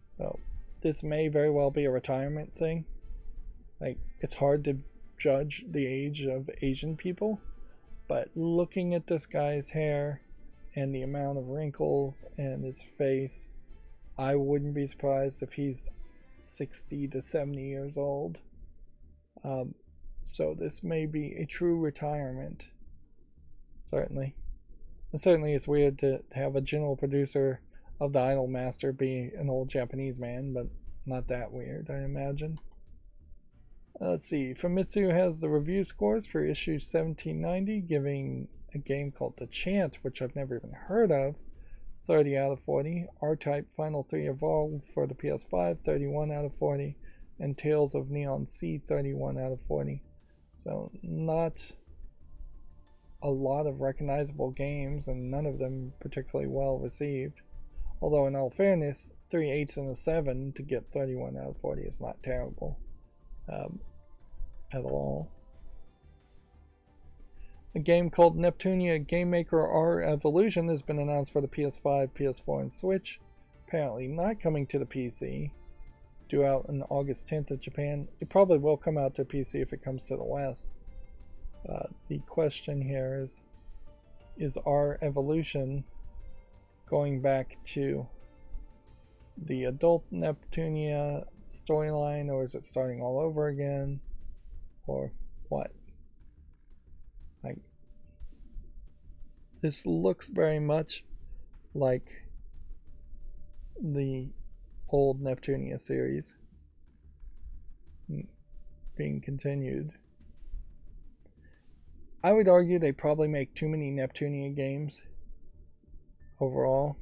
So this may very well be a retirement thing. Like, it's hard to judge the age of Asian people, but looking at this guy's hair and the amount of wrinkles and his face, I wouldn't be surprised if he's 60 to 70 years old. So this may be a true retirement. Certainly. And certainly it's weird to have a general producer of the Idolmaster be an old Japanese man, but not that weird, I imagine. Let's see, Famitsu has the review scores for issue 1790, giving a game called The Chant, which I've never even heard of, 30 out of 40. R-Type Final 3 Evolved for the PS5, 31 out of 40. And Tales of Neon Sea, 31 out of 40. So not a lot of recognizable games, and none of them particularly well received. Although in all fairness, 3 8s and a 7 to get 31 out of 40 is not terrible. At all. A game called Neptunia Game Maker R Evolution has been announced for the PS5, PS4, and Switch. Apparently not coming to the PC. Due out on August 10th in Japan. It probably will come out to PC if it comes to the West. The question here is R Evolution going back to the adult Neptunia storyline, or is it starting all over again, or what? This looks very much like the old Neptunia series being continued. I would argue they probably make too many Neptunia games overall,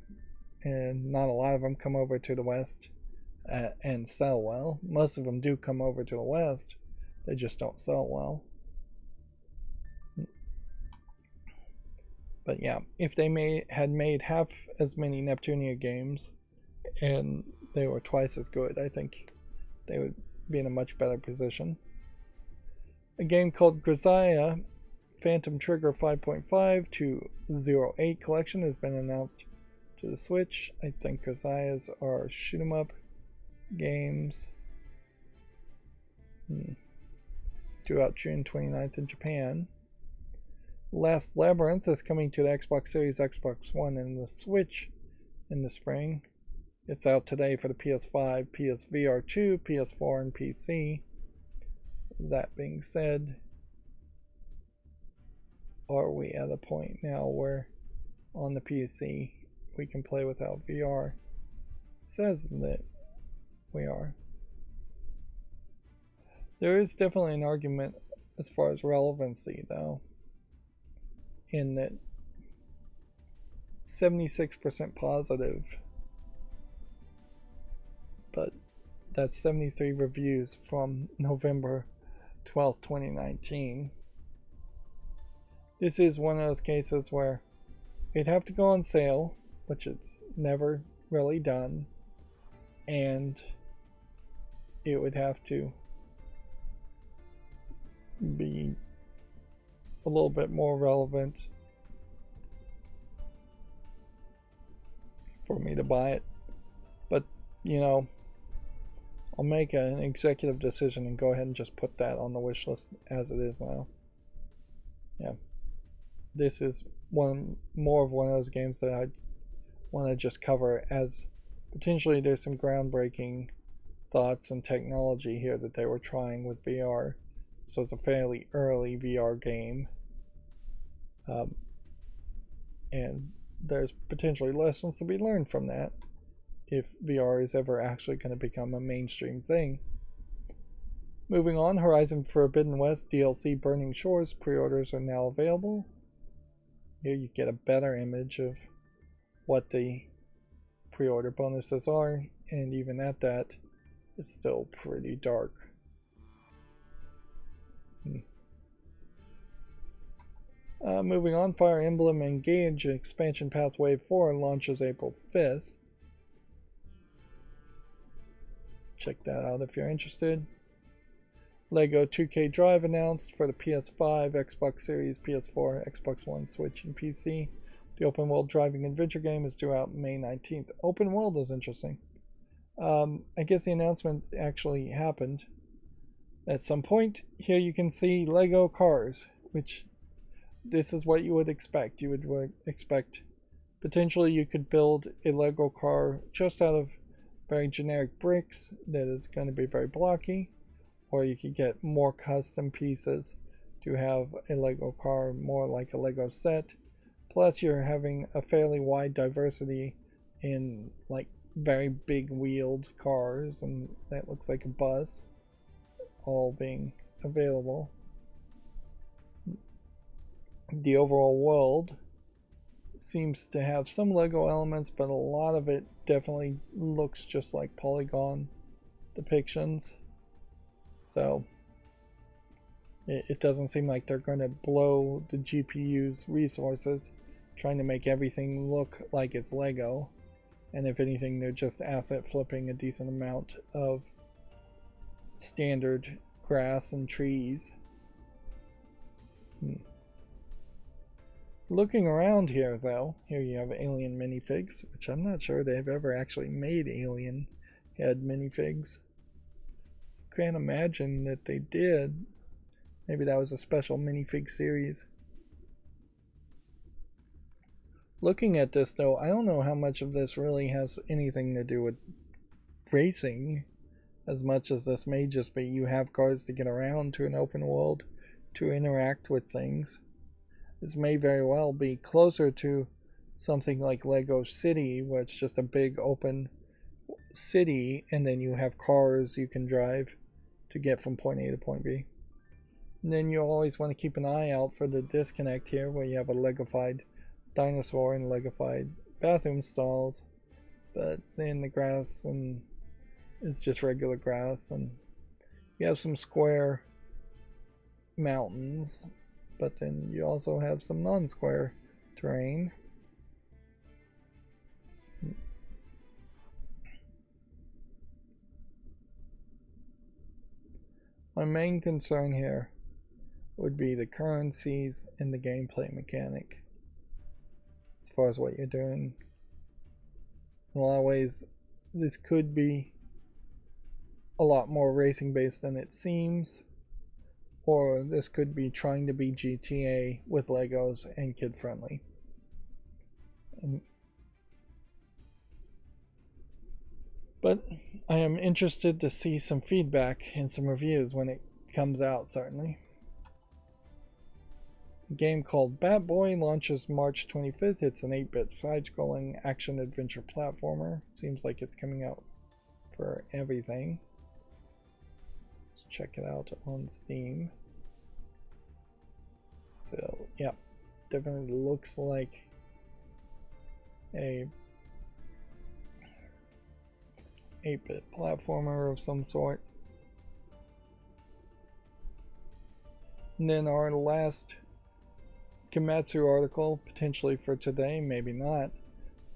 and not a lot of them come over to the West and sell well. Most of them do come over to the West, they just don't sell well. But yeah, if they had made half as many Neptunia games and they were twice as good, I think they would be in a much better position. A game called Grisaya Phantom Trigger 5.5 to 08 collection has been announced to the Switch. I think Grisayas are shoot 'em up games. Due out June 29th in Japan. Last Labyrinth is coming to the Xbox Series, Xbox One, and the Switch in the spring. It's out today for the PS5, PSVR 2, PS4, and PC. That being said, are we at a point now where on the PC we can play without VR? It says that we are. There is definitely an argument as far as relevancy, though, in that 76% positive, but that's 73 reviews from November 12th, 2019. This is one of those cases where it'd have to go on sale, which it's never really done, and it would have to be a little bit more relevant for me to buy it. But, you know, I'll make an executive decision and go ahead and just put that on the wish list as it is now. Yeah. This is more of one of those games that I'd want to just cover, as potentially there's some groundbreaking thoughts and technology here that they were trying with VR. So it's a fairly early VR game. And there's potentially lessons to be learned from that if VR is ever actually going to become a mainstream thing. Moving on, Horizon Forbidden West DLC Burning Shores pre-orders are now available. Here you get a better image of what the pre-order bonuses are, and even at that, it's still pretty dark. Moving on, Fire Emblem Engage Expansion Pass Wave 4 launches April 5th. Check that out if you're interested. Lego 2K Drive announced for the PS5, Xbox Series, PS4, Xbox One, Switch, and PC. The open world driving adventure game is due out May 19th. Open world is interesting. I guess the announcement actually happened at some point. Here you can see Lego cars, which this is what you would expect. You would expect potentially you could build a Lego car just out of very generic bricks that is going to be very blocky, or you could get more custom pieces to have a Lego car more like a Lego set. Plus you're having a fairly wide diversity in like very big wheeled cars, and that looks like a bus, all being available. The overall world seems to have some Lego elements, but a lot of it definitely looks just like polygon depictions. So it doesn't seem like they're going to blow the GPU's resources trying to make everything look like it's Lego. And if anything, they're just asset flipping a decent amount of standard grass and trees. Looking around here, though, here you have Alien minifigs, which I'm not sure they've ever actually made Alien head minifigs. Can't imagine that they did. Maybe that was a special minifig series. Looking at this, though, I don't know how much of this really has anything to do with racing, as much as this may just be you have cars to get around to an open world to interact with things. this may very well be closer to something like Lego City, where it's just a big open city and then you have cars you can drive to get from point A to point B. And then you always want to keep an eye out for the disconnect here, where you have a Legofied dinosaur and Legofied bathroom stalls, but then the grass and it's just regular grass, and you have some square mountains, but then you also have some non-square terrain. My main concern here would be the currencies and the gameplay mechanic as far as what you're doing. In a lot of ways, this could be a lot more racing based than it seems, or this could be trying to be GTA with Legos and kid friendly. But I am interested to see some feedback and some reviews when it comes out, certainly. A game called Bat Boy launches March 25th. It's an 8-bit side-scrolling action-adventure platformer. Seems like it's coming out for everything. Let's check it out on Steam. So, yeah, definitely looks like a 8-bit platformer of some sort. And then our last Kimetsu article, potentially for today, maybe not,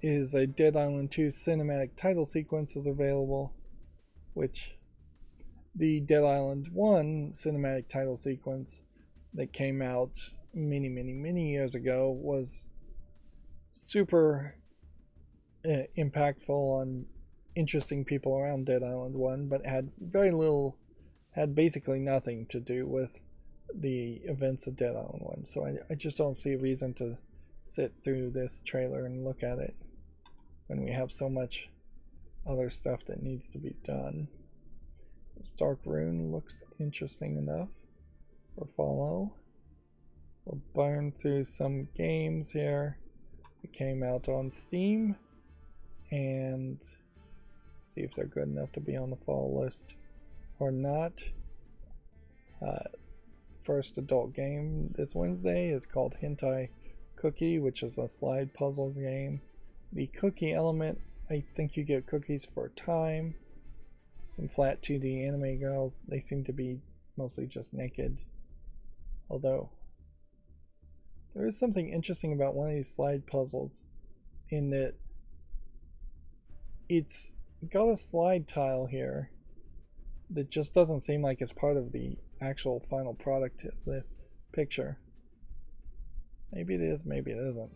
is a Dead Island 2 cinematic title sequence is available, which the Dead Island 1 cinematic title sequence that came out many years ago was super impactful on interesting people around Dead Island 1, but had basically nothing to do with the events of Dead Island 1. So I just don't see a reason to sit through this trailer and look at it when we have so much other stuff that needs to be done. This Dark Rune looks interesting enough for follow. We'll burn through some games here that came out on Steam and see if they're good enough to be on the fall list or not. First adult game this Wednesday is called Hentai Cookie, which is a slide puzzle game. The cookie element, I think you get cookies for time. Some flat 2D anime girls, they seem to be mostly just naked. Although, there is something interesting about one of these slide puzzles in that it's got a slide tile here that just doesn't seem like it's part of the actual final product of the picture. Maybe it is, maybe it isn't.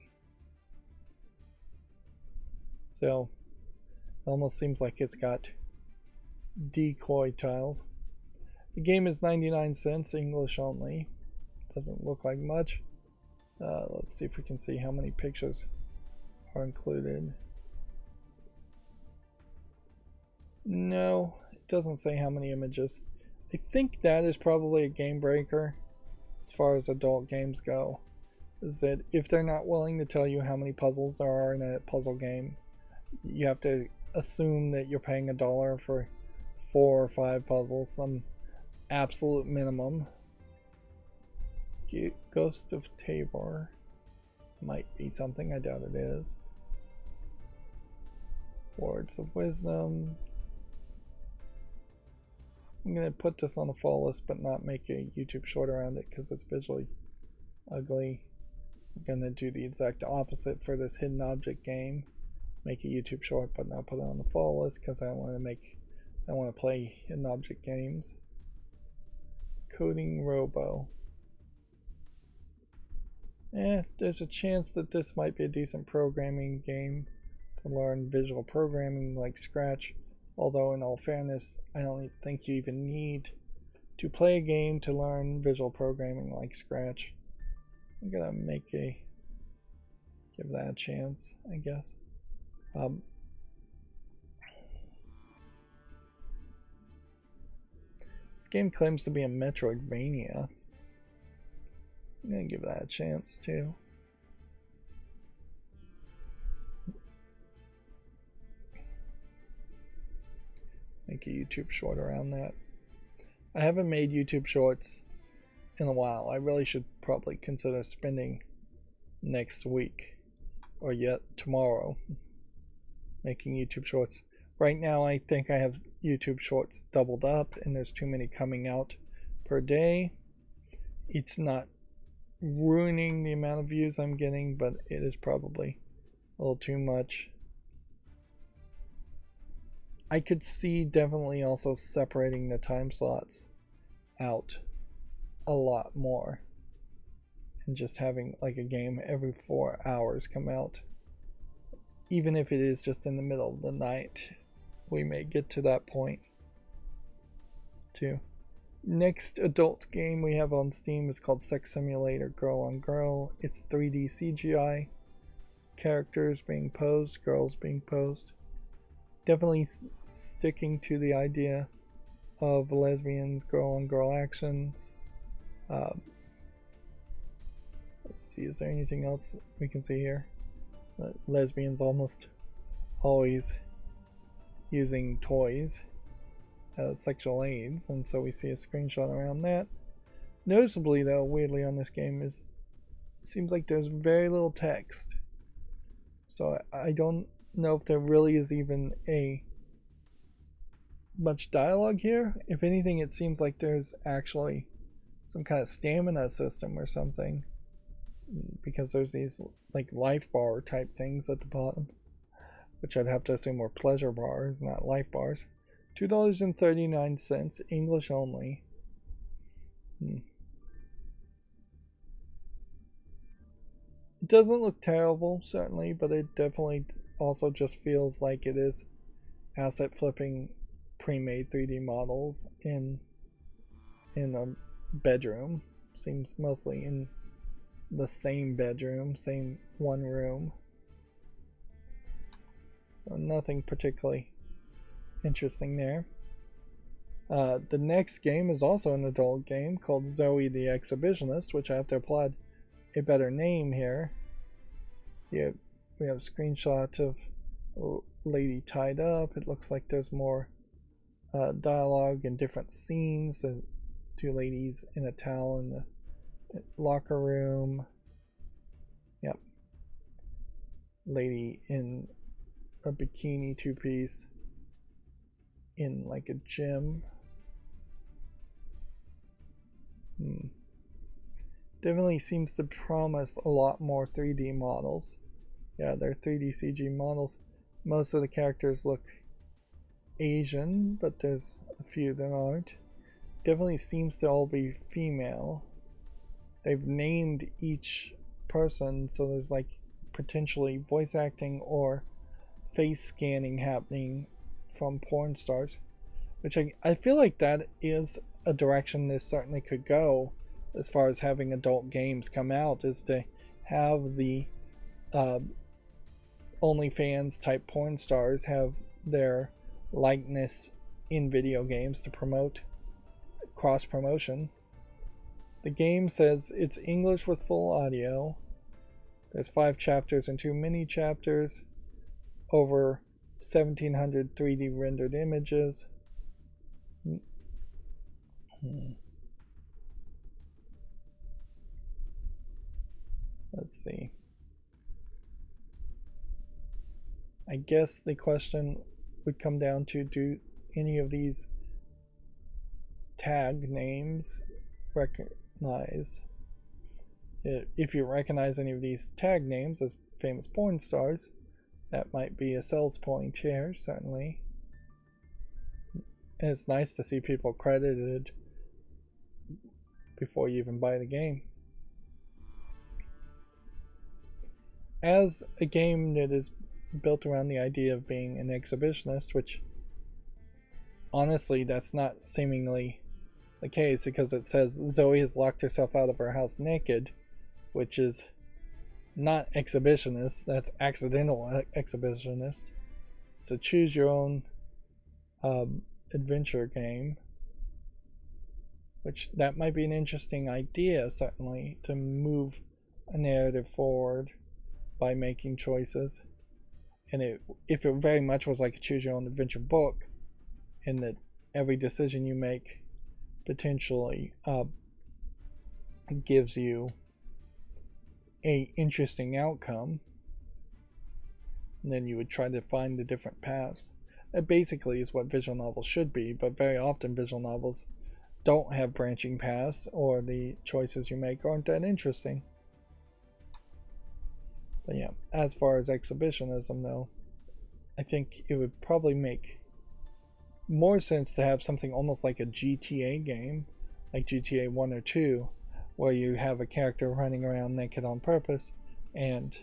So, it almost seems like it's got decoy tiles. The game is 99 cents, English only. Doesn't look like much. Let's see if we can see how many pictures are included. No, it doesn't say how many images. I think that is probably a game breaker as far as adult games go. Is that if they're not willing to tell you how many puzzles there are in a puzzle game, you have to assume that you're paying $1 for 4 or 5 puzzles, some absolute minimum. Ghost of Tabor might be something, I doubt it is. Words of Wisdom. I'm going to put this on the fall list but not make a YouTube short around it because it's visually ugly. I'm going to do the exact opposite for this hidden object game. Make a YouTube short but not put it on the fall list because I want to play hidden object games. Coding Robo. There's a chance that this might be a decent programming game to learn visual programming like Scratch. Although, in all fairness, I don't think you even need to play a game to learn visual programming like Scratch. I'm gonna give that a chance, I guess. This game claims to be a Metroidvania. I'm gonna give that a chance too. Make a YouTube short around that. I haven't made YouTube shorts in a while. I really should probably consider spending next week or yet tomorrow making YouTube shorts. Right now I think I have YouTube shorts doubled up and there's too many coming out per day. It's not ruining the amount of views I'm getting, but it is probably a little too much. I could see definitely also separating the time slots out a lot more and just having like a game every 4 hours come out. Even if it is just in the middle of the night, we may get to that point too. Next adult game we have on Steam is called Sex Simulator Girl on Girl. It's 3D CGI, characters being posed, girls being posed. Definitely sticking to the idea of lesbians, girl on girl actions. Let's see, is there anything else we can see here? Lesbians almost always using toys as sexual aids, and so we see a screenshot around that. Noticeably though, weirdly on this game, it seems like there's very little text. So I don't know if there really is even a much dialogue here. If anything, it seems like there's actually some kind of stamina system or something, because there's these like life bar type things at the bottom, which I'd have to assume were pleasure bars, not life bars. $2.39, English only. It doesn't look terrible, certainly, but it definitely also just feels like it is asset flipping pre-made 3D models in a bedroom. Seems mostly in the same bedroom, same one room. So nothing particularly interesting there. The next game is also an adult game called Zoe the Exhibitionist, which I have to applaud a better name here. Yeah, we have a screenshot of a lady tied up. It looks like there's more dialogue and different scenes. Two ladies in a towel in the locker room. Yep. Lady in a bikini two-piece in like a gym. Definitely seems to promise a lot more 3D models. Yeah, they're 3D CG models. Most of the characters look Asian, but there's a few that aren't. Definitely seems to all be female. They've named each person, so there's like potentially voice acting or face scanning happening from porn stars, which I feel like that is a direction this certainly could go as far as having adult games come out, is to have the OnlyFans type porn stars have their likeness in video games to promote cross promotion. The game says it's English with full audio. There's 5 chapters and 2 mini chapters, over 1700 3D rendered images. Let's see. I guess the question would come down to, do any of these tag names recognize? If you recognize any of these tag names as famous porn stars, that might be a sales point here, certainly. And it's nice to see people credited before you even buy the game. As a game that is built around the idea of being an exhibitionist, which honestly that's not seemingly the case, because it says Zoe has locked herself out of her house naked, which is not exhibitionist, that's accidental exhibitionist. So choose your own adventure game. which that might be an interesting idea, certainly, to move a narrative forward by making choices. And if it very much was like a choose your own adventure book, in that every decision you make potentially gives you a interesting outcome, and then you would try to find the different paths. That basically is what visual novels should be, but very often visual novels don't have branching paths, or the choices you make aren't that interesting. But yeah, as far as exhibitionism though, I think it would probably make more sense to have something almost like a GTA game, like GTA 1 or 2, where you have a character running around naked on purpose and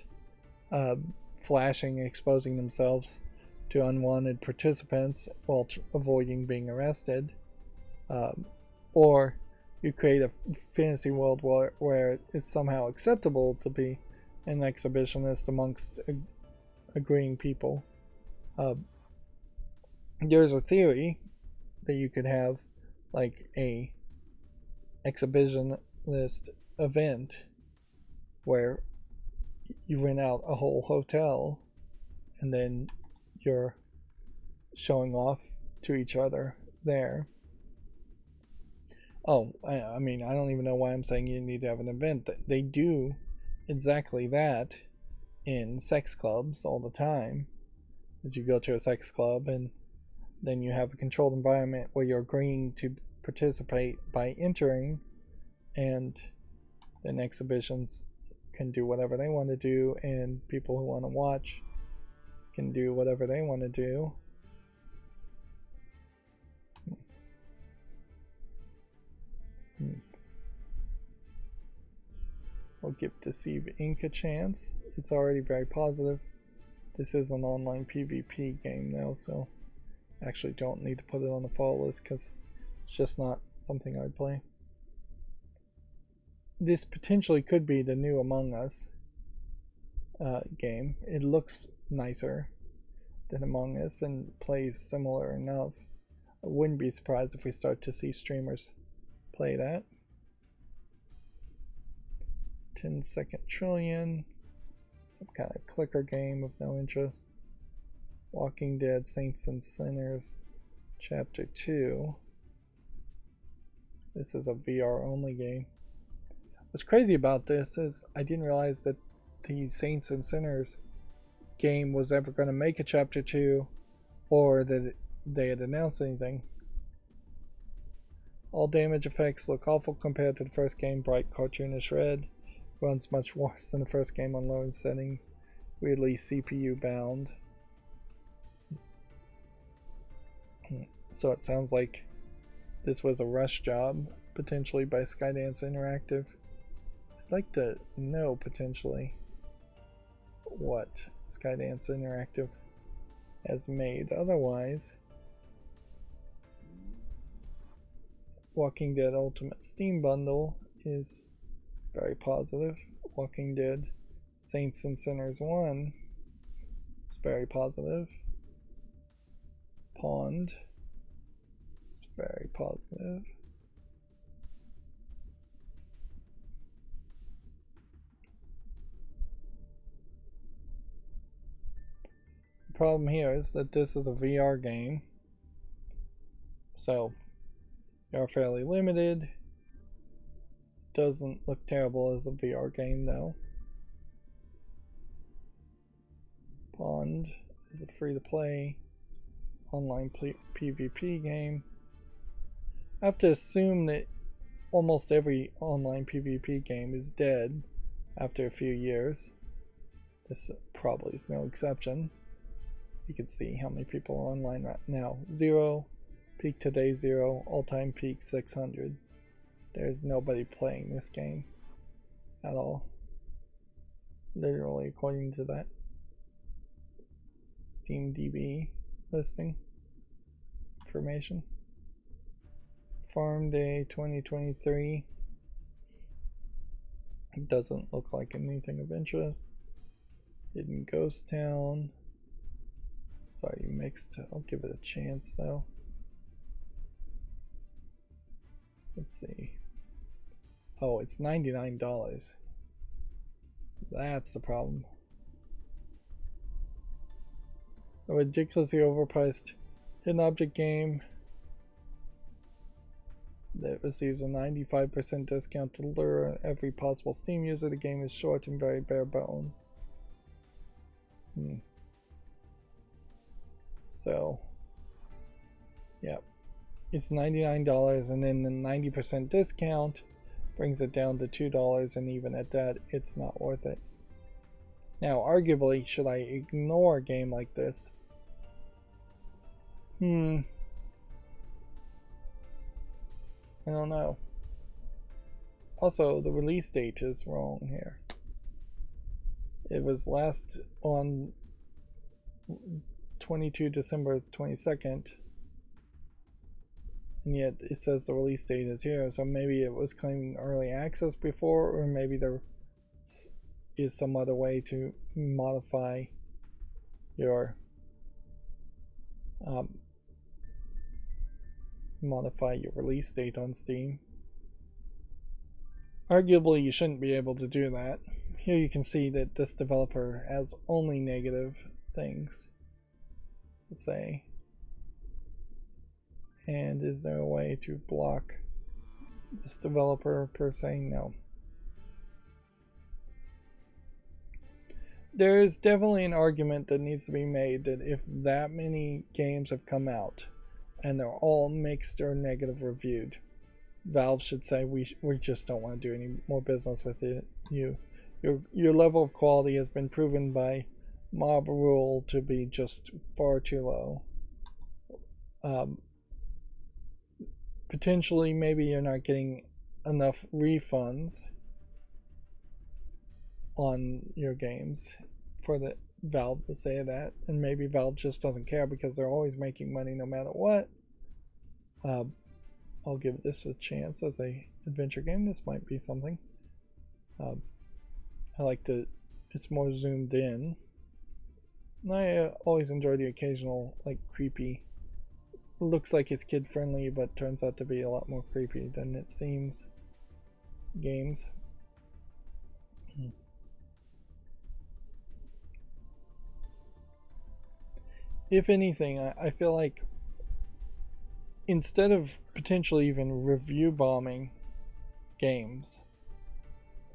flashing, exposing themselves to unwanted participants while avoiding being arrested. Or you create a fantasy world where it's somehow acceptable to be an exhibitionist amongst agreeing people. There's a theory that you could have like a exhibitionist event where you rent out a whole hotel and then you're showing off to each other there. Oh, I mean, I don't even know why I'm saying you need to have an event. They do exactly that in sex clubs all the time. As you go to a sex club and then you have a controlled environment where you're agreeing to participate by entering, and then exhibitions can do whatever they want to do, and people who want to watch can do whatever they want to do. We'll give Deceive Inc. a chance. It's already very positive. This is an online PvP game now, so I actually don't need to put it on the follow list because it's just not something I'd play. This potentially could be the new Among Us game. It looks nicer than Among Us and plays similar enough. I wouldn't be surprised if we start to see streamers play that. 10-second trillion, some kind of clicker game of no interest. Walking Dead Saints and Sinners Chapter 2. This is a VR only game. What's crazy about this is I didn't realize that the Saints and Sinners game was ever going to make a Chapter 2, or that they had announced anything. All damage effects look awful compared to the first game. Bright cartoonish red. Runs much worse than the first game on low settings. Weirdly CPU bound. So it sounds like this was a rush job, potentially by Skydance Interactive. I'd like to know, potentially, what Skydance Interactive has made. Otherwise, Walking Dead Ultimate Steam Bundle is very positive. Walking Dead Saints and Sinners 1 is very positive. Pond is very positive. The problem here is that this is a VR game, so they are fairly limited. Doesn't look terrible as a VR game though. Pond is a free-to-play online PvP game. I have to assume that almost every online PvP game is dead after a few years. This probably is no exception. You can see how many people are online right now. 0, peak today 0, all-time peak 600. There's nobody playing this game at all. Literally, according to that SteamDB listing information. Farm Day 2023. It doesn't look like anything of interest. Hidden Ghost Town. Sorry, mixed. I'll give it a chance though. Let's see. Oh, it's $99. That's the problem. A ridiculously overpriced hidden object game that receives a 95% discount to lure every possible Steam user. The game is short and very bare bone. So, yeah, it's $99, and then the 90% discount brings it down to $2, and even at that, it's not worth it. Now, arguably, should I ignore a game like this? I don't know. Also, the release date is wrong here. It was last on 22 December 22nd, and yet it says the release date is here, so maybe it was claiming early access before, or maybe there is some other way to modify your release date on Steam. Arguably, you shouldn't be able to do that. Here you can see that this developer has only negative things to say. And is there a way to block this developer per se? No. There is definitely an argument that needs to be made that if that many games have come out and they're all mixed or negative reviewed, Valve should say we just don't want to do any more business with it. Your level of quality has been proven by mob rule to be just far too low. Potentially, maybe you're not getting enough refunds on your games for the Valve to say that, and maybe Valve just doesn't care because they're always making money no matter what. I'll give this a chance as a adventure game. This might be something. I like to, it's more zoomed in. And I always enjoy the occasional, like, creepy, looks like it's kid friendly but turns out to be a lot more creepy than it seems games. If anything, I feel like instead of potentially even review bombing games,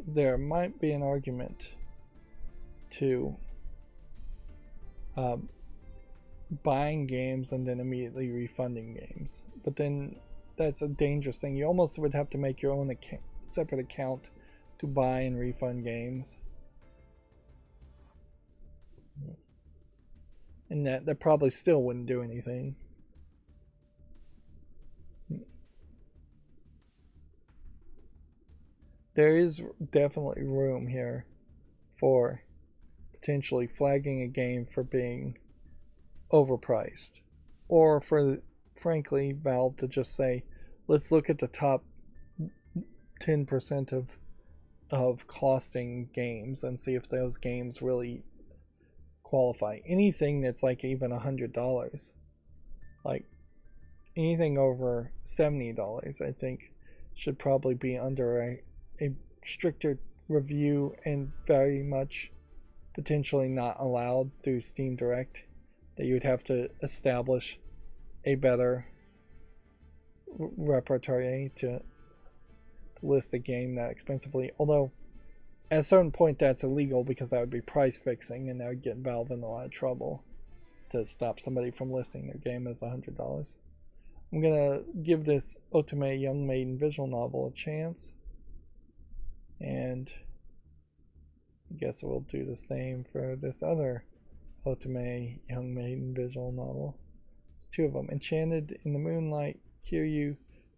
there might be an argument to buying games and then immediately refunding games. But then that's a dangerous thing. You almost would have to make your own separate account to buy and refund games. And that probably still wouldn't do anything. There is definitely room here for potentially flagging a game for being overpriced, or for, frankly, Valve to just say, let's look at the top 10% of costing games and see if those games really qualify. Anything that's like even $100, like anything over $70, I think should probably be under a stricter review and very much potentially not allowed through Steam Direct, that you would have to establish a better repertoire to list a game that expensively. Although at a certain point that's illegal because that would be price fixing and that would get Valve in a lot of trouble to stop somebody from listing their game as $100. I'm gonna give this Otome Young Maiden visual novel a chance, and I guess we'll do the same for this other Otome Young Maiden visual novel. It's two of them. Enchanted in the Moonlight, Kiryu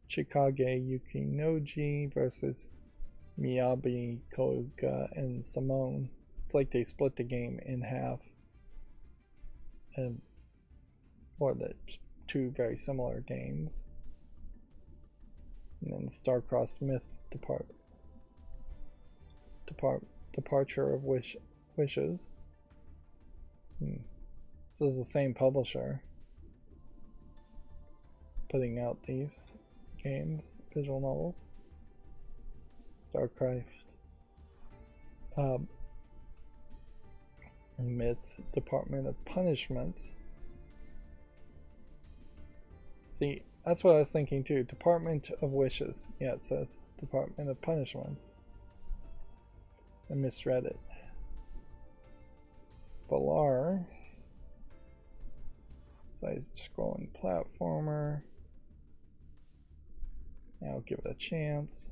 Chikage Yukinoji versus Miyabi Koga and Simone. It's like they split the game in half. Or the two very similar games. And then Starcrossed Myth Departure of Wishes. This is the same publisher putting out these games, visual novels. StarCraft. Myth, Department of Punishments. See, that's what I was thinking too. Department of Wishes. Yeah, it says Department of Punishments. I misread it. Balar. Side-scrolling platformer. I'll give it a chance.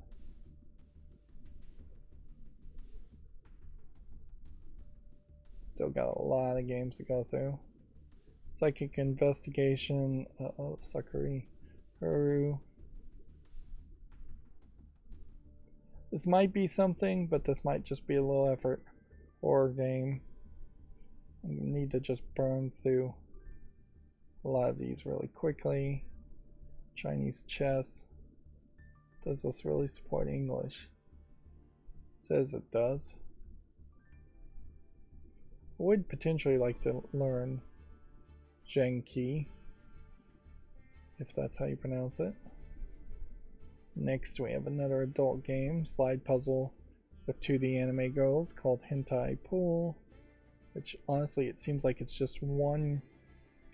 Still got a lot of games to go through. Psychic Investigation. Sakuri Haru. This might be something, but this might just be a little effort. Horror game. I need to just burn through a lot of these really quickly. Chinese chess. Does this really support English? It says it does. I would potentially like to learn Zhengqi, if that's how you pronounce it. Next we have another adult game, slide puzzle with 2D anime girls called Hentai Pool, which honestly it seems like it's just one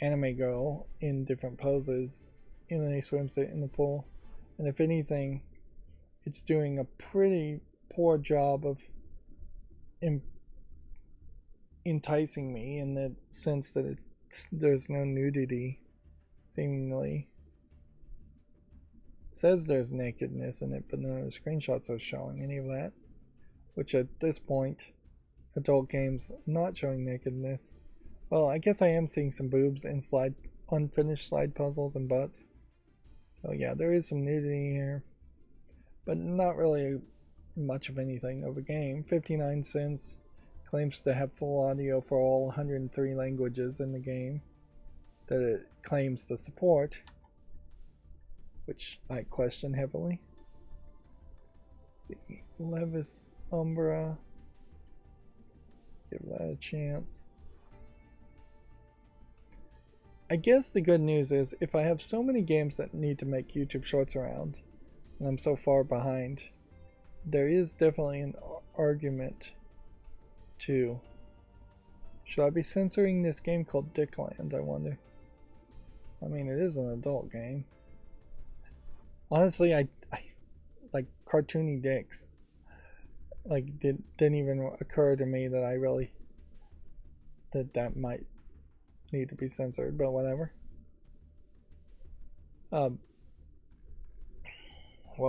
anime girl in different poses in a swimsuit in the pool. And if anything, it's doing a pretty poor job of enticing me in the sense that there's no nudity, seemingly. It says there's nakedness in it, but none of the screenshots are showing any of that. Which at this point, adult games not showing nakedness. Well, I guess I am seeing some boobs and unfinished slide puzzles and butts. So yeah, there is some nudity here, but not really much of anything of a game. 59 cents. Claims to have full audio for all 103 languages in the game that it claims to support, which I question heavily. Let's see, Levis Umbra, give that a chance. I guess the good news is if I have so many games that need to make YouTube shorts around and I'm so far behind, there is definitely an argument to, should I be censoring this game called Dickland, I wonder? I mean, it is an adult game. Honestly, I like cartoony dicks. Like, didn't even occur to me that I really, that might need to be censored, but whatever. What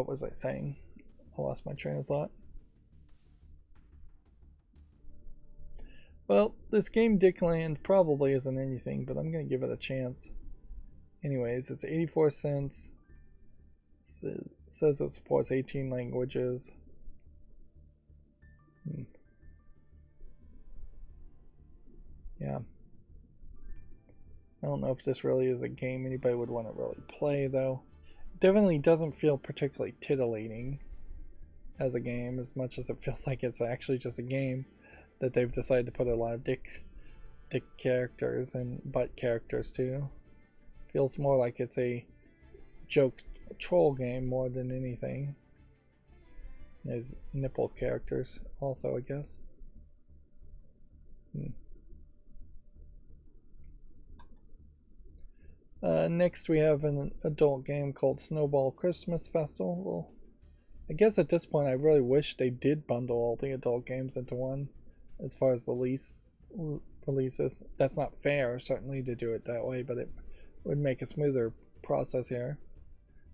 was I saying? I lost my train of thought. Well, this game Dickland probably isn't anything, but I'm going to give it a chance. Anyways, it's 84 cents. It says it supports 18 languages. Yeah. I don't know if this really is a game anybody would want to really play, though. It definitely doesn't feel particularly titillating as a game, as much as it feels like it's actually just a game that they've decided to put a lot of dick characters and butt characters too. Feels more like it's a joke troll game more than anything. There's nipple characters also, I guess. Next we have an adult game called Snowball Christmas Festival. Well, I guess at this point I really wish they did bundle all the adult games into one as far as the releases. That's not fair, certainly, to do it that way, but it would make a smoother process here.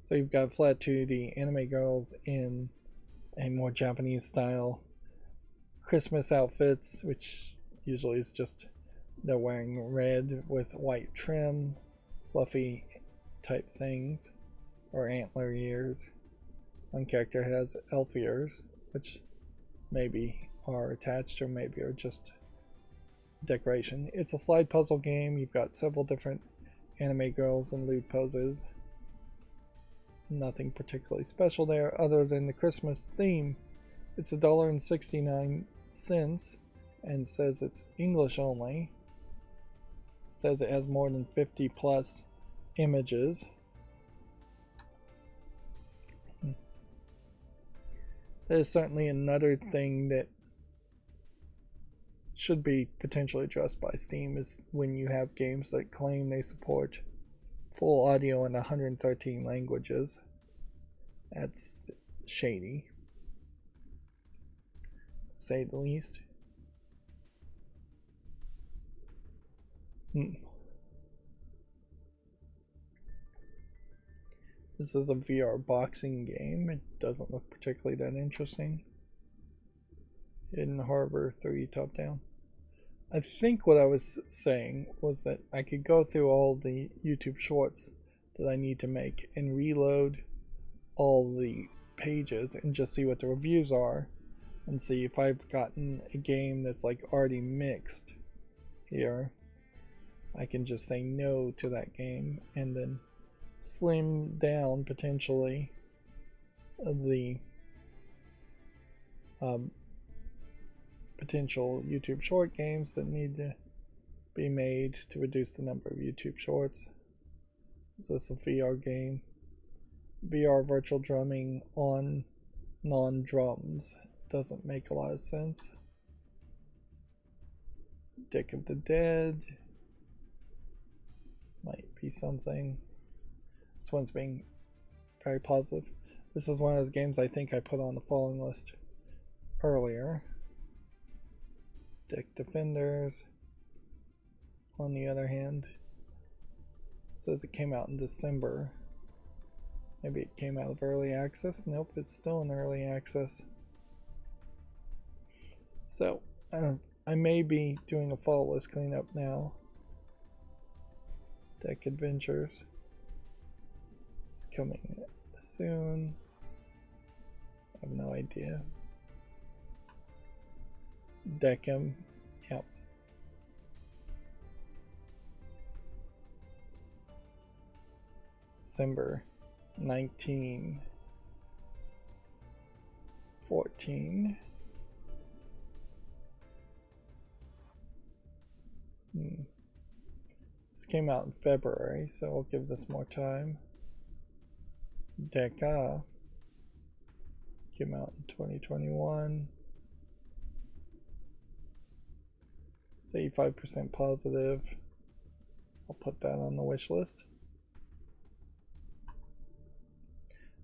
So you've got flat 2D anime girls in a more Japanese style Christmas outfits, which usually is just they're wearing red with white trim, fluffy type things, or antler ears. One character has elf ears, which maybe are attached or maybe are just decoration. It's a slide puzzle game. You've got several different anime girls in lewd poses. Nothing particularly special there other than the Christmas theme. It's $1.69 and says it's English only. Says it has more than 50 plus images. There's certainly another thing that should be potentially addressed by Steam is when you have games that claim they support full audio in 113 languages. That's shady, to say the least. This is a VR boxing game. It doesn't look particularly that interesting. Hidden Harbor 3 top down. I think what I was saying was that I could go through all the YouTube shorts that I need to make and reload all the pages and just see what the reviews are and see if I've gotten a game that's like already mixed here. I can just say no to that game and then slim down potentially the potential YouTube short games that need to be made to reduce the number of YouTube shorts. Is this a VR game? VR virtual drumming on non-drums doesn't make a lot of sense. Dick of the Dead might be something. This one's being very positive. This is one of those games I think I put on the following list earlier. Deck Defenders, on the other hand, says it came out in December. Maybe it came out of early access. Nope, it's still in early access. So I may be doing a fall list cleanup now. Deck Adventures is coming soon. I have no idea. Deckham, yep. December 1914. This came out in February, so I'll give this more time. Deca came out in 2021. It's 85% positive. I'll put that on the wish list.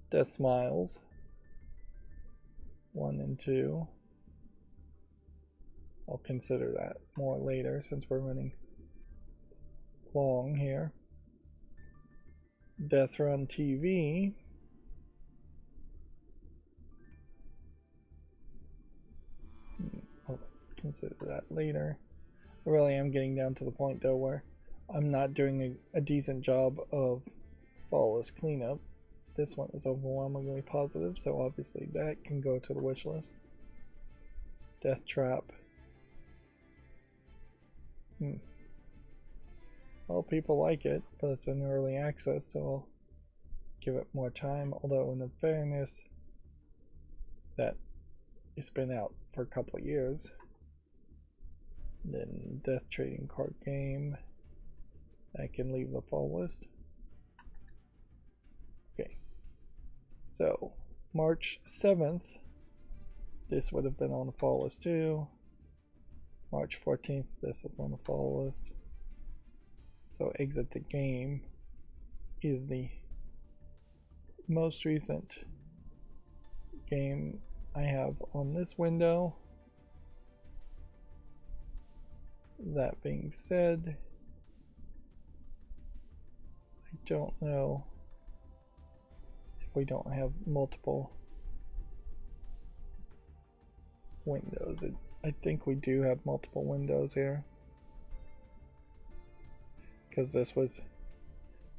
Death Smiles 1 and 2. I'll consider that more later since we're running long here. Death Run TV. I'll consider that later. I really am getting down to the point though where I'm not doing a decent job of fall list cleanup. This one is overwhelmingly positive, so obviously that can go to the wish list. Death Trap. Well, people like it, but it's in early access, so I'll give it more time. Although, in fairness, that it's been out for a couple of years. Then Death Trading Card Game. I can leave the fall list. Okay. So, March 7th, this would have been on the fall list too. March 14th, this is on the fall list. So, Exit the Game is the most recent game I have on this window. That being said, I don't know if we don't have multiple windows. I think we do have multiple windows here, because this was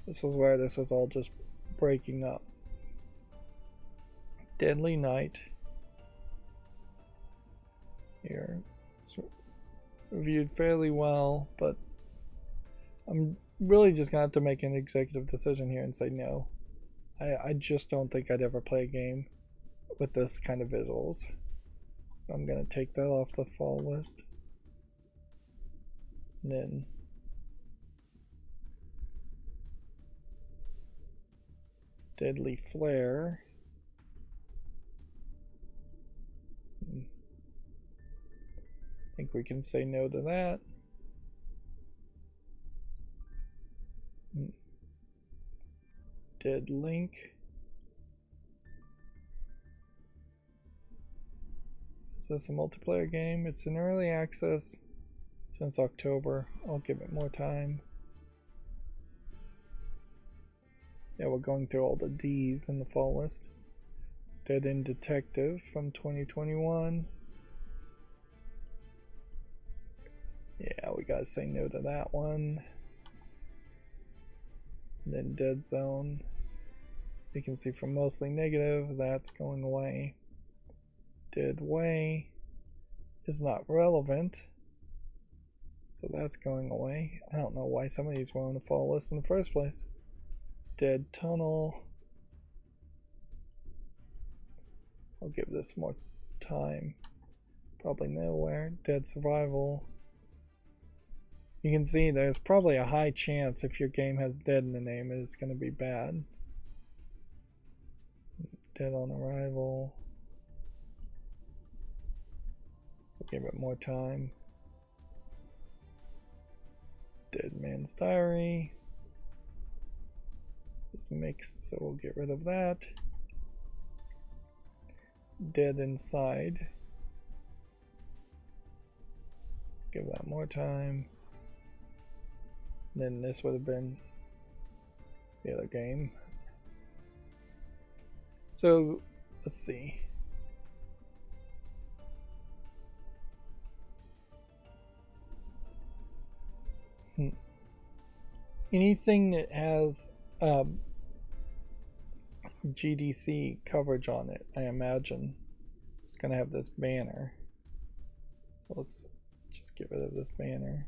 where this was all just breaking up. Deadly Night here. Reviewed fairly well, but I'm really just gonna have to make an executive decision here and say no. I just don't think I'd ever play a game with this kind of visuals, so I'm gonna take that off the fall list. And then Deadly Flare. we can say no to that. Dead link. Is this a multiplayer game? It's in early access since October. I'll give it more time. Yeah, we're going through all the D's in the fall list. Dead End Detective from 2021. Yeah, we gotta say no to that one. And then Dead Zone. You can see from mostly negative, that's going away. Dead Way is not relevant, so that's going away. I don't know why some of these were on the fall list in the first place. Dead Tunnel. I'll give this more time. Probably nowhere. Dead Survival. You can see there's probably a high chance if your game has dead in the name it's going to be bad. Dead on Arrival. We'll give it more time. Dead Man's Diary. It's mixed, so we'll get rid of that. Dead Inside. Give that more time. Then this would have been the other game. So let's see. Anything that has GDC coverage on it, I imagine, it's gonna have this banner. So let's just get rid of this banner.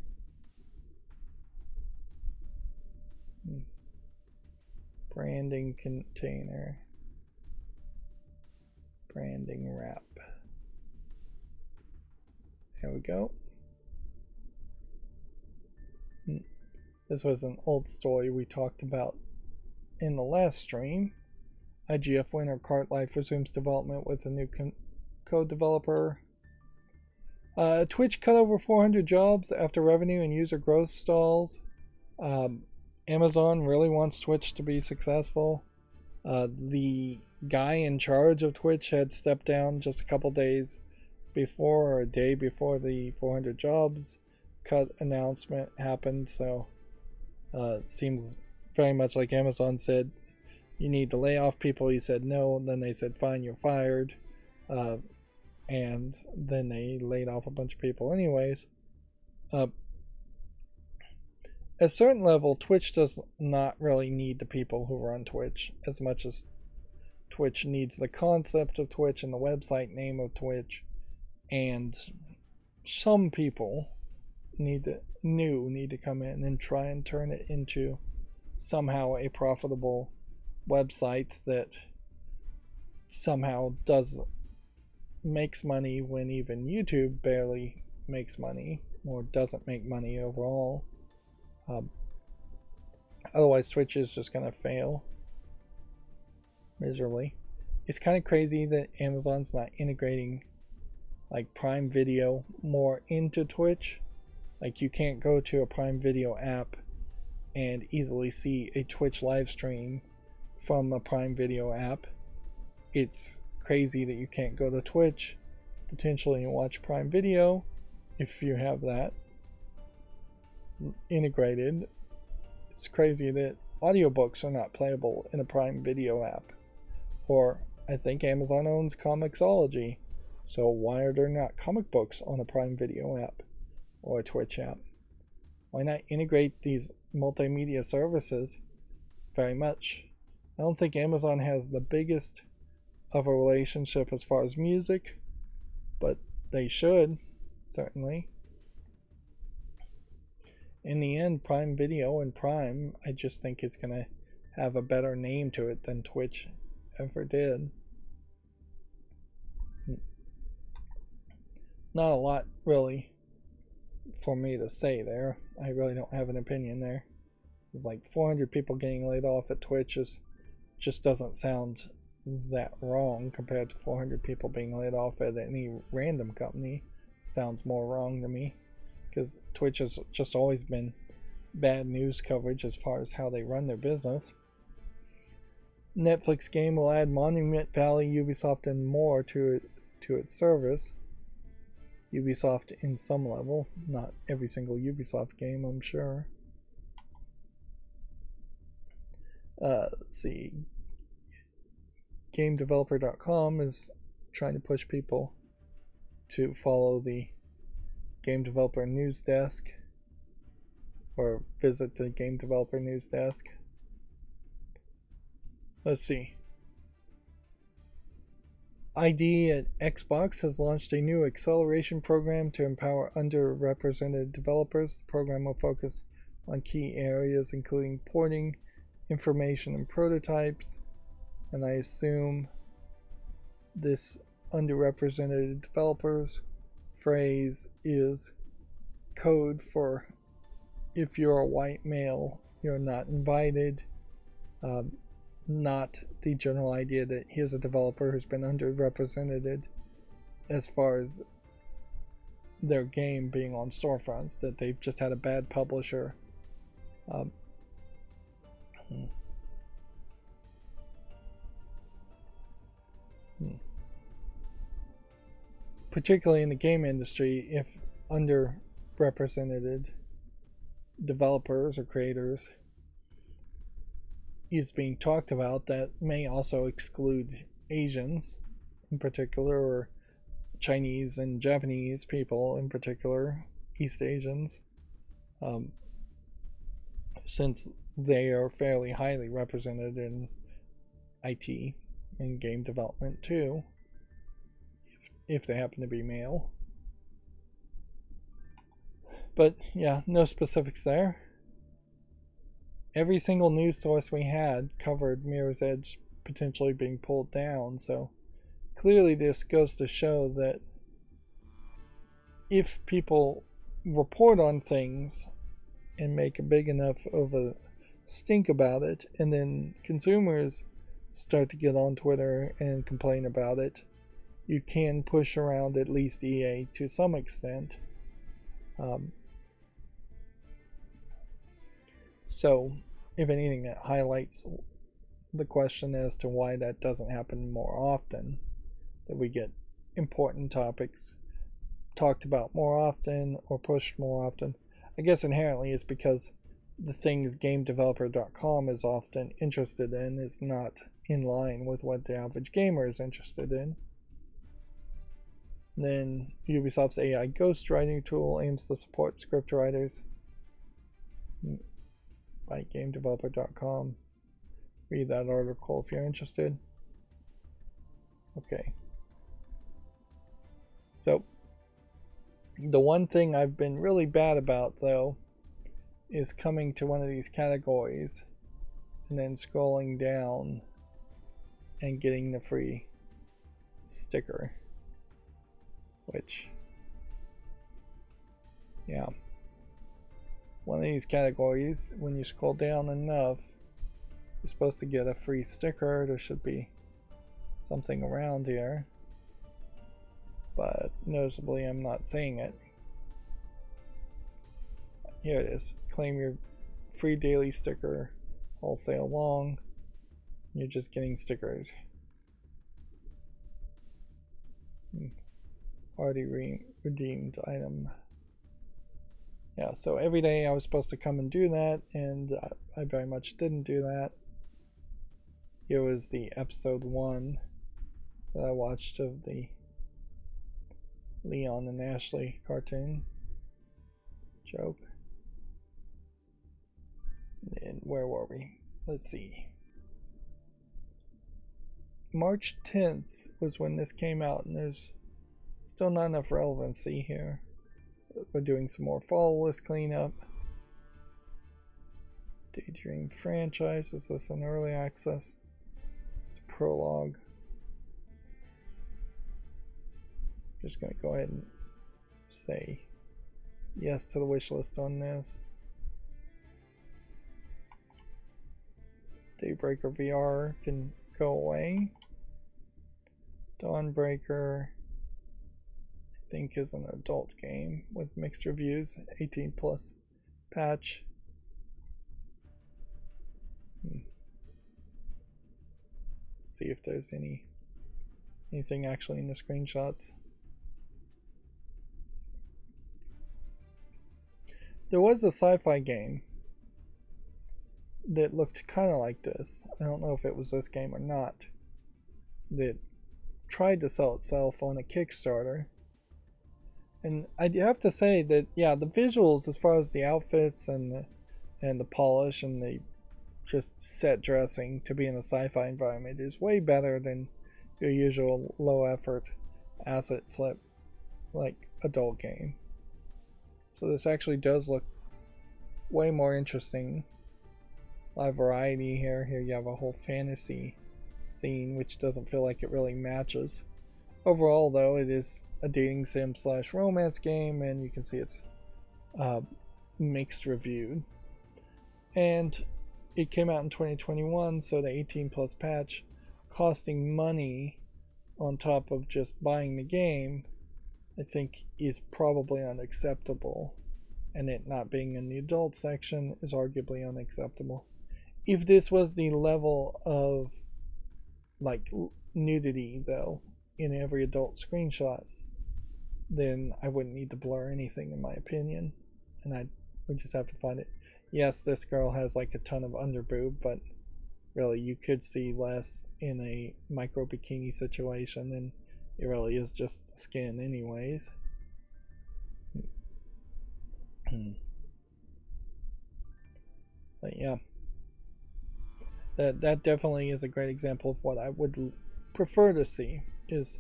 Branding container. Branding wrap. There we go. This was an old story we talked about in the last stream. IGF winner Cart Life resumes development with a new code developer. Twitch cut over 400 jobs after revenue and user growth stalls. Amazon really wants Twitch to be successful. The guy in charge of Twitch had stepped down just a couple days before, or a day before the 400 jobs cut announcement happened, so it seems very much like Amazon said you need to lay off people. He said no, then they said fine, you're fired, and then they laid off a bunch of people anyways. At a certain level, Twitch does not really need the people who run Twitch as much as Twitch needs the concept of Twitch and the website name of Twitch, and some people need to come in and try and turn it into somehow a profitable website that somehow makes money when even YouTube barely makes money or doesn't make money overall. Otherwise Twitch is just gonna fail miserably. It's kind of crazy that Amazon's not integrating like Prime Video more into Twitch. Like you can't go to a Prime Video app and easily see a Twitch live stream from a Prime Video app. It's crazy that you can't go to Twitch potentially and watch Prime Video if you have that integrated. It's crazy that audiobooks are not playable in a Prime Video app. Or I think Amazon owns Comixology, so why are there not comic books on a Prime Video app or a Twitch app? Why not integrate these multimedia services very much? I don't think Amazon has the biggest of a relationship as far as music, but they should, certainly. In the end, Prime Video and Prime, I just think it's going to have a better name to it than Twitch ever did. Not a lot, really, for me to say there. I really don't have an opinion there. It's like 400 people getting laid off at Twitch just doesn't sound that wrong compared to 400 people being laid off at any random company, sounds more wrong to me, because Twitch has just always been bad news coverage as far as how they run their business. Netflix game will add Monument Valley, Ubisoft, and more to its service. Ubisoft in some level, not every single Ubisoft game, I'm sure. Let's see. GameDeveloper.com is trying to push people to follow the Game Developer News Desk or visit the Game Developer News Desk. Let's see. ID at Xbox has launched a new acceleration program to empower underrepresented developers. The program will focus on key areas including porting, information, and prototypes. And I assume this underrepresented developers phrase is code for if you're a white male, you're not invited. Not the general idea that here's a developer who's been underrepresented as far as their game being on storefronts, that they've just had a bad publisher. Particularly in the game industry, if underrepresented developers or creators is being talked about, that may also exclude Asians in particular, or Chinese and Japanese people in particular, East Asians, since they are fairly highly represented in IT and game development too, if they happen to be male. But yeah, no specifics there. Every single news source we had covered Mirror's Edge potentially being pulled down, so clearly this goes to show that if people report on things and make a big enough of a stink about it, and then consumers start to get on Twitter and complain about it, you can push around at least EA to some extent. So, if anything, that highlights the question as to why that doesn't happen more often, that we get important topics talked about more often or pushed more often. I guess inherently it's because the things GameDeveloper.com is often interested in is not in line with what the average gamer is interested in. Then Ubisoft's AI ghostwriting tool aims to support script writers by GameDeveloper.com. Read that article if you're interested. Okay. So, the one thing I've been really bad about, though, is coming to one of these categories and then scrolling down and getting the free sticker. Which, yeah. One of these categories, when you scroll down enough, you're supposed to get a free sticker. There should be something around here, but noticeably I'm not seeing it. Here it is. Claim your free daily sticker all sale long. You're just getting stickers. Already redeemed item. Yeah, so every day I was supposed to come and do that, and I very much didn't do that. Here was the episode 1 that I watched of the Leon and Ashley cartoon joke. And where were we? Let's see. March 10th was when this came out, and there's still not enough relevancy here. We're doing some more fall list cleanup. Daydream franchise. Is this an early access? It's a prologue. Just gonna go ahead and say yes to the wish list on this. Daybreaker VR can go away. Dawnbreaker. I think is an adult game with mixed reviews, 18 plus patch. See if there's anything actually in the screenshots. There was a sci-fi game that looked kind of like this. I don't know if it was this game or not. That tried to sell itself on a Kickstarter. And I have to say that, yeah, the visuals as far as the outfits and the polish and the just set dressing to be in a sci-fi environment is way better than your usual low effort asset flip like adult game. So this actually does look way more interesting. A lot of variety here. Here you have a whole fantasy scene which doesn't feel like it really matches. Overall though, it is a dating sim / romance game, and you can see it's mixed reviewed. And it came out in 2021, so the 18 plus patch costing money on top of just buying the game, I think is probably unacceptable. And it not being in the adult section is arguably unacceptable. If this was the level of like nudity though in every adult screenshot, then I wouldn't need to blur anything in my opinion, and I would just have to find it. Yes, this girl has like a ton of underboob, but really you could see less in a micro bikini situation, and it really is just skin anyways. But yeah, that definitely is a great example of what I would prefer to see, is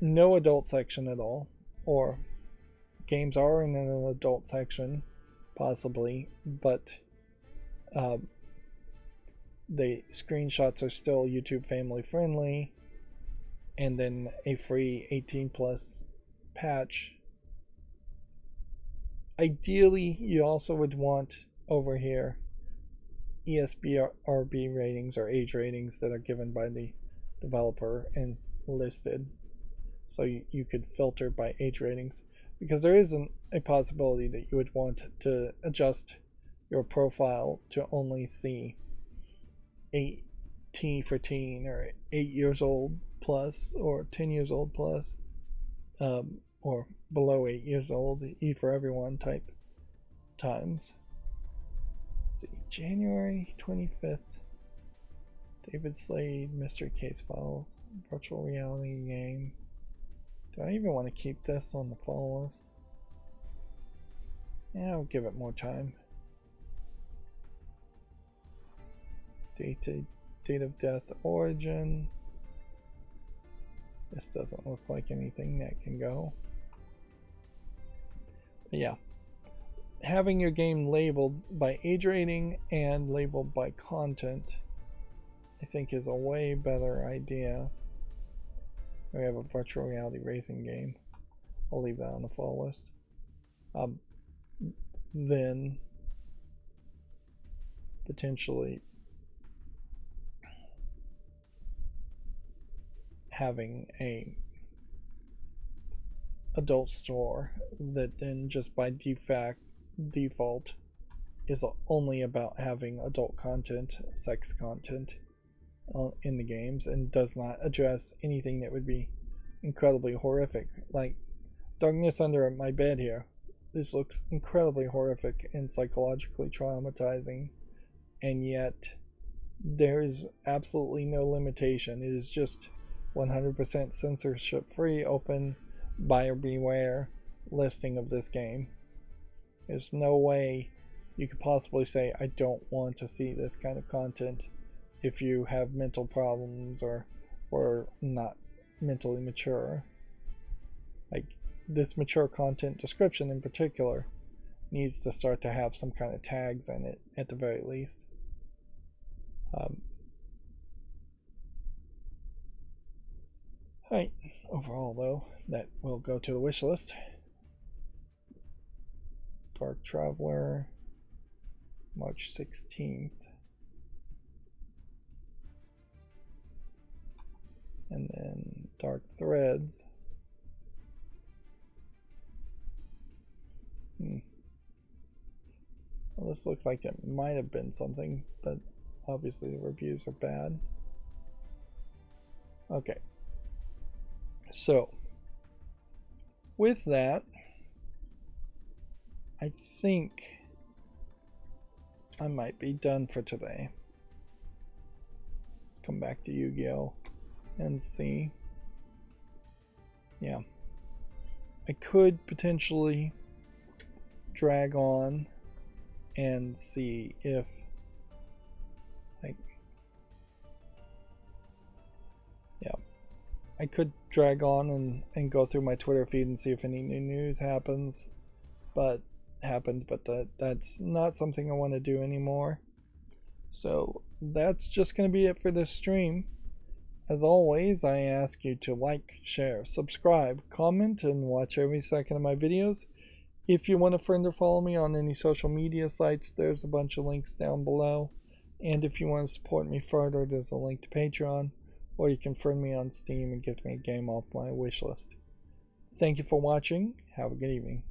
no adult section at all, or games are in an adult section possibly, but the screenshots are still YouTube family friendly, and then a free 18 plus patch. Ideally, you also would want over here ESBRB ratings or age ratings that are given by the developer and listed, so you could filter by age ratings, because there isn't a possibility that you would want to adjust your profile to only see 18 for teen or 8 years old plus or 10 years old plus, or below 8 years old, E for everyone type times. Let's see, January 25th, David Slade, Mystery Case Files, virtual reality game. Do I even want to keep this on the follow list? Yeah, I'll give it more time. Date of death, origin. This doesn't look like anything that can go. But yeah, having your game labeled by age rating and labeled by content, I think, is a way better idea. We have a virtual reality racing game. I'll leave that on the follow list. Then potentially having a adult store that then just by default is only about having adult content, sex content in the games, and does not address anything that would be incredibly horrific, like Darkness Under My Bed here. This looks incredibly horrific and psychologically traumatizing, and yet there is absolutely no limitation. It is just 100% censorship free, open, buyer beware listing of this game. There's no way you could possibly say, I don't want to see this kind of content if you have mental problems or not mentally mature. Like, this mature content description in particular needs to start to have some kind of tags in it at the very least. Alright, overall though, that will go to the wish list. Dark Traveler, March 16th. And then Dark Threads, Well, this looks like it might have been something, but obviously the reviews are bad. Okay. So, with that, I think I might be done for today. Let's come back to Yu-Gi-Oh! And see. Yeah. I could potentially drag on and see if I could drag on and go through my Twitter feed and see if any new news happens, but that's not something I want to do anymore. So that's just going to be it for this stream. As always, I ask you to like, share, subscribe, comment, and watch every second of my videos. If you want to friend or follow me on any social media sites, there's a bunch of links down below. And if you want to support me further, there's a link to Patreon, or you can friend me on Steam and get me a game off my wishlist. Thank you for watching. Have a good evening.